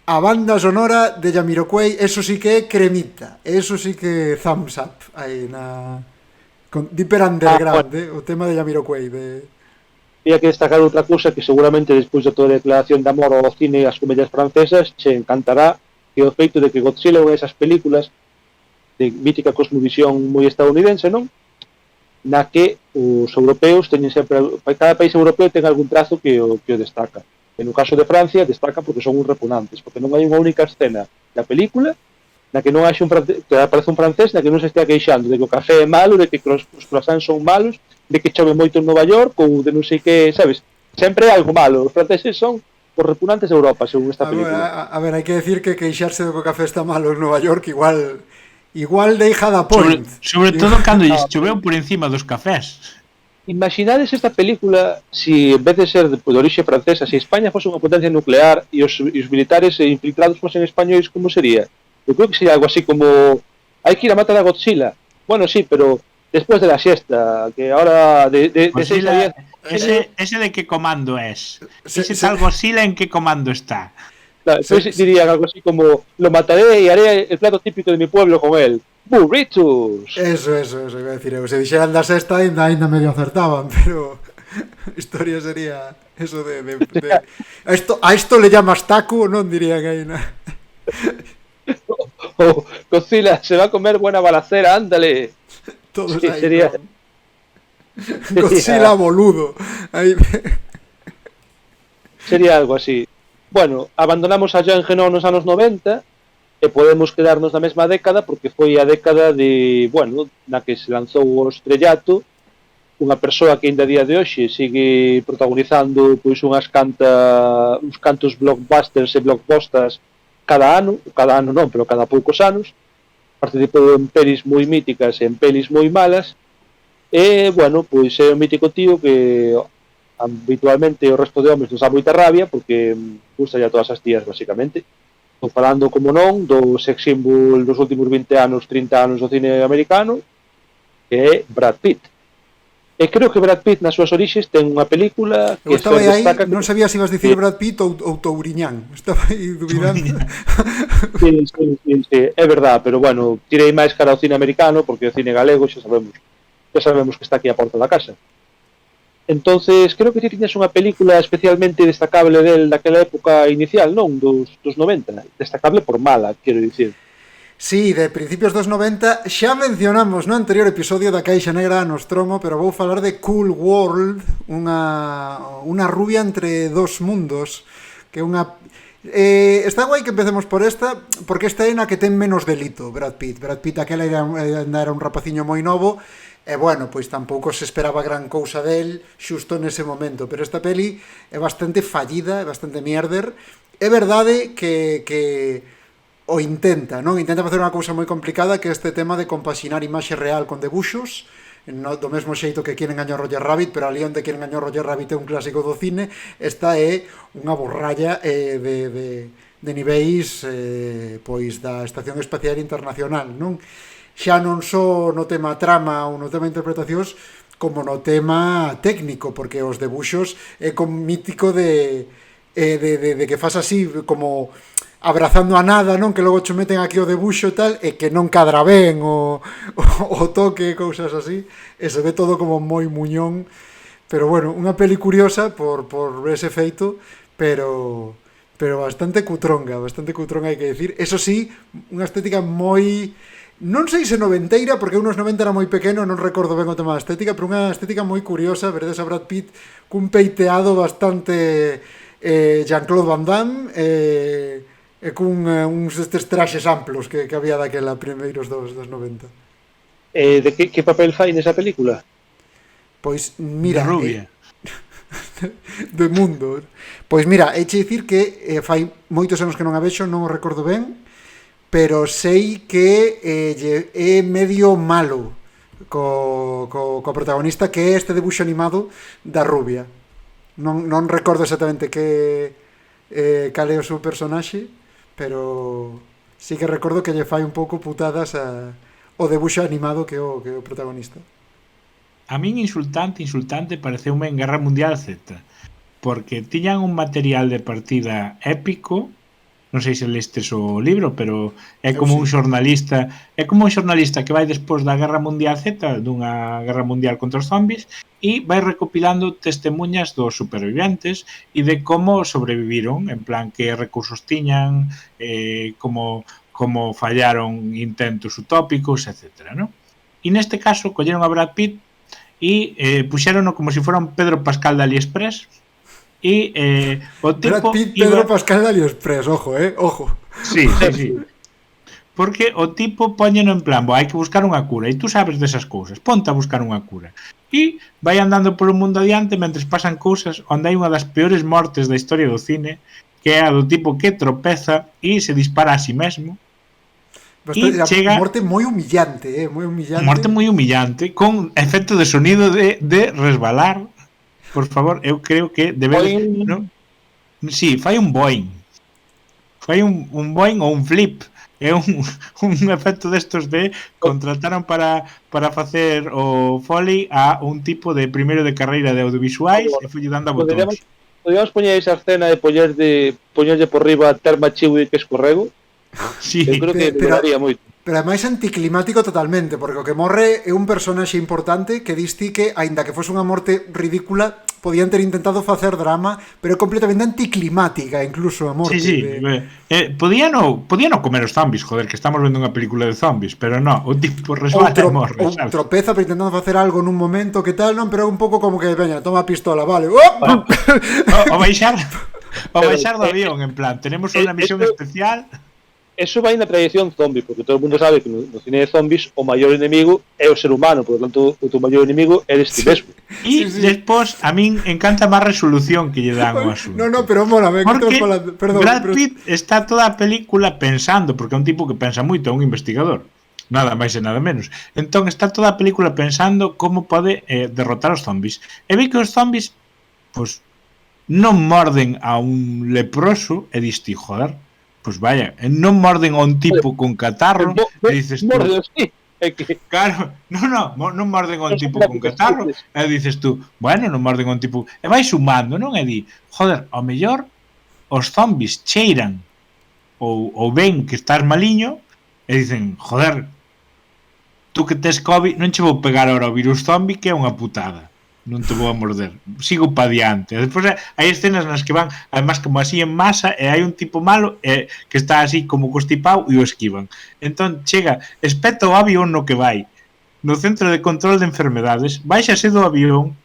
S4: a banda sonora de Jamiroquai, eso sí que é cremita, eso sí que thumbs up aí con Deeper Underground, o tema de Jamiroquai
S3: Había que destacar outra cousa que seguramente despois de toda a declaración de amor ao cine e as comedias francesas che encantará, que é o feito de que Godzilla é unha desas películas de mítica cosmovisión moi estadounidense, non? Na que os europeos teñen sempre, cada país europeo ten algún trazo que o destaca. E no caso de Francia destaca porque son uns repugnantes, porque non hai unha única escena da película na que non haxe que aparece un francés na que non se estea queixando de que o café é malo, de que os croissants son malos, de que chove moito en Nova York ou de non sei que, sabes? Sempre é algo malo. Os franceses son os repugnantes de Europa, según esta película.
S4: A ver, hai que decir que queixarse de que o café está malo en Nova York igual deixa da point.
S5: Sobre todo cando lles choveu por encima dos cafés.
S3: Imaginades esta película si en vez de ser de orixe francesa, se España fose unha potencia nuclear e os militares infiltrados fosen españois, como sería? Eu creo que sería algo así como hai que ir a matar a Godzilla. Bueno, sí, pero después de la siesta, que ahora de 6 a 10...
S5: Ese de qué comando es. Ese tal Godzilla, ¿en qué comando está?
S3: Claro, entonces dirían algo así como lo mataré y haré el plato típico de mi pueblo con él. ¡Burritos!
S4: Eso, iba a decir eu. Se dixeran da sexta ainda medio acertaban, pero a historia sería eso de a esto le llamas taco, non dirían aí, ¿no?
S3: Oh, Godzilla, se va a comer buena balacera, ándale.
S4: Todos
S3: Sí,
S4: aí,
S3: sería...
S4: Godzilla boludo. Aí...
S3: Sería algo así. Bueno, abandonamos a Jean Reno nos anos 90 e podemos quedarnos na mesma década porque foi a década de, bueno, na que se lanzou o estrellato unha persoa que ainda a día de hoxe sigue protagonizando pois uns cantos blockbusters e blockbusters cada ano non, pero cada poucos anos, participou en pelis moi míticas e en pelis moi malas, e, bueno, pois é un mítico tío que habitualmente o resto de homes nos dá moita rabia porque gusta ya todas as tías, basicamente. Estou falando, como non, do sex symbol dos últimos 20 anos, 30 anos do cine americano, que é Brad Pitt. E creo que Brad Pitt nas súas orixes ten unha película que
S4: eu estaba aí,
S3: destaca...
S4: non sabía se ibas dicir Brad Pitt ou Touriñán. Estaba aí dubidando.
S3: Sí, é verdad, pero bueno, tirei máis cara ao cine americano porque o cine galego xa sabemos que está aquí a porta da casa. Entonces, creo que ti tiñas unha película especialmente destacable del daquela época inicial, non? Dos 90. Destacable por mala, quero dicir.
S4: Sí, de principios dos 90 xa mencionamos no anterior episodio da Caixa Negra a Nostromo, pero vou falar de Cool World, unha rubia entre dos mundos, que é unha... está guai que empecemos por esta, porque esta é na que ten menos delito, Brad Pitt. Brad Pitt aquela era un rapaciño moi novo, e bueno, pois tampouco se esperaba gran cousa del xusto nese momento, pero esta peli é bastante fallida, é bastante mierder. É verdade que o intenta, non? Intenta facer unha cousa moi complicada, que é este tema de compaxinar imaxe real con debuxos, do mesmo xeito que Quién engañou a Roger Rabbit, pero ali onde Quién engañou a Roger Rabbit é un clásico do cine, esta é unha borralla de niveis pois da Estación Espacial Internacional, non? Xa non só no tema trama ou no tema interpretacións, como no tema técnico, porque os debuxos é como mítico de que faz así como abrazando a nada, non? Que logo che meten aquí o debuxo e tal, e que non cadra ben o toque, cousas así, e se ve todo como moi muñón, pero bueno, unha peli curiosa por ese feito, pero bastante cutronga, hai que decir. Eso sí, unha estética moi... Non sei se noventeira, porque unos 90 era moi pequeno, non recordo ben o tema da estética, pero unha estética moi curiosa, verdes a Brad Pitt cun peiteado bastante Jean-Claude Van Damme, e cun uns destes traxes amplos que había daquela primeiros dos 90.
S3: De que papel fai nesa película?
S4: Pois mira,
S5: de rubia.
S4: do mundo. Pois mira, eiche dicir que fai moitos anos que non a vexo, non o recordo ben, pero sei que é medio malo co protagonista, que é este debuxo animado da rubia. Non recordo exactamente cal é o seu personaxe, pero sí que recordo que lle fai un pouco putadas o debuxo animado que é o protagonista.
S5: A min insultante pareceume en Guerra Mundial Z, porque tiñan un material de partida épico. Non sei se lestes o libro, pero é como un xornalista, que vai despois da Guerra Mundial Z, dunha guerra mundial contra os zombies, e vai recopilando testemunhas dos superviventes e de como sobreviviron, en plan que recursos tiñan, como fallaron intentos utópicos, etc. ¿no? E neste caso colleron a Brad Pitt e puxérono como se fora un Pedro Pascal de AliExpress. E o tipo
S4: Brad Pitt, Pedro Pascal de AliExpress, ojo, ojo.
S5: Sí. Porque o tipo póñeno en plan, hai que buscar unha cura, e tú sabes desas cousas, ponte a buscar unha cura. E vai andando por un mundo adiante mentre pasan cousas onde hai unha das peores mortes da historia do cine, que é a do tipo que tropeza e se dispara a si mesmo.
S4: E chega morte moi humillante, moi humillante.
S5: Morte moi humillante, con efecto de sonido de resbalar. Por favor, eu creo que debe, ¿no? Sí, fai un boing. Fai un boing ou un flip. É un efecto destos de contrataron para facer o Foley a un tipo de primeiro de carreira de audiovisuais e foi dando a botóns.
S3: Podríamos poñer esa escena de poñerlle por riba terma chiwi que escorrego.
S5: Sí,
S3: eu creo que duraría moito.
S4: Pero ademais anticlimático totalmente, porque o que morre é un personaxe importante que diste que, aínda que fose unha morte ridícula, podían ter intentado facer drama, pero é completamente anticlimática incluso a morte.
S5: Sí. Podían no comer os zombies, joder, que estamos vendo unha película de zombies, pero non, o tipo resbala e morre,
S4: ou
S5: sabes?
S4: tropeza pero intentando facer algo nun momento que tal, non, pero é un pouco como que, veña, toma a pistola, vale.
S5: O baixar do avión, en plan, tenemos unha misión especial.
S3: Eso vai na tradición zombie, porque todo o mundo sabe que no cine de zombies o maior enemigo é o ser humano, por lo tanto o teu maior enemigo eres ti mesmo.
S5: E despois a min encanta máis resolución que lle dan ao asunto.
S4: No, pero mola,
S5: porque Brad Pitt está toda a película pensando, porque é un tipo que pensa moito, é un investigador, nada máis e nada menos. Entón está toda a película pensando como pode derrotar os zombies. E ve que os zombies pues, non morden a un leproso e diste, joder, pues vaya, non morden a un tipo con catarro e dices tú, claro, non morden a un tipo con catarro e dices tú, bueno, non morden a un tipo e vai sumando, non? E di, joder, ao mellor os zombies cheiran ou ven que estás maliño e dicen, joder, tú que tes COVID non che vou pegar ahora o virus zombie que é unha putada, non te vou a morder, sigo pa diante. Despois hai escenas nas que van además como así en masa e hai un tipo malo que está así como constipado e o esquivan. Entón chega, espeta o avión no que vai no centro de control de enfermedades, baixase do avión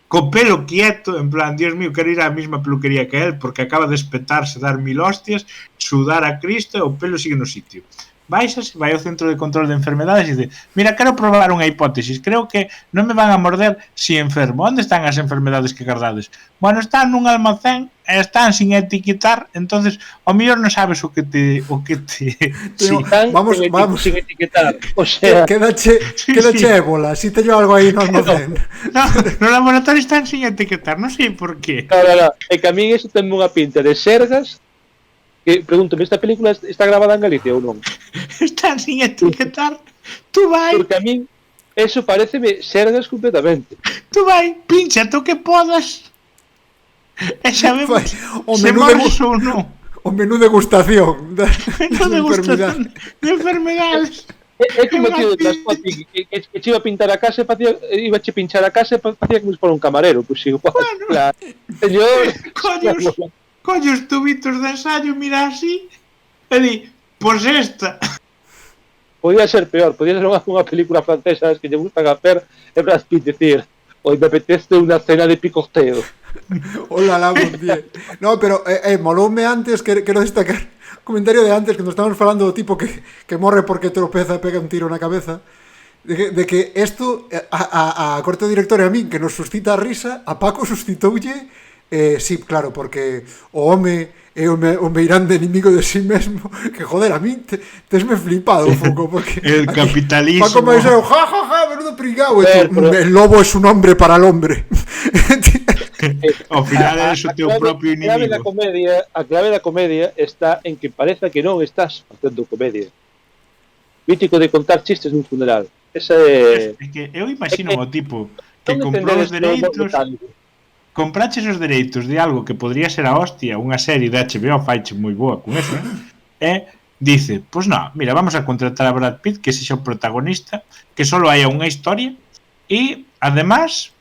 S5: co pelo quieto, en plan, Dios mío, quero ir á mesma peluquería que él porque acaba de espetarse, dar 1000 hostias, sudar a Cristo e o pelo sigue no sitio. Baixas, vai ao centro de control de enfermedades e dice, mira, quero probar unha hipótesis, creo que non me van a morder si enfermo. Onde están as enfermedades que guardades? Bueno, están nun almacén e están sin etiquetar, entonces o mellor non sabes o que te
S4: sí, vamos
S3: sin etiquetar, o sea,
S4: quédache ébola, si teño algo aí no almacén.
S5: No laboratorio están sin etiquetar, non sei por qué.
S3: Claro, é que a mí eso ten unha pinta de sergas. Que, pregúntome, esta película está grabada en Galicia ou non?
S5: Están sin etiquetar. Tú vai.
S3: Porque a mí eso pareceme sergas completamente.
S5: Tú vai, pincha tú que podas. E sabemos
S4: se morres ou non. O menú degustación de
S5: enfermedades.
S3: É como tío de transporte que che iba a pintar a casa e iba a che pinchar a casa e facía como se fora un camarero. Pois igual, claro. Señor,
S5: coño os tubitos de ensayo, mira así e di, pois esta
S3: podía ser peor, podía ser unha película francesa que lle gusta gafer e Brad Pitt decir, hoy me apetece unha cena de picoteo.
S4: Hola, la buen día. No, pero moloume antes, quero destacar comentario de antes que nos estábamos falando do tipo que morre porque tropeza e pega un tiro na cabeza. de que isto a corte do director e a min que nos suscita a risa, a Paco suscitoulle sí, claro, porque o home é o meirande enemigo de sí mesmo, que joder, a mí tesme flipado un pouco, porque
S5: El
S4: aquí,
S5: capitalismo.
S4: Paco máis é o ja, menudo pringao,
S3: Pero-
S4: el lobo es un hombre para el hombre.
S5: Ao final eres o teu propio inimigo.
S3: A clave da comedia está en que pareza que non estás facendo comedia. Mítico de contar chistes nun funeral. Esa é...
S5: É que eu imagino o tipo que
S3: Non
S5: comprou os
S3: entendedes o
S5: dereitos,
S3: botánico.
S5: compraches os dereitos de algo que podría ser a hostia, unha serie de HBO faiche moi boa con eso, e dice, pois non, mira, vamos a contratar a Brad Pitt que sexa o protagonista, que solo haya unha historia e, además,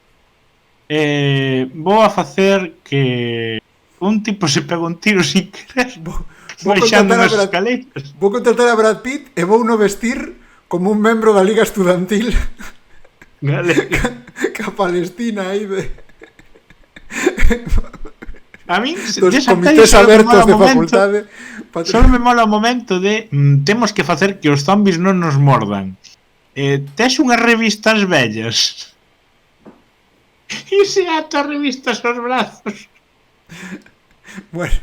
S5: vou a facer que un tipo se pega un tiro sin querer
S4: Vou
S5: baixando
S4: contratar a
S5: unhas
S4: Brad-
S5: escaleiras.
S4: Vou contratar a Brad Pitt e vou no vestir como un membro da Liga Estudantil que a Palestina aí de
S5: A min
S4: dos
S5: desa peli
S4: comités
S5: solo me mola
S4: abertos de
S5: o momento-
S4: facultade.
S5: Solo me mola o momento de temos que facer que os zombies non nos mordan. Tes unhas revistas vellas. E se ata revistas aos brazos.
S4: Bueno,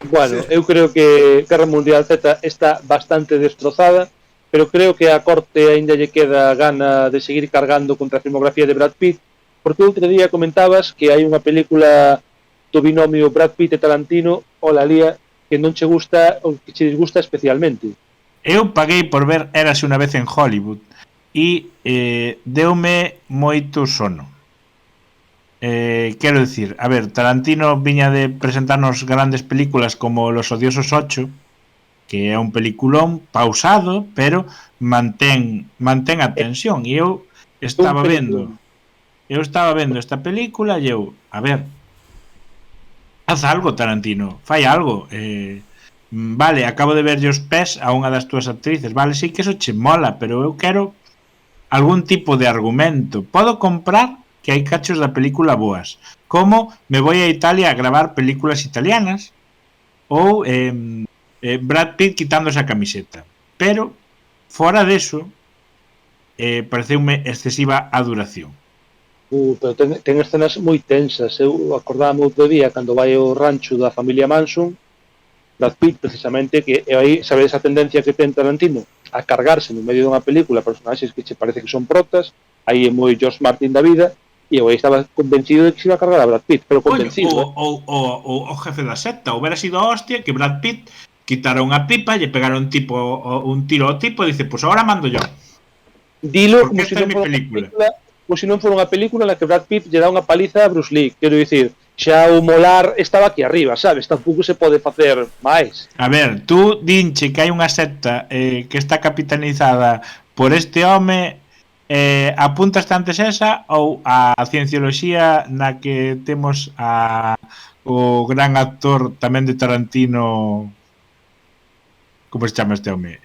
S3: Bueno, eu creo que Guerra Mundial Z está bastante destrozada, pero creo que a corte aínda lle queda gana de seguir cargando contra a filmografía de Brad Pitt, porque outro día comentabas que hai unha película do binomio Brad Pitt e Tarantino, ola Lía, que non che gusta ou que che disgusta especialmente.
S5: Eu paguei por ver Érase unha vez en Hollywood e deume moito sono. Quero dicir, a ver, Tarantino viña de presentarnos grandes películas como Los odiosos 8, que é un peliculón pausado, pero mantén a tensión. E eu estaba vendo esta película e eu, a ver, haz algo, Tarantino, fai algo. Vale, acabo de verlle os pés a unha das túas actrices, vale, sí que eso che mola, pero eu quero algún tipo de argumento. Podo comprar que hai cachos da película boas, como me voy a Italia a gravar películas italianas ou Brad Pitt quitándose a camiseta, pero fora deso pareceume excesiva a duración.
S3: Pero ten escenas moi tensas. Eu acordábame outro día cando vai ao rancho da familia Manson, Brad Pitt precisamente, que aí sabes a tendencia que ten Tarantino a cargarse no medio dunha película personaxes que che parece que son protas, aí é moi George Martin da vida, e eu aí estaba convencido de que se iba a cargar a Brad Pitt, pero convencido.
S5: O jefe da secta hubiera sido a hostia que Brad Pitt quitara unha pipa, lle pegara un tiro ao tipo e dice, pues ahora mando yo.
S3: Dilo
S5: Porque
S3: como se
S5: esta é
S3: non
S5: mi
S3: fora unha
S5: película.
S3: como se non fora unha película na que Brad Pitt lle dá unha paliza a Bruce Lee. Quero dicir, xa o molar estaba aquí arriba, sabes? Tampouco se pode facer máis.
S5: A ver, tú dinche que hai unha secta que está capitanizada por este home, apuntas antes esa ou a ciencioloxía na que temos o gran actor tamén de Tarantino, como se chama este home?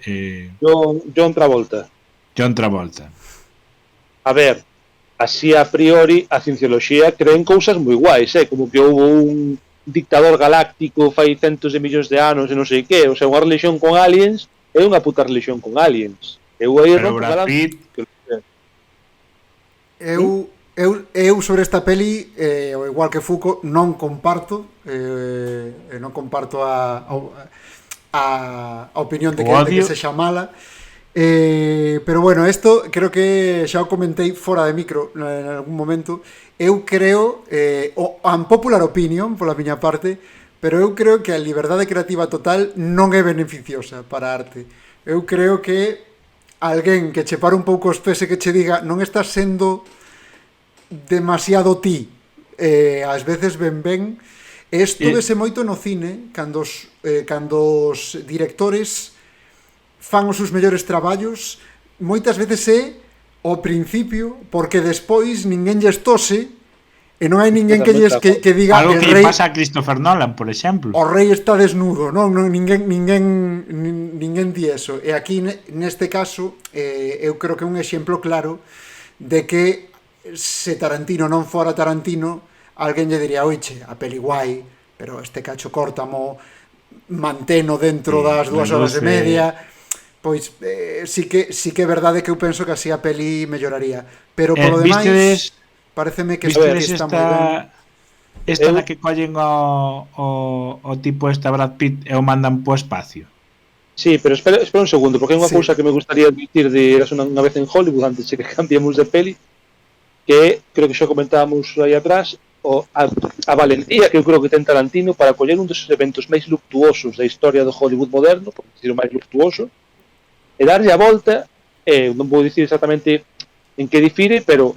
S3: John Travolta.
S5: John Travolta.
S3: A ver, así a priori a ciencioloxía creen cousas moi guais, como que houve un dictador galáctico fai centos de millóns de anos e non sei que, o sea, unha religión con aliens é unha puta religión con aliens. Eu aí
S5: Pero
S3: rompo
S5: Brad
S3: galán.
S5: Pitt,
S4: eu sobre esta peli, ao igual que Foucault, non comparto a opinión de que sexa mala. Pero bueno, isto creo que xa o comentei fora de micro en algún momento. Eu creo, unpopular opinion pola miña parte, pero eu creo que a liberdade creativa total non é beneficiosa para a arte. Eu creo que alguén que che pare un pouco os pés e que che diga non estás sendo demasiado ti, ás veces ben. Isto vese moito no cine cando os directores fan os seus mellores traballos, moitas veces é ao principio, porque despois ninguén lles tose e non hai ninguén que diga
S5: algo
S4: el
S5: que
S4: rei,
S5: lle pasa a Christopher Nolan, por exemplo.
S4: o rei está desnudo, non ninguén di eso. E aquí neste caso eu creo que é un exemplo claro de que se Tarantino non fora Tarantino, alguén lle diría, oiche, a peli guai, pero este cacho córtamo, manteno dentro das 2 horas e media. Pois sí que é verdade que eu penso que así a peli melloraría, pero polo demais
S5: Vistedes,
S4: pareceme que
S5: vistedes
S4: está moi ben.
S5: esta
S3: Eu-
S5: na que collen o tipo esta Brad Pitt e o mandan po espacio?
S3: Sí, pero espera un segundo, porque hai unha
S4: Sí.
S3: cousa que me gustaría dicir de Eras unha vez en Hollywood antes de que cambiemos de peli, que creo que xa comentábamos aí atrás, a valentía que eu creo que ten Tarantino para coller un dos eventos máis luctuosos da historia do Hollywood moderno, por decir o máis luctuoso, e darlle a volta, non vou dicir exactamente en que difire, pero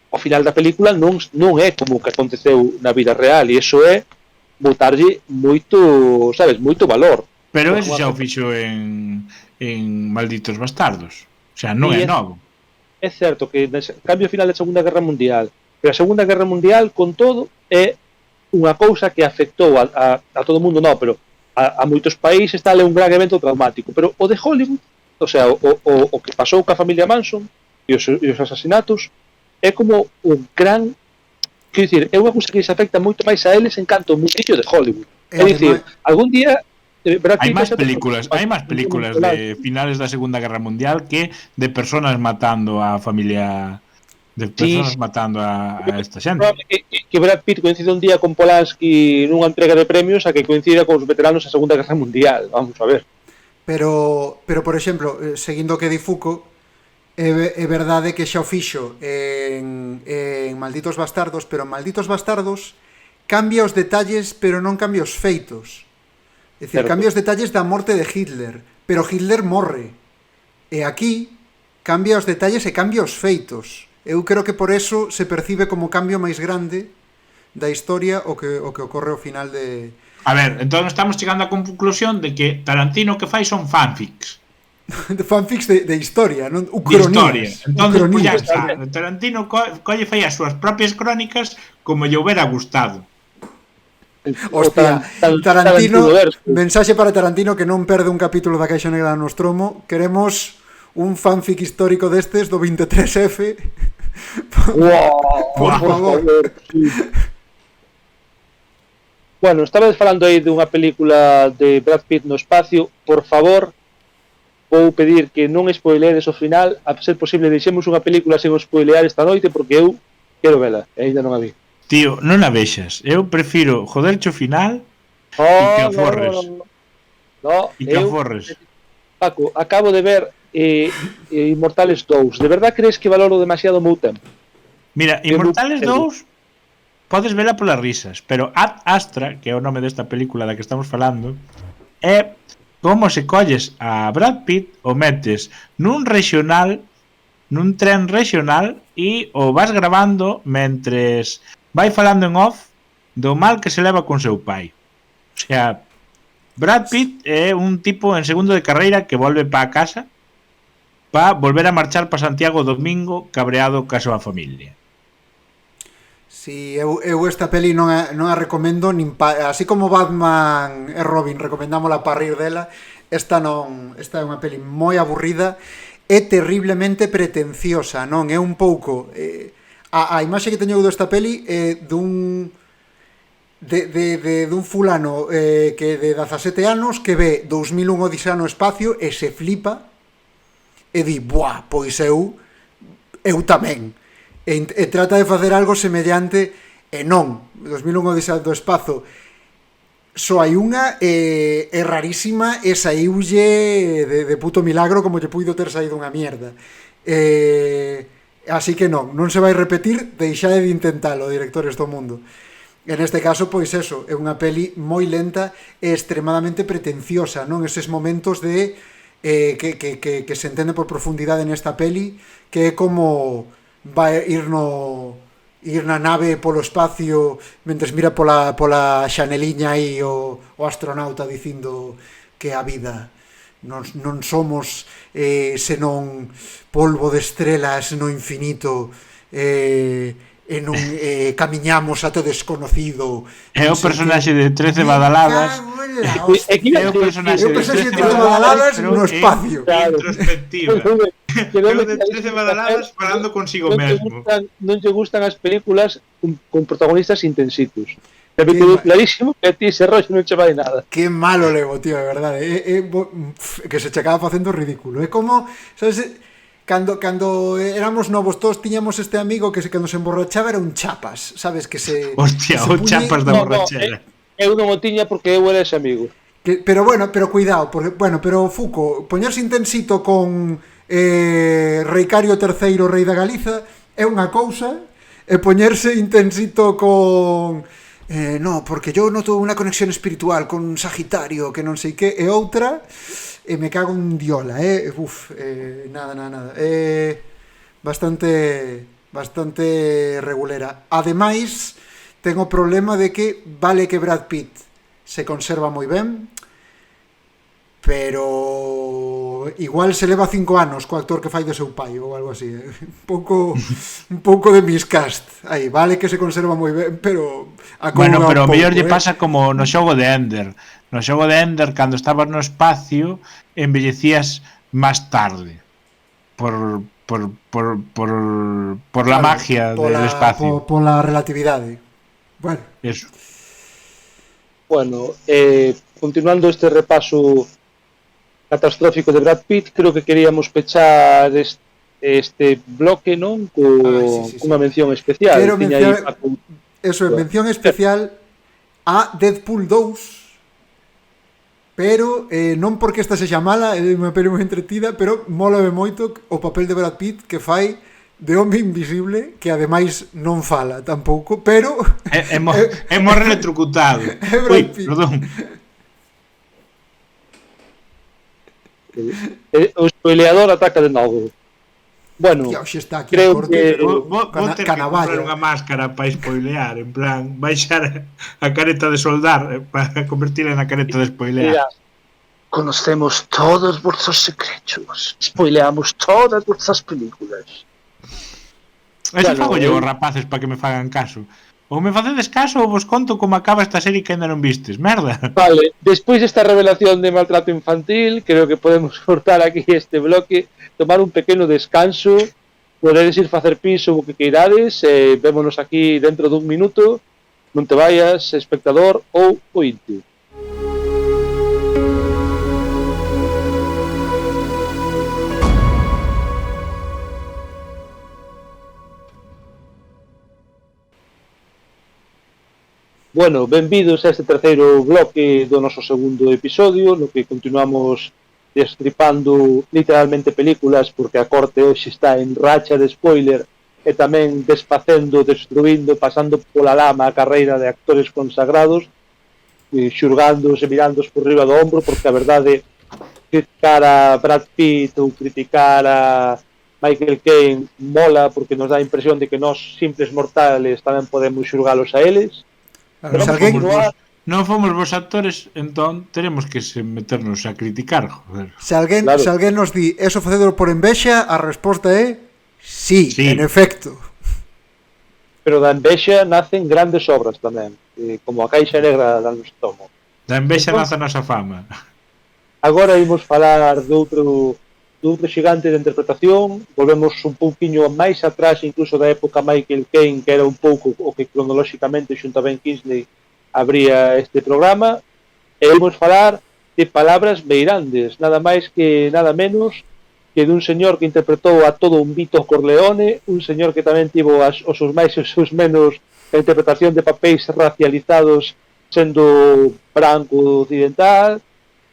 S3: ao final da película non é como que aconteceu na vida real, e iso é botarlle moito, sabes, moito valor.
S5: Pero
S3: Porque
S5: ese xa o fixo en Malditos Bastardos. O sea, non
S3: Sí,
S5: é novo.
S3: É certo que cambio final da Segunda Guerra Mundial, pero a Segunda Guerra Mundial, con todo, é unha cousa que afectou a todo o mundo, non, pero a moitos países tal, é un gran evento traumático, pero o de Hollywood, o sea, o que pasou ca familia Manson e os asasinatos é como un gran, quero dicir, é unha cousa que se afecta moito máis a eles en canto o mundillo de Hollywood. É dicir, algún día
S5: Hai máis películas de finales da Segunda Guerra Mundial que de personas matando a familia, de personas matando a esta xente.
S3: Que Brad Pitt coincide un día con Polanski nunha entrega de premios a que coincida con os veteranos da Segunda Guerra Mundial, vamos a ver.
S4: Pero por exemplo, seguindo o que di Foucault, é verdade que xa o fixo en Malditos Bastardos, pero en Malditos Bastardos cambia os detalles, pero non cambia os feitos. É dicir, cambia os detalles da morte de Hitler, pero Hitler morre. E aquí cambia os detalles e cambia os feitos. Eu creo que por eso se percibe como cambio máis grande da historia o que ocorre ao final de...
S5: A ver, entón estamos chegando á conclusión de que Tarantino que fai son fanfics.
S4: de fanfics de historia, non?
S5: De historia. Entón, pues ya está. Tarantino colle fai as súas propias crónicas como lle houbera gustado.
S4: Hostia, Tarantino, mensaxe para Tarantino que non perde un capítulo da Caixa Negra do Nostromo. Queremos un fanfic histórico destes do 23F. Por favor.
S3: Bueno, estabas falando aí dunha película de Brad Pitt no espacio. Por favor, vou pedir que non spoileres o final. A ser posible, deixemos unha película sen spoilear esta noite, porque eu quero vela, e ainda non a vi.
S5: Tío, non a vexas. Eu prefiro jodercho final e que a forres. E que a forres.
S3: Paco, acabo de ver Inmortales 2. De verdad crees que valoro demasiado o meu tempo?
S5: Mira, Inmortales 2 podes vela polas risas, pero Ad Astra, que é o nome desta película da que estamos falando, é como se colles a Brad Pitt, o metes nun tren regional e o vas grabando mentres vai falando en off do mal que se leva con seu pai. O sea, Brad Pitt é un tipo en segundo de carreira que volve pa casa pa volver a marchar pa Santiago domingo cabreado ca súa familia.
S4: Si, eu esta peli non a recomendo nin así como Batman e Robin recomendámola para rir dela, esta é unha peli moi aburrida, é terriblemente pretenciosa, non? É un pouco a imaxe que teño desta peli é dun fulano que de 17 anos que ve 2001 Odisea no espacio e se flipa e di, buah, pois eu tamén. E trata de facer algo semellante e non. 2001 Odisea do espazo só hai unha é rarísima e saíulle de puto milagro como lle puido ter saído unha mierda. Así que non se vai repetir, deixade de intentalo, directores do mundo. En este caso, pois eso, é unha peli moi lenta e extremadamente pretenciosa, non? Eses momentos de que se entende por profundidade nesta peli, que é como vai ir na nave polo espacio mentres mira pola xaneliña aí o astronauta dicindo que a vida non somos senón polvo de estrelas no infinito e non camiñamos a todo desconocido.
S5: É o personaxe de 13 badaladas. É o personaxe de 13
S4: badaladas no espacio.
S5: Introspectiva. É o de 13 badaladas falando consigo mesmo.
S3: Non lle gustan as películas con protagonistas intensitos. Que me quedou clarísimo que a ti ese rollo non che vai nada.
S4: Que malo levo, tío, de verdade. Que se che acaba facendo ridículo. É como, sabes, cando éramos novos todos tiñamos este amigo que cando se emborrachaba era un chapas, sabes, que se
S5: Hostia,
S4: que se
S5: o chapas da
S3: No,
S5: borrachera.
S3: eu non o tiña porque eu era ese amigo.
S4: pero cuidado, porque pero Fuco, poñerse intensito con Reicario III, rei da Galiza, é unha cousa, e poñerse intensito con no, porque yo noto unha conexión espiritual con Sagitario, que non sei que, e outra, e me cago en diola, nada. Bastante regulera. Ademais, ten o problema de que vale que Brad Pitt se conserva moi ben, pero igual se leva 5 anos co actor que fai de seu pai ou algo así, un pouco de miscast aí, vale que se conserva moi ben, pero
S5: bueno, pero o mellor lle pasa como no xogo de Ender. No xogo de Ender, cando estabas no espacio, envellecías máis tarde por la magia del espacio,
S4: por la relatividade. Bueno,
S5: eso.
S3: Bueno, continuando este repaso catastrófico de Brad Pitt, creo que queríamos pechar este bloque, non? Cunha mención especial.
S4: Quero mencionar, mención especial a Deadpool 2, pero non porque esta sexa mala, é unha peli moi entretida, pero mólame moito o papel de Brad Pitt que fai de home invisible, que ademais non fala tampouco, pero
S5: é moi electrocutado. Ui, perdón.
S3: O spoileador ataca de novo. Bueno,
S4: está aquí
S3: creo que
S5: vou ter que comprar unha máscara para spoilear, en plan, baixar a careta de soldar para convertirla na careta de spoilear.
S3: Mira, conocemos todos vuestros secretos, spoileamos todas vuestras películas.
S5: Eso fago yo, rapaces, para que me fagan caso. Ou me facedes caso ou vos conto como acaba esta serie que ainda non vistes, merda.
S3: Vale, despois desta revelación de maltrato infantil, creo que podemos cortar aquí este bloque, tomar un pequeno descanso, podedes ir facer piso o que queirades, vémonos aquí dentro dun minuto, non te vayas, espectador ou ointe. Bueno, benvidos a este terceiro bloque do noso segundo episodio, no que continuamos destripando literalmente películas, porque a corte hoxe está en racha de spoiler e tamén desfacendo, destruindo, pasando pola lama a carreira de actores consagrados, xurgándos e mirándos por riba do ombro, porque a verdade criticar a Brad Pitt ou criticar a Michael Caine mola, porque nos dá a impresión de que nós, simples mortales, tamén podemos xurgalos a eles.
S5: Non fomos vos actores, entón teremos que meternos a criticar, joder.
S4: Se alguén nos di eso facedelo por envexa, a resposta é sí, en efecto.
S3: Pero da envexa nacen grandes obras tamén, como a Caixa Negra da Nostromo.
S5: Da envexa nace a nosa fama.
S3: Agora imos falar de outro xigante de interpretación, volvemos un pouquiño máis atrás, incluso da época Michael Caine, que era un pouco o que cronolóxicamente xunto a Ben Kingsley abría este programa, e imos falar de palabras meirandes, nada máis que nada menos que dun señor que interpretou a todo un Vito Corleone, un señor que tamén tivo os seus máis e os seus menos a interpretación de papéis racializados sendo branco occidental.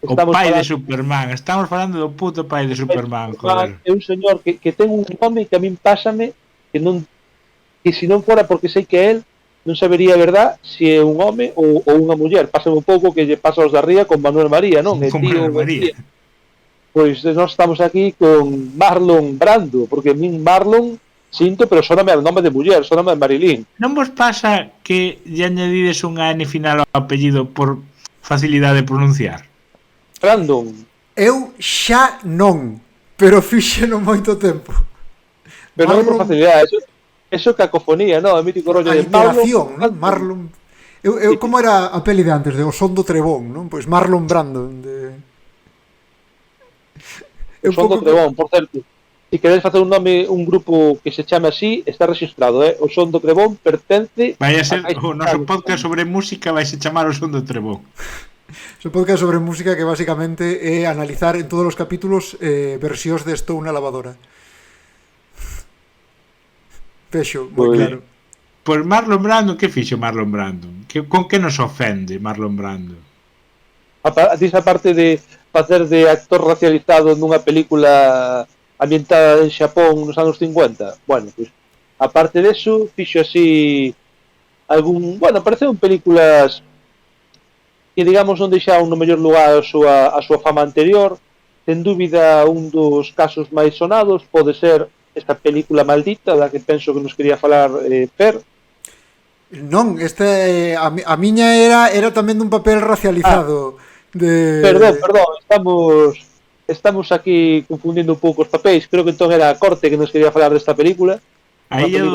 S5: O pai de Superman, estamos falando do puto pai de Superman, joder.
S3: É un señor que ten un nome que a min pásame que se non fora porque sei que él non sabería, verdad, se é un home ou unha muller. Pásame un pouco que lle pasa aos da Ría con Manuel María, non?
S5: Con Manuel María.
S3: Pois nós estamos aquí con Marlon Brando, porque a min Marlon sinto, pero soname al nome de muller, soname a Marilyn.
S5: Non vos pasa que lle añadides unha N final ao apellido por facilidade de pronunciar?
S3: Brandon.
S4: Eu xa non, pero fixeno moito tempo.
S3: Pero non por facilidade, eso cacofonía, non? O mítico rollo de
S4: Marlon. Marlon. Eu como era a peli de antes, de O son do Trebón, non? Pois Marlon Brando.
S3: O son do Trebón, por certo. Se queres facer un grupo que se chame así, está registrado, O Son do Crebón pertence
S5: Vai a ser
S3: a
S5: o noso podcast sobre música, vai se chamar o Son do Trebón.
S4: Es un podcast sobre música que básicamente é analizar en todos os capítulos versións de Estou na lavadora. Peixo, moi
S3: Pois-
S4: claro.
S5: Pois Marlon Brando, que fixo Marlon Brando? Con que nos ofende Marlon Brando?
S3: Diz a parte de facer de actor racializado nunha película ambientada en Xapón nos anos 50. Bueno, pues, aparte deso, fixo así apareceron películas que digamos non deixaron no mellor lugar a súa fama anterior. Sen dúbida, un dos casos máis sonados pode ser esta película Maldita, da que penso que nos quería falar Fer.
S4: Non, a miña era tamén dun papel racializado.
S3: Perdón, estamos aquí confundindo un pouco os papéis. Creo que entón era a Corte que nos quería falar desta película.
S5: A illa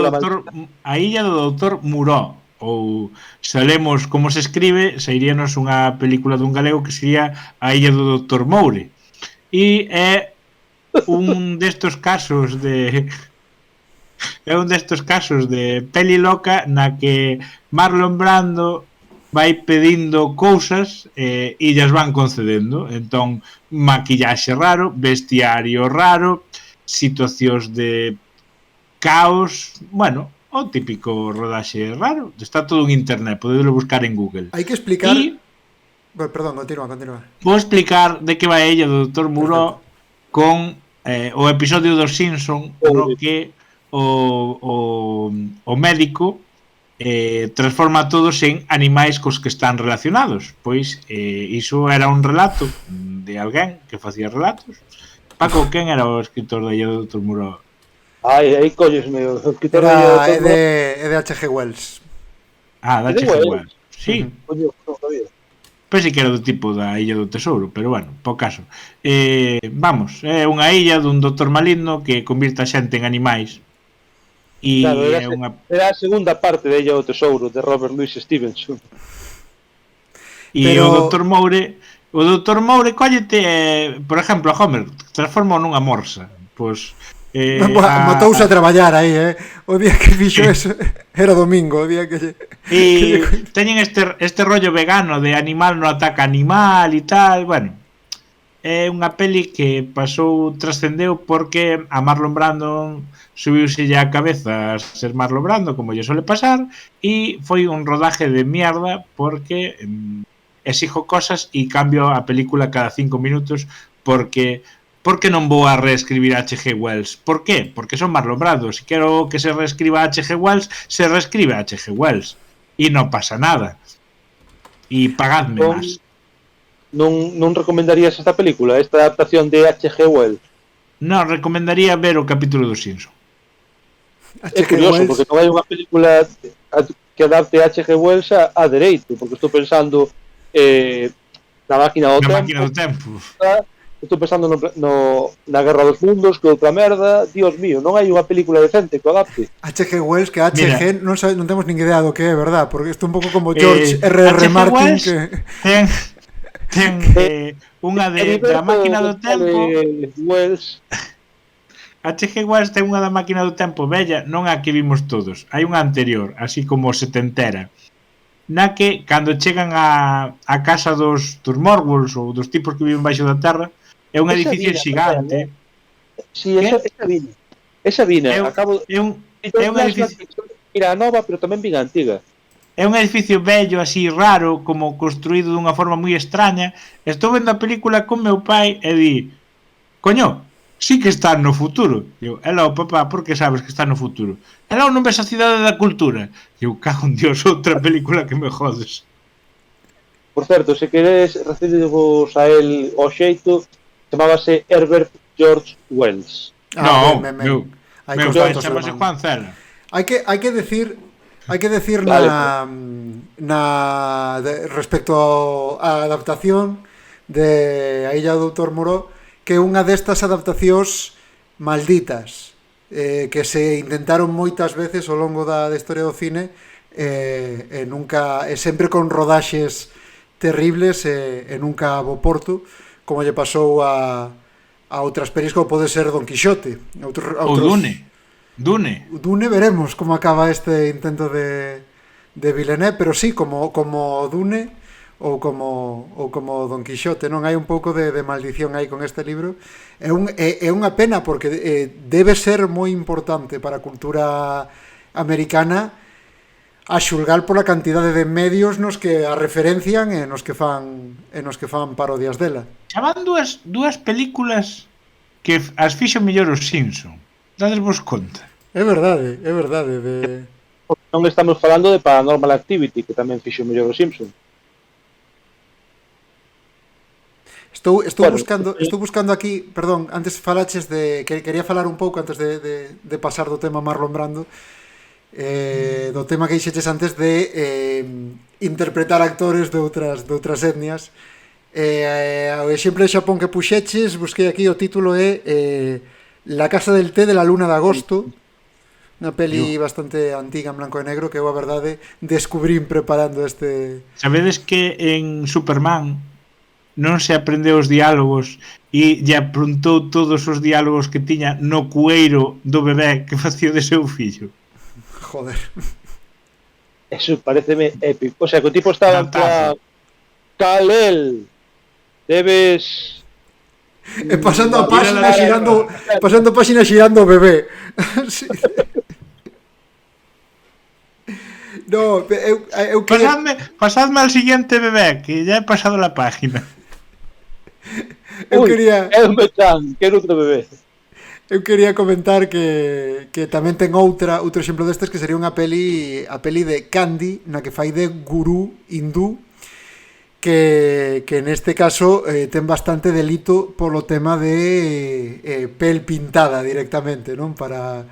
S5: do doutor Muró, ou se lemos como se escribe, sairíanos unha película dun galego que sería A illa do doutor Moure. E é un destos casos de peli loca na que Marlon Brando vai pedindo cousas e llas van concedendo. Entón, maquillaxe raro, bestiario raro, situacións de caos, bueno, o típico rodaxe raro. Está todo en internet, podedelo buscar en Google.
S4: Hai que explicar...
S5: E
S4: Perdón, continúa.
S5: vou explicar de que vai ella do Dr. Muró con o episodio dos Simpson no que o médico transforma a todos en animais cos que están relacionados. Pois iso era un relato de alguén que facía relatos. Paco, quen era o escritor da illa do Dr. Muró?
S3: Aí colles meu.
S4: É de H.G. Wells.
S5: Ah, da H.G. Wells. Sí.
S3: Coño, non sabía.
S5: Pensei que era do tipo da Illa do Tesouro, pero bueno, po caso. Vamos, é unha illa dun doutor maligno que convirta a xente en animais. E
S3: Claro,
S5: é unha...
S3: era a segunda parte de Ella do Tesouro, de Robert Louis Stevenson.
S5: E
S4: Pero-
S5: o doutor Moure cóllete, por exemplo, a Homer, transforma nunha morsa. Pois
S4: Matouse a traballar aí, O día que fixo eso era domingo, o día que...
S5: E teñen este rollo vegano de animal no ataca animal e tal, bueno. É unha peli que pasou, trascendeu porque a Marlon Brando subiuse a cabeza a ser Marlon Brando, como lle suele pasar, e foi un rodaje de mierda porque exijo cosas e cambio a película cada 5 minutos porque non vou a reescribir a H.G. Wells. Por qué? Porque son Marlon Brando. Si quero que se reescriba a H.G. Wells, se reescribe a H.G. Wells. E non pasa nada. E pagadme máis.
S3: Non recomendarías esta película, esta adaptación de H.G. Wells?
S5: Non, recomendaría ver o capítulo dos Simpson.
S3: É curioso, porque non hai unha película que adapte H.G. Wells a dereito, porque estou pensando na máquina do tempo. Estou pensando na Guerra dos Mundos, que outra merda. Dios mío, non hai unha película decente que adapte.
S4: H.G. Wells, que H.G. non temos nin idea do que é, verdad? Porque isto é un pouco como George R.R. Martin,
S5: Wells
S4: que...
S5: ten unha da máquina do tempo.
S3: Wells.
S5: H.G. Wells ten unha da máquina do tempo bella, non a que vimos todos. Hai unha anterior, así como setentera, na que, cando chegan a casa dos Morgulls ou dos tipos que viven baixo da terra, é un edificio xigante.
S3: Si, esa vina.
S5: É un edificio...
S3: Era nova, pero tamén vina antiga.
S5: É un edificio bello, así, raro, como construído dunha forma moi extraña. Estou vendo a película con meu pai e di: coño, sí que está no futuro. Eu, hello, papá, por que sabes que está no futuro? Hello, non ves a cidade da cultura? Eu, cago en Dios, outra película que me jodes.
S3: Por certo, se queres recibirvos a él o xeito, chamábase Herbert George Wells.
S5: Non,
S4: ben.
S5: meu pai chamase Juan Cela.
S4: Hai que decir
S3: Vale,
S4: respecto á adaptación de A illa do Dr. Muró, que é unha destas adaptacións malditas que se intentaron moitas veces ao longo da historia do cine e nunca, sempre con rodaxes terribles e nunca a bo porto, como lle pasou a a outras pelis como pode ser Don Quixote.
S5: Ou Dune.
S4: Dune veremos como acaba este intento de Villeneuve, pero sí, como Dune ou como Don Quixote, non hai un pouco de maldición aí con este libro. É unha pena porque debe ser moi importante para a cultura americana a xulgar pola cantidade de medios nos que a referencian e nos que fan parodias dela.
S5: Xa van dúas películas que as fixo mellor os Simpson. Dades vos conta.
S4: É verdade.
S3: Non estamos falando de Paranormal Activity, que tamén fixo mellor os Simpson.
S4: Estou
S3: Bueno,
S4: buscando aquí, perdón, antes falaches que quería falar un pouco antes de pasar do tema Marlon Brando, do tema que dixeches antes de interpretar actores de outras etnias. O exemplo de Xapón que puxeches, busquei aquí, o título é La casa del té de la luna de agosto, unha peli bastante antiga en blanco e negro que eu, a verdade, descubrín preparando este...
S5: Sabedes que en Superman non se aprendeu os diálogos e lle apuntou todos os diálogos que tiña no cueiro do bebé que facía de seu fillo?
S4: Joder.
S3: Eso pareceme épico. O sea, que o tipo estaba en plan... Kal-El, debes...
S4: E pasando a página xirando o bebé. Sí. No, eu quería...
S5: Pasadme al siguiente bebé, que ya he pasado la página.
S4: Eu quería
S3: outro bebé.
S4: Eu quería comentar que tamén ten outro exemplo destes, que sería a peli de Candy, na que fai de gurú hindú, que neste caso ten bastante delito polo tema de pel pintada directamente, non? Para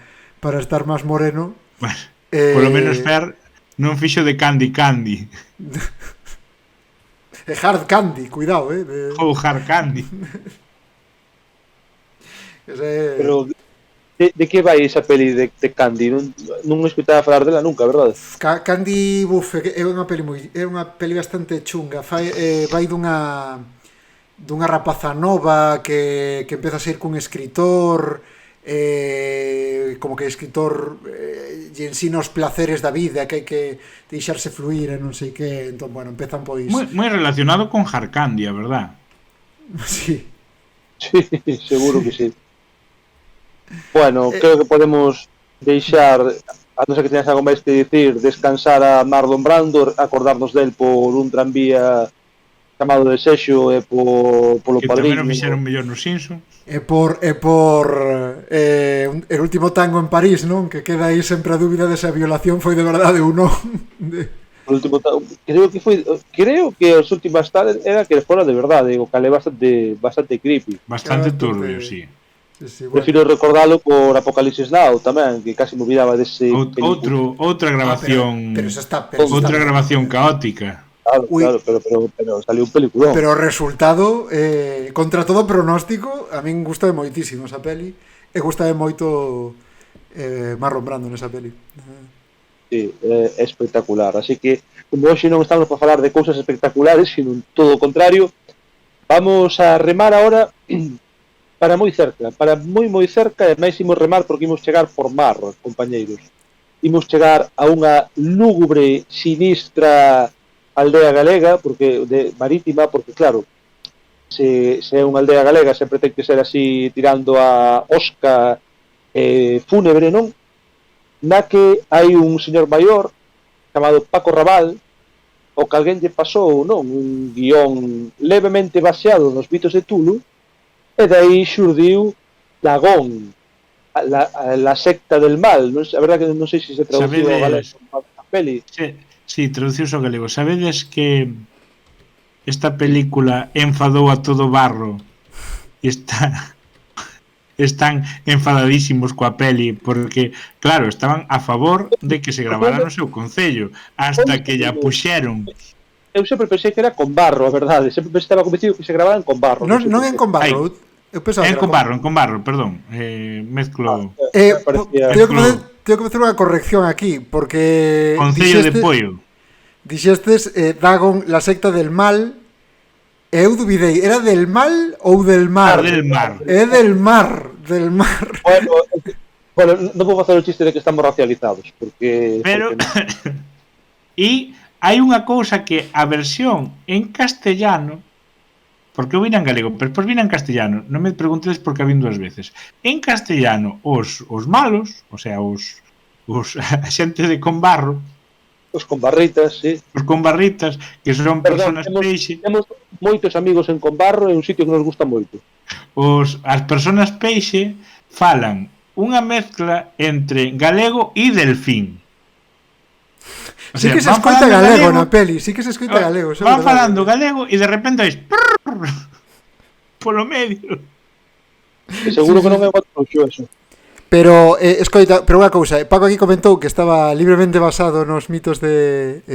S4: estar máis moreno.
S5: Bueno, polo menos Fer non fixo de Candy.
S4: Hard Candy, cuidado,
S5: Ou Hard Candy.
S3: Pero de que vai esa peli de Candy? Non escoitaba falar dela nunca, verdade?
S4: Candy, é unha peli bastante chunga. Vai dunha rapaza nova que empeza a ser cun escritor, como que escritor lle ensina os placeres da vida, que hai que deixarse fluir e non sei que. Entón, bueno, empezan pois...
S5: Moi relacionado con Hard Candy, a verdad.
S4: Sí.
S3: Sí, seguro que sí. Bueno, creo que podemos deixar, a non ser que teñas algo máis que dicir, descansar a Marlon Brando, acordarnos del por un tranvía chamado Desexo e polo
S5: que
S3: Padriño.
S5: Que tamén o fixeron mellor nos Simpsons.
S4: E por el último tango en París, non? Que queda aí sempre a dúbida de se a violación foi de verdade ou non.
S3: Creo que as últimas tales era que fora de verdade, o cal é bastante creepy.
S5: Bastante turbio, sí.
S4: Sí, bueno.
S3: Prefiro recordalo por Apocalipsis Now tamén, que casi me olvidaba dese
S5: outra grabación,
S4: pero está
S5: outra grabación caótica.
S3: Claro, pero saliu un peliculón.
S4: Pero o resultado, contra todo pronóstico, a min gusta moitísimo esa peli, e gusta moito Marlon Brando nesa peli.
S3: Sí, é espectacular. Así que, como hoxe non estamos para falar de cousas espectaculares, sino todo o contrario, vamos a remar agora para moi cerca, e máis imos remar porque imos chegar por mar, compañeiros. Imos chegar a unha lúgubre, sinistra aldea galega, marítima, porque claro, se é unha aldea galega sempre ten que ser así tirando a osca fúnebre, non? Na que hai un señor maior chamado Paco Raval, o que alguén lle pasou, non? Un guión levemente baseado nos mitos de Tulu, e dai xurdiu Dagón, la secta del mal. A verdade que non sei se se traduciu ao galego a peli.
S5: Sí, traduciu ao galego. Sabedes que esta película enfadou a todo barro e están enfadadísimos coa peli porque, claro, estaban a favor de que se gravara no seu concello hasta que ya puxeron.
S3: Eu sempre pensei que era con barro, a verdade. Sempre estaba convencido que se gravaban con barro.
S4: Non é con barro.
S5: É con barro, perdón. Mezclo.
S4: Tengo que facer unha corrección aquí, porque
S5: Concello de Pollo.
S4: Dixestes Dagon, la secta del mal, Eu dubidei, era del mal ou del mar?
S5: Del mar.
S4: É del mar, del mar.
S3: Bueno, non vou facer o chiste de que estamos racializados, porque...
S5: Pero
S3: porque
S5: e hai unha cousa que a versión en castellano, porque eu vina en galego, pero despois vina en castellano, non me preguntedes porque a vin 2 veces. En castellano, os malos, o sea, os a xente de con barro,
S3: os con barritas, sí.
S5: os con barritas, que son personas peixe,
S3: Temos moitos amigos en Conbarro, é un sitio que nos gusta moito.
S5: as persoas peixe falan unha mezcla entre galego e delfín. O
S4: Sí
S5: sea,
S4: que se
S5: van
S4: escoita
S5: falando
S4: galego na peli, sí que se escoita galego.
S5: Van falando galego e de repente vais polo medio.
S3: E seguro que non é outro eso.
S4: Pero, escoita, pero unha cousa, Paco aquí comentou que estaba libremente basado nos mitos de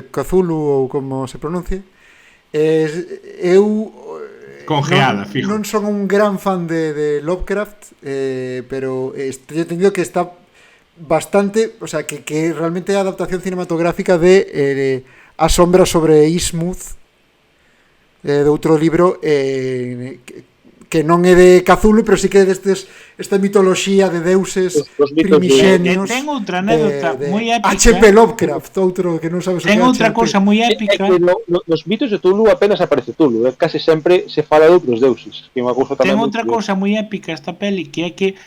S4: Cthulhu ou como se pronuncie. Eu
S5: Congeada, fijo.
S4: Non son un gran fan de Lovecraft, pero teño entendido que está bastante, o sea, que realmente é a adaptación cinematográfica de A sombra sobre Innsmouth, de outro libro que non é de Cthulhu, pero sí que é esta mitoloxía de deuses primixenios.
S5: Ten outra anécdota moi épica.
S4: H.P. Lovecraft, outro que non sabes o que é.
S5: Ten outra cousa moi épica.
S3: Nos mitos de Tulu apenas aparece Tulu, case sempre se fala de outros deuses, que é unha cousa tamén.
S5: Ten outra cousa moi épica esta peli, que é que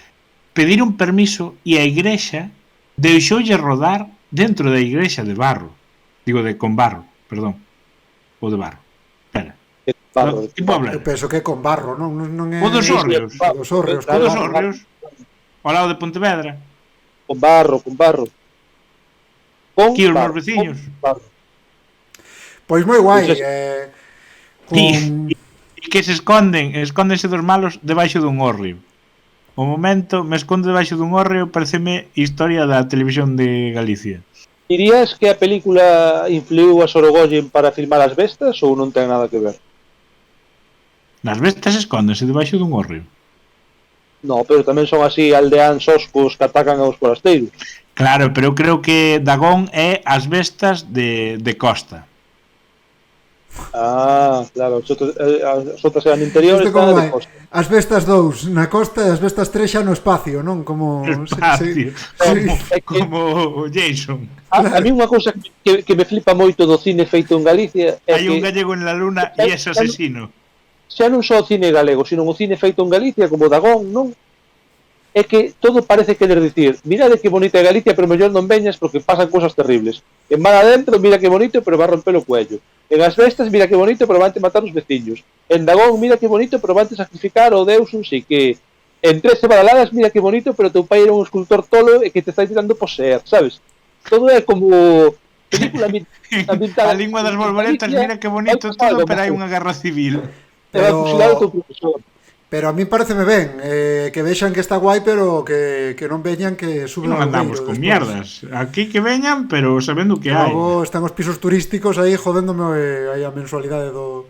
S5: pedir un permiso e a igrexa deixoulle rodar dentro da igrexa de barro. Digo, de con barro, perdón. Ou de barro. Espera. Tipo hablar.
S4: Eu penso que é con barro, non é...
S5: O dos hórreos.
S4: O dos hórreos.
S5: O dos hórreos. Ao lado de Pontevedra.
S3: Con barro.
S5: Aquí os meus veciños.
S4: Pois moi guai.
S5: E que se escóndense dos malos debaixo dun hórreo. O momento me escondo debaixo dun hórreo, pareceme historia da televisión de Galicia.
S3: Dirías que a película influiu a Sorogoyen para filmar as bestas ou non ten nada que ver?
S5: Nas bestas escóndense debaixo dun hórreo.
S3: No, pero tamén son así aldeáns oscos que atacan aos forasteiros.
S5: Claro, pero eu creo que Dagón é as bestas de Costa.
S3: Ah, claro, as outras eran interiores, de costa.
S4: As bestas 2 na costa e as bestas 3 xa no espacio, non? Como
S5: espacio, como Jason.
S3: A mí unha cousa que me flipa moito do cine feito en Galicia é
S5: hai un gallego en la luna e é asesino.
S3: Xa non só o cine galego, sino o cine feito en Galicia como Dagón, non? É que todo parece querer dicir, mirade que bonita é Galicia, pero mellor non veñas porque pasan cousas terribles. En mar adentro, mira que bonito, pero va a romper o cuello. En as bestas, mira que bonito, pero van a matar os veciños. En Dagón, mira que bonito, pero van a sacrificar o deus un sí que... En 13 badaladas, mira que bonito, pero teu pai era un escultor tolo e que te está intentando poseer, sabes? Todo é como... película
S5: a lingua das borboletas, mira que bonito todo, pero hai unha guerra civil.
S4: Pero a mí pareceme ben que vexan que está guai, pero que non veñan que suben
S5: non andamos con mierdas. Aquí que veñan, pero sabendo que hai.
S4: Logo están os pisos turísticos aí jodéndome aí a mensualidade do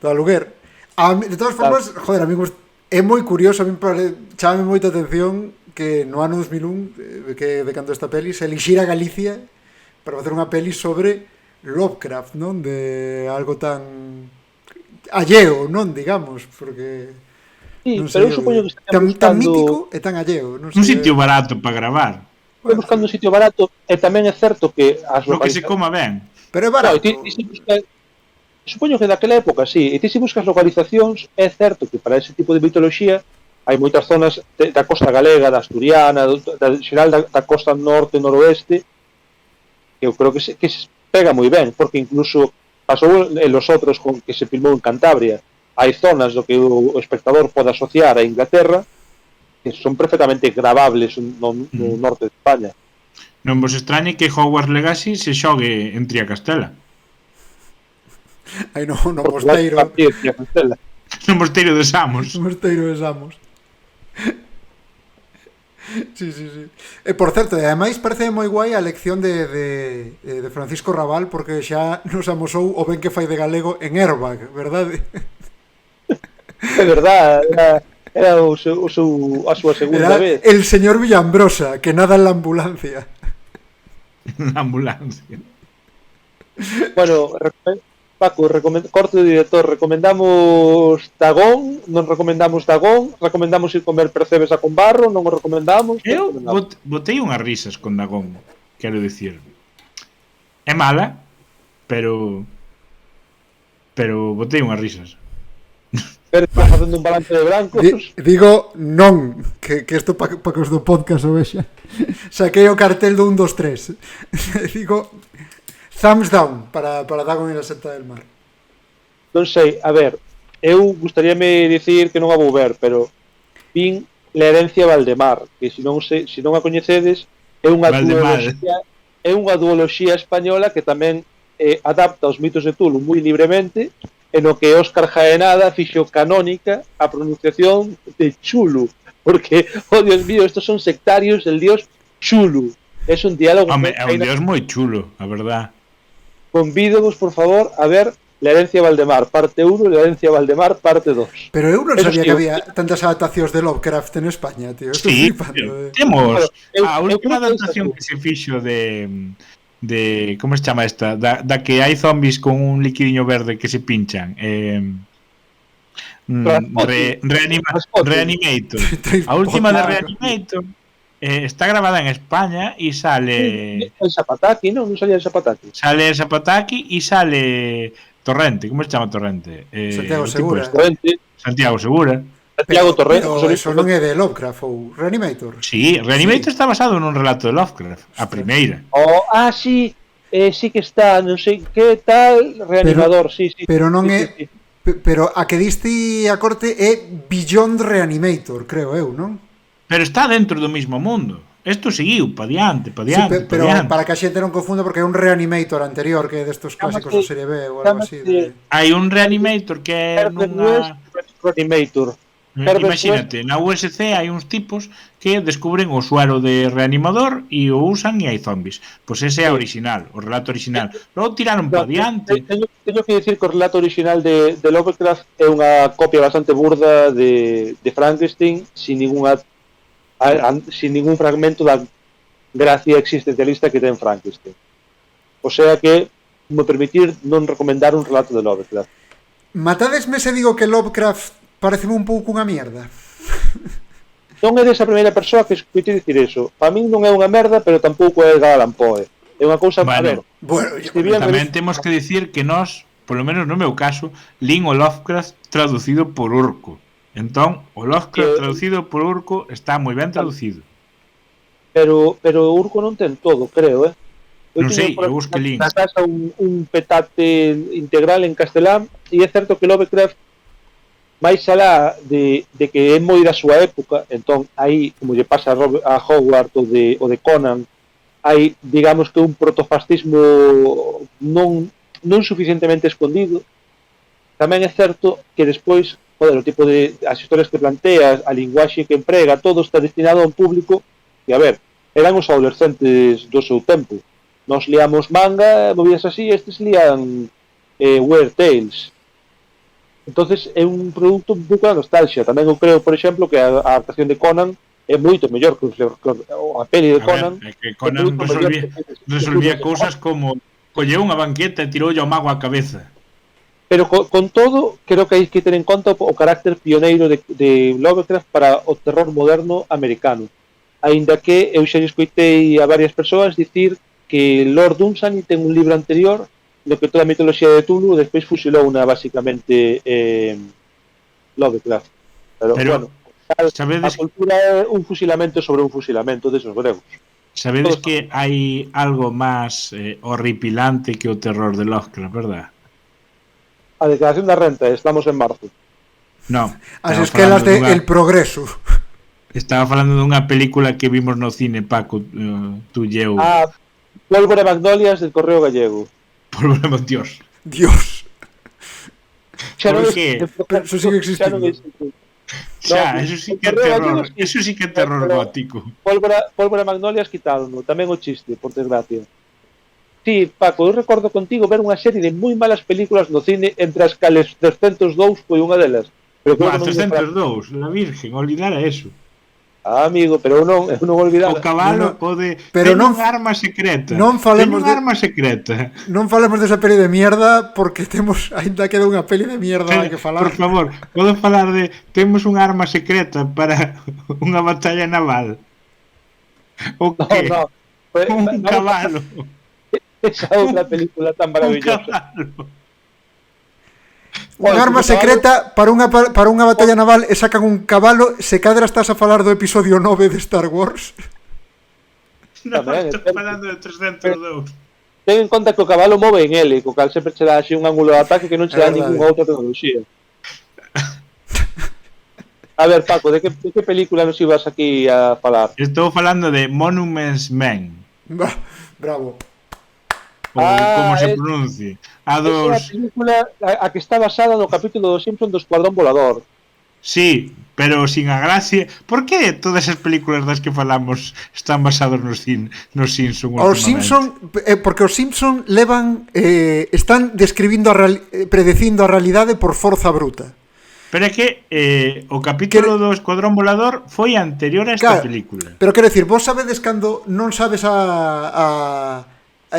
S4: aluguer. De todas formas, joder, amigos, é moi curioso, a mí chame moita atención que no ano 2001, que de cando esta peli, se elixira Galicia para facer unha peli sobre Lovecraft, non? De algo tan alleo, non, digamos, porque
S3: sí, non pero eu supoño que está buscando...
S4: tan mítico e tan alleo, non sei.
S5: Un sitio barato para gravar.
S3: Estou buscando un sitio barato e tamén é certo que as
S5: lo que se coma ben.
S4: Pero é barato.
S3: Supoño que daquela época, sí, e ti se buscas localizacións, é certo que para ese tipo de mitoloxía hai moitas zonas da costa galega, da asturiana, da xeral da costa norte, noroeste, que eu creo que se pega moi ben, porque incluso pasou en los outros con que se filmou en Cantabria. Hai zonas do que o espectador pode asociar a Inglaterra que son perfectamente gravables no norte de España.
S5: Non vos extrañe que Hogwarts Legacy se xogue en Triacastela.
S4: Aí no mosteiro.
S5: No mosteiro de Samos.
S4: No mosteiro de Samos. Sí. Por certo, ademais parece moi guai a lección de Francisco Rabal, porque xa nos amosou o ben que fai de galego en Airbag, verdade?
S3: É verdade, era a súa segunda vez.
S4: El señor Villambrosa, que nada en la ambulancia.
S5: Na ambulancia.
S3: Bueno, Paco, corte do director, recomendamos Dagón, non recomendamos Dagón, recomendamos ir comer percebes a con barro, non o recomendamos.
S5: Eu botei unhas risas con Dagón, quero dicir. É mala, pero botei unhas risas.
S3: Pero está facendo un balance de blancos.
S4: Digo non, que isto pa que os do podcast o vexa. Saquei o cartel do 1, 2, 3. Digo thumbs down para Dagon e a Seta del Mar.
S3: Non sei, a ver, eu gustaríame dicir que non a vou ver, pero vin La herencia Valdemar, que se non a coñecedes, é unha duoloxía española que tamén adapta os mitos de Tulu moi libremente, en o que Óscar Jaenada fixo canónica a pronunciación de Chulu, porque, oh Dios mío, estos son sectarios del dios Chulu. Es un diálogo...
S5: É un dios moi chulo, a verdad.
S3: Convídovos, por favor, a ver La herencia Valdemar, parte 1, La herencia Valdemar, parte 2.
S4: Pero eu non sabía que había tantas adaptacións de Lovecraft en España, tío.
S5: Sí, temos a última adaptación que se fixo de como se chama esta? Da que hai zombies con un liquidiño verde que se pinchan. Reanimator. A última de Reanimator está grabada en España y sale...
S3: El Zapataki, ¿no? No salía el Zapataki.
S5: Sale el Zapataki y sale Torrente. ¿Cómo se llama Torrente?
S4: Santiago Segura.
S5: Santiago Segura.
S3: Santiago Torrente.
S4: Pero eso non é de Lovecraft ou Reanimator.
S5: Sí, Reanimator está basado en un relato de Lovecraft. A primeira.
S3: Sí. Sí que está, non sei que tal, Reanimador, sí.
S4: Pero non é...
S3: Sí.
S4: Pero a que diste a corte é Beyond Reanimator, creo eu, non?
S5: Pero está dentro do mesmo mundo. Isto seguiu pa diante.
S4: Sí, pero para que a xente non confunda, porque é un Reanimator anterior que é destos clásicos da serie B ou algo así.
S5: Hai un Reanimator que é nunha...
S3: Reanimator.
S5: Imagínate, na USC hai uns tipos que descubren o suero de reanimador e o usan e hai zombies. Pois ese é original, o relato original. Logo tiraron pa diante.
S3: Teño que dicir que o relato original de Lovecraft é unha copia bastante burda de Frankenstein sin ningún fragmento da gracia existencialista que ten Frankenstein. O sea que, me permitir non recomendar un relato de Lovecraft.
S4: Matadesme se digo que Lovecraft pareceme un pouco unha mierda.
S3: Non é desa primeira persoa que escuite dicir eso. Para min non é unha merda, pero tampouco é Edgar Allan Poe. É unha cousa...
S5: Bueno, tamén temos que dicir que nós, polo menos no meu caso, lín o Lovecraft traducido por Urco. Entón, o Lovecraft traducido por Urco está moi ben traducido.
S3: Pero Urco non ten todo, creo,
S5: Non sei, eu busco lín.
S3: Na casa un petate integral en castelán, e é certo que Lovecraft máis alá de que é moi da súa época, entón aí, como lle pasa a Howard o de Conan, hai, digamos que un protofascismo non suficientemente escondido. Tamén é certo que despois, o tipo de as historias que plantea, a linguaxe que emprega, todo está destinado a un público que, a ver, eran os adolescentes do seu tempo. Nos liamos manga, movidas así, estes lían Weird Tales. Entonces é un produto un pouco da nostalgia. Tamén eu creo, por exemplo, que a adaptación de Conan é moito mellor que a peli de Conan.
S5: É que Conan resolvía cousas como colleu unha banqueta e tiroulle ao mago a cabeza.
S3: Pero con todo, creo que hai que ter en conta o carácter pioneiro de Lovecraft para o terror moderno americano. Aínda que eu xa escoitei a varias persoas dicir que Lord Dunsany ten un libro anterior no que toda a mitoloxía de Tulu despois fusilou basicamente Lovecraft. Pero bueno, a cultura é un fusilamento sobre un fusilamento desos gregos.
S5: Sabedes que hai algo máis horripilante que o terror de Lovecraft, verdad?
S3: A declaración da renta, estamos en marzo.
S5: No.
S4: As esquelas de El Progreso.
S5: Estaba falando dunha película que vimos no cine, Paco, tú e eu.
S3: Pólvora e Magnolias del Correo Gallego.
S5: Pólvora, Dios.
S4: Por qué? Eso sí que existe.
S5: Xa, eso sí que é terror. Eso sí que é terror gótico.
S3: Pólvora e Magnolias quitaron, tamén o chiste, por desgracia. Sí, Paco, eu recordo contigo ver unha serie de moi malas películas no cine, entre as cales 302 foi unha delas.
S5: 302, la Virgen, olvidara eso.
S3: amigo, pero eu non olvidaba.
S5: O cabalo
S4: No,
S5: pode
S4: pero
S5: ten
S4: non-
S5: unha arma secreta.
S4: non falemos
S5: ten unha
S4: de-
S5: arma secreta.
S4: Non falemos desa peli de mierda porque temos aínda queda unha peli de mierda hai que falar.
S5: Por favor, podo falar de temos unha arma secreta para unha batalla naval. O
S3: No,
S5: que?
S3: no.
S5: Un cabalo.
S3: Esa outra película tan
S5: Un
S3: maravillosa.
S5: cabalo.
S4: Unha arma secreta para unha batalla naval e sacan un cabalo, se cadra estás a falar do episodio 9 de Star Wars.
S5: Non,
S3: Tamén,
S5: estou falando de 302.
S3: Ten en conta que o cabalo move en L, co cal sempre che dá así un ángulo de ataque que non che
S4: É
S3: dá
S4: verdade.
S3: ninguna outra tecnoloxía. A ver, Paco, de que película nos ibas aquí a falar?
S5: Estou falando de Monuments Men.
S4: Bravo.
S5: Ou como se
S3: es-
S5: pronuncie. A
S3: É unha
S5: dos...
S3: película a que está basada no capítulo dos Simpsons do Escuadrón Volador.
S5: Sí, pero sin a gracia. Por que todas as películas das que falamos están basadas nos Simpsons?
S4: Os Simpson, porque os Simpson levan están describindo predecindo a realidade por forza bruta.
S5: Pero é que o capítulo do Escuadrón Volador foi anterior a esta
S4: Claro,
S5: película.
S4: Pero quero decir, vos sabedes cando non sabes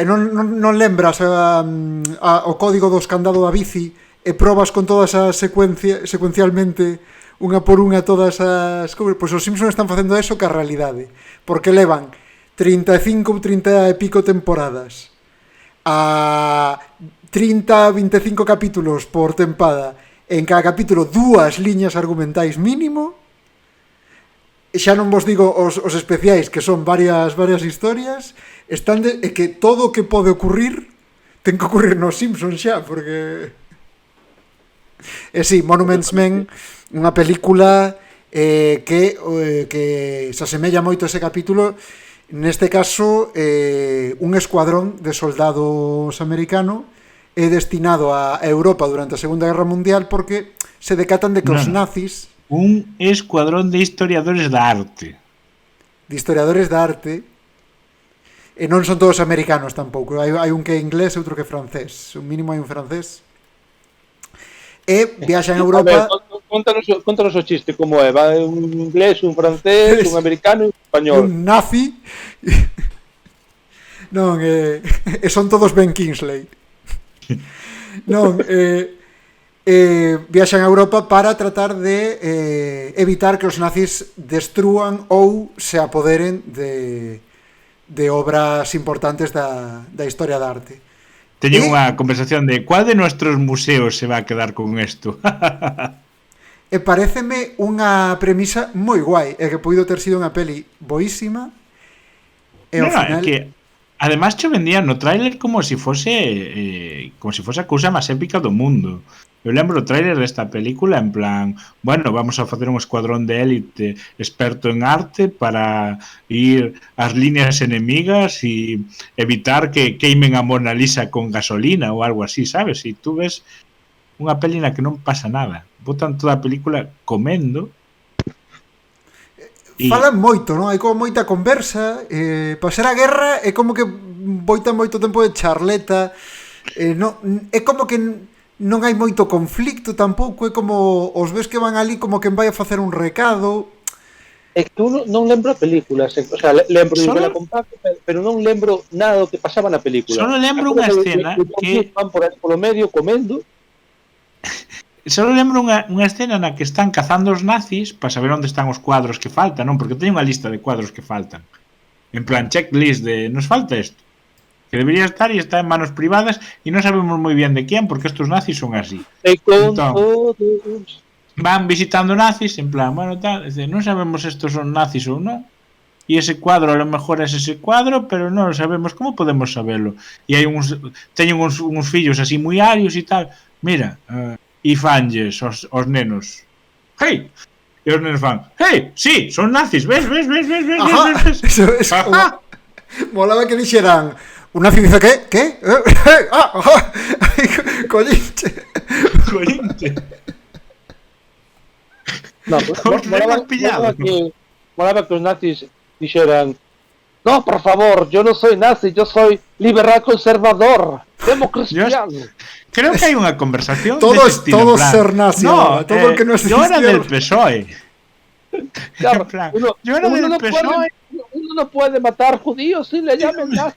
S4: non lembras o código do escandado da bici e probas con todas as secuencialmente unha por unha todas as cousas, pois os Simpsons están facendo eso que a realidade, porque levan 35 ou 30 e pico temporadas a 30, 25 capítulos por tempada, en cada capítulo 2 liñas argumentais mínimo. Xa non vos digo os especiais, que son varias historias, están que todo o que pode ocurrir ten que ocurrir nos Simpsons xa, porque sí, Monuments Men, unha película que se asemella moito a ese capítulo. Neste caso, un escuadrón de soldados americano é destinado a Europa durante a Segunda Guerra Mundial porque se decatan de que os nazis,
S5: Un escuadrón de historiadores da arte.
S4: de historiadores da arte, e non son todos americanos tampouco, hai un que é inglés e outro que é francés, un mínimo hai un francés, e viaxan a Europa.
S3: A ver, contanos o chiste como é, va un inglés, un francés, un americano e un español.
S4: Un nazi. Non, e son todos Ben Kingsley. Non, viaxan a Europa para tratar de evitar que os nazis destrúan ou se apoderen de obras importantes da historia da arte.
S5: Teñen unha conversación de cuál de nuestros museos se va a quedar con esto.
S4: E paréceme unha premisa moi guai, e que poido ter sido unha peli boísima. E ao final...
S5: É que además che vendían no tráiler como si fose a cousa máis épica do mundo. Eu lembro o tráiler desta película en plan, bueno, vamos a facer un escuadrón de élite experto en arte para ir ás líneas enemigas e evitar que queimen a Mona Lisa con gasolina ou algo así, sabes? E tú ves unha peli na que non pasa nada. Botan toda a película comendo.
S4: Falan moito, non? Hai como moita conversa, para ser a guerra é como que boitan moito tempo de charleta, é como que non hai moito conflicto tampouco, é como os ves que van ali como que vai a facer un recado.
S3: É que eu non lembro a película, o sea, lembro de vela con Paco, pero non lembro nada do que pasaba na película.
S5: Solo lembro unha escena que
S3: van por aí polo medio comendo.
S5: Solo lembro unha escena na que están cazando os nazis para saber onde están os cuadros que faltan, non? Porque teño unha lista de cuadros que faltan. En plan, checklist de nos falta isto. Que debería estar e está en manos privadas e non sabemos moi bien de quién, porque estos nazis son así.
S3: E con
S5: Entón,
S3: todos...
S5: van visitando nazis, en plan, bueno, tal, non sabemos se estos son nazis ou non. E ese cuadro a lo mejor é ese cuadro, pero non sabemos, como podemos saberlo? E hai teñen uns fillos así moi arios e tal. Mira, e fanlles os nenos. Hey! E os nenos fan, hey, sí, son nazis, ves.
S4: Ajá, eso es como... Molaba que dixeran, un nazi dice, ¿qué? Ajá, collinche.
S3: No, molaba que os nazis dixeran, no, por favor, yo no soy nazi, yo soy liberal conservador, democristiano.
S5: Creo que hai unha conversación
S4: todos
S5: dese estilo,
S4: ser nazi,
S5: no,
S4: todo el que no existió.
S5: Yo era del PSOE.
S3: Claro,
S5: En plan,
S3: uno,
S5: yo era
S3: uno
S5: del
S3: no
S5: PSOE.
S3: puede, uno no puede matar judíos si le llaman nazi.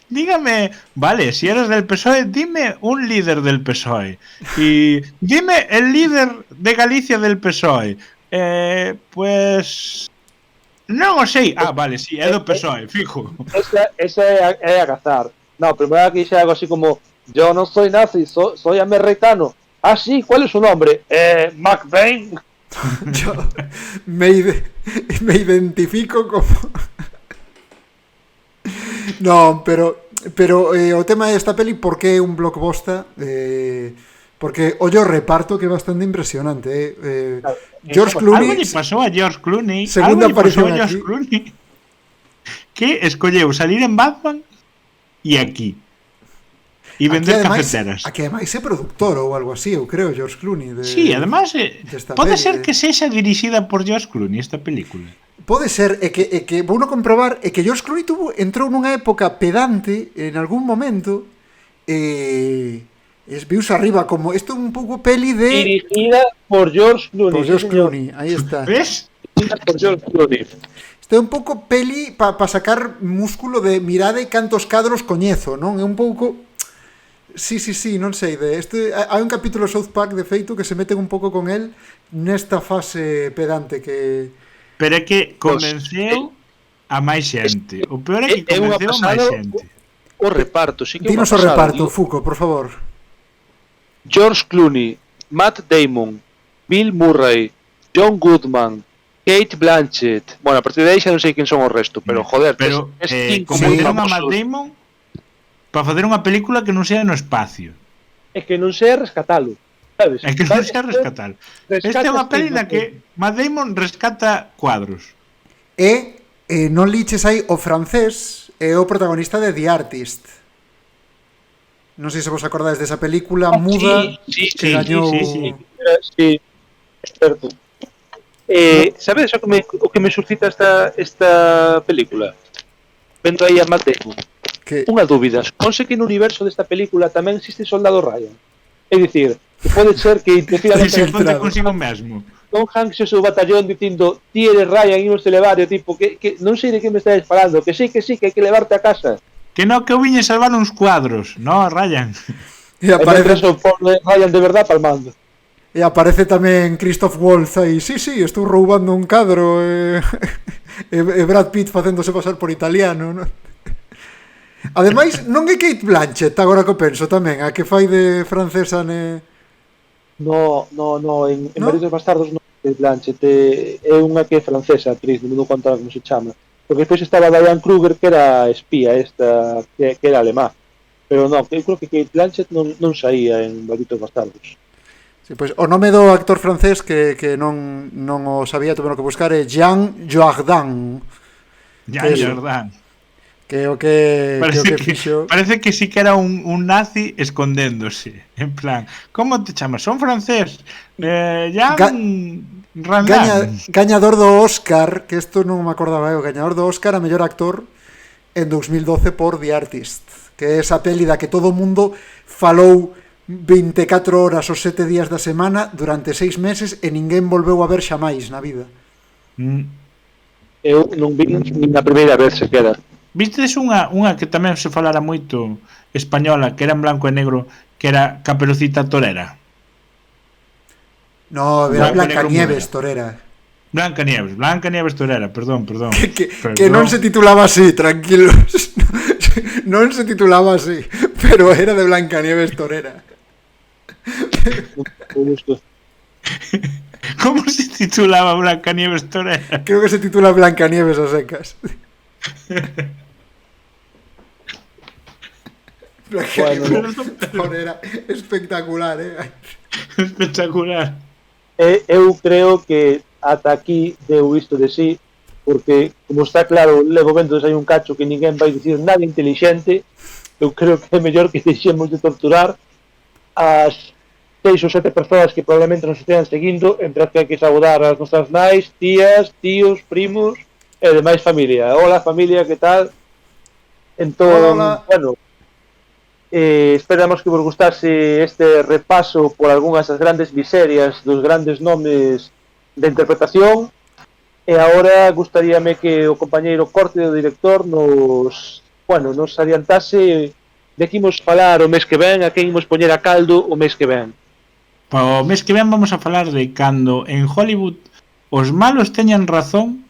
S5: Dígame, vale, si eres del PSOE, dime un líder del PSOE. Y dime el líder de Galicia del PSOE. Pues... Non o sei. Ah, vale, sí, é do PSOE, fijo.
S3: Esa é agazar. No, primero aquí dice algo así como: yo no soy nazi, soy americano. Ah, sí, ¿cuál es su nombre? McBain.
S4: Yo me identifico como... No, pero o tema desta peli, por que é un blockbuster? Porque ollo o reparto que é bastante impresionante. George
S5: Algo
S4: Clooney,
S5: lle pasou a George Clooney.
S4: Segunda
S5: Algo lle pasou
S4: aparición
S5: a George
S4: aquí.
S5: Clooney. Que escolleu salir en Batman e aquí. E vender cafeteras.
S4: Aquí ademais é productor ou algo así, eu creo, George Clooney.
S5: Sí, además,
S4: desta
S5: pode
S4: peli,
S5: ser que sexa dirixida por George Clooney esta película.
S4: Pode ser, é que vou non comprobar, é que George Clooney entrou nunha época pedante en algún momento, viuse arriba como isto é un pouco peli de
S3: Dirigida por George Clooney.
S4: por George Clooney, aí está.
S5: Ves?
S3: Dirigida por George Clooney.
S4: Isto é un pouco peli para sacar músculo de mirade cantos cadros coñezo, non? É un pouco... Sí, non sei, hai un capítulo de South Park de feito que se meten un pouco con el nesta fase pedante que...
S5: Pero é que convenceu a máis xente. O peor é que convenceu a máis xente.
S3: O reparto, sí que
S4: Dinos o reparto, Fuco, por favor.
S3: George Clooney, Matt Damon, Bill Murray, John Goodman, Kate Blanchett. Bueno, a partir de aí xa non sei quen son o resto, pero joder,
S5: Pero
S3: es cinco
S5: convenceron
S3: moi
S5: a Matt
S3: famosos.
S5: Damon para facer unha película que non sea no espacio.
S3: É que non sei rescatalo, sabes?
S5: É que non sea rescatar. Esta é unha peli na que Matt Damon rescata cuadros.
S4: E non liches aí o francés é o protagonista de The Artist. Non sei se vos acordades desa película muda que gañou...
S3: Sí, certo. Sabes o que me suscita esta película? Vendo aí a Matt Damon.
S4: Que...
S3: Unha dúbida, suponse que no universo desta película tamén existe Soldado Ryan. É dicir, que pode ser que
S5: E se encontra consigo mesmo.
S3: Tom Hanks e o seu batallón dicindo: ti eres Ryan, imos te levar, e o tipo, que non sei de que me estás falando, que sí, que hai que levarte a casa.
S5: Que no, que eu viñe salvar uns cuadros. No, Ryan.
S4: E aparece...
S3: o pobre Ryan de verdad palmando.
S4: E aparece tamén Christoph Waltz aí. Sí, estou roubando un cadro e Brad Pitt facéndose pasar por italiano, non? Ademais, non é Kate Blanchett, agora que penso tamén, a que fai de francesa ne...
S3: No, en
S4: ¿No?
S3: Maridos Bastardos non é Blanchett, é unha que é francesa, actriz, non me dou conta como se chama. Porque despois estaba Diane Kruger, que era espía, esta, que era alemá. Pero non, eu creo que Kate Blanchett non saía en Maridos Bastardos.
S4: Sí, pois, o nome do actor francés que non o sabía, tuve que buscar, é Jean Dujardin.
S5: Jean Dujardin.
S4: Que o que fixo...
S5: Parece que sí que era un nazi escondéndose. En plan, como te chamas? Son francés. Jean Randall.
S4: Gañador do Oscar, que isto non me acordaba eu, gañador do Oscar a mellor actor en 2012 por The Artist, que é esa peli da que todo o mundo falou 24 horas os 7 días da semana durante 6 meses e ninguén volveu a ver xamais na vida.
S3: Eu non vi nin a primeira vez sequera.
S5: Vistedes unha que tamén se falara moito española, que era en blanco e negro, que era Caperucita Torera?
S4: No, era Blancanieves Torera.
S5: Blancanieves Torera, perdón.
S4: Que non se titulaba así, tranquilos. Non se titulaba así, pero era de Blancanieves Torera.
S5: Como se titulaba Blancanieves Torera?
S4: Creo que se titula Blancanieves a secas. Blancanieves Torera, espectacular,
S5: Espectacular.
S3: Eu creo que ata aquí deu isto de sí, porque, como está claro, levo vendo hai un cacho que ninguén vai dicir nada inteligente. Eu creo que é mellor que deixemos de torturar as 6 ou 7 persoas que probablemente nos estean seguindo, entre as que hai que saudar as nosas nais, tías, tíos, primos e demais familia. Hola familia, que tal? Entón,
S4: hola.
S3: Bueno, esperamos que vos gustase este repaso por algunhas das grandes miserias dos grandes nomes de interpretación. E agora gustaríame que o compañeiro Corte do director nos adiantase de que imos falar o mes que ven, a que imos poñer a caldo o mes que ven.
S5: O mes que ven vamos a falar de cando en Hollywood os malos teñan razón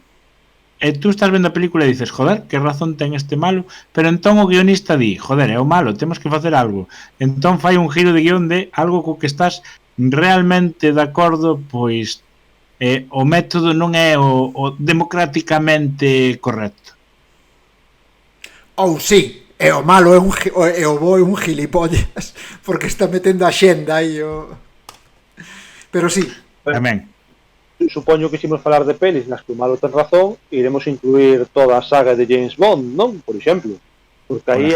S5: e tú estás vendo a película e dices, joder, que razón ten este malo, pero entón o guionista di, joder, é o malo, temos que facer algo. Entón fai un giro de guión de algo co que estás realmente de acordo, pois o método non é o democráticamente correcto.
S4: Ou sí, e o malo é e o bo é un gilipollas, porque está metendo a xenda aí o... Pero sí.
S5: Tamén.
S3: Supoño que se imos falar de pelis nas que o malo ten razón, iremos incluir toda a saga de James Bond, non? Por exemplo. Porque aí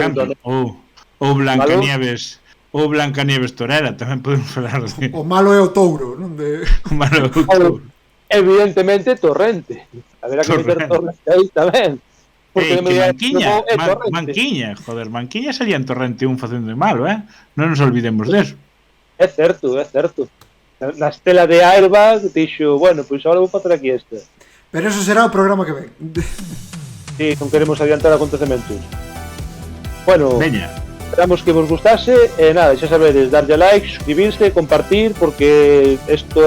S5: ou Blancanieves, ou Blancanieves Torera, tamén podemos falar de...
S4: O malo é o touro, non?
S5: O malo é o touro.
S3: Evidentemente Torrente. Haberá que meter Torrente aí tamén.
S5: Que Manquiña, joder, Manquiña salía en Torrente 1 facendo de malo, non nos olvidemos deso.
S3: É certo. Na estela de Airbag dixo, bueno, pois agora vou facer aquí esta.
S4: Pero eso será o programa que ven.
S3: Sí, non queremos adiantar acontecementos. Bueno,
S5: Veña.
S3: esperamos que vos gustase e nada, xa sabedes, darlle a like, suscribirse, compartir, porque isto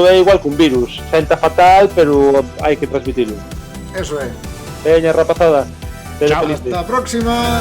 S3: é igual que un virus, senta fatal, pero hai que transmitirlo.
S4: Eso é.
S3: Veña, rapazada.
S5: Chao.
S4: Hasta a próxima.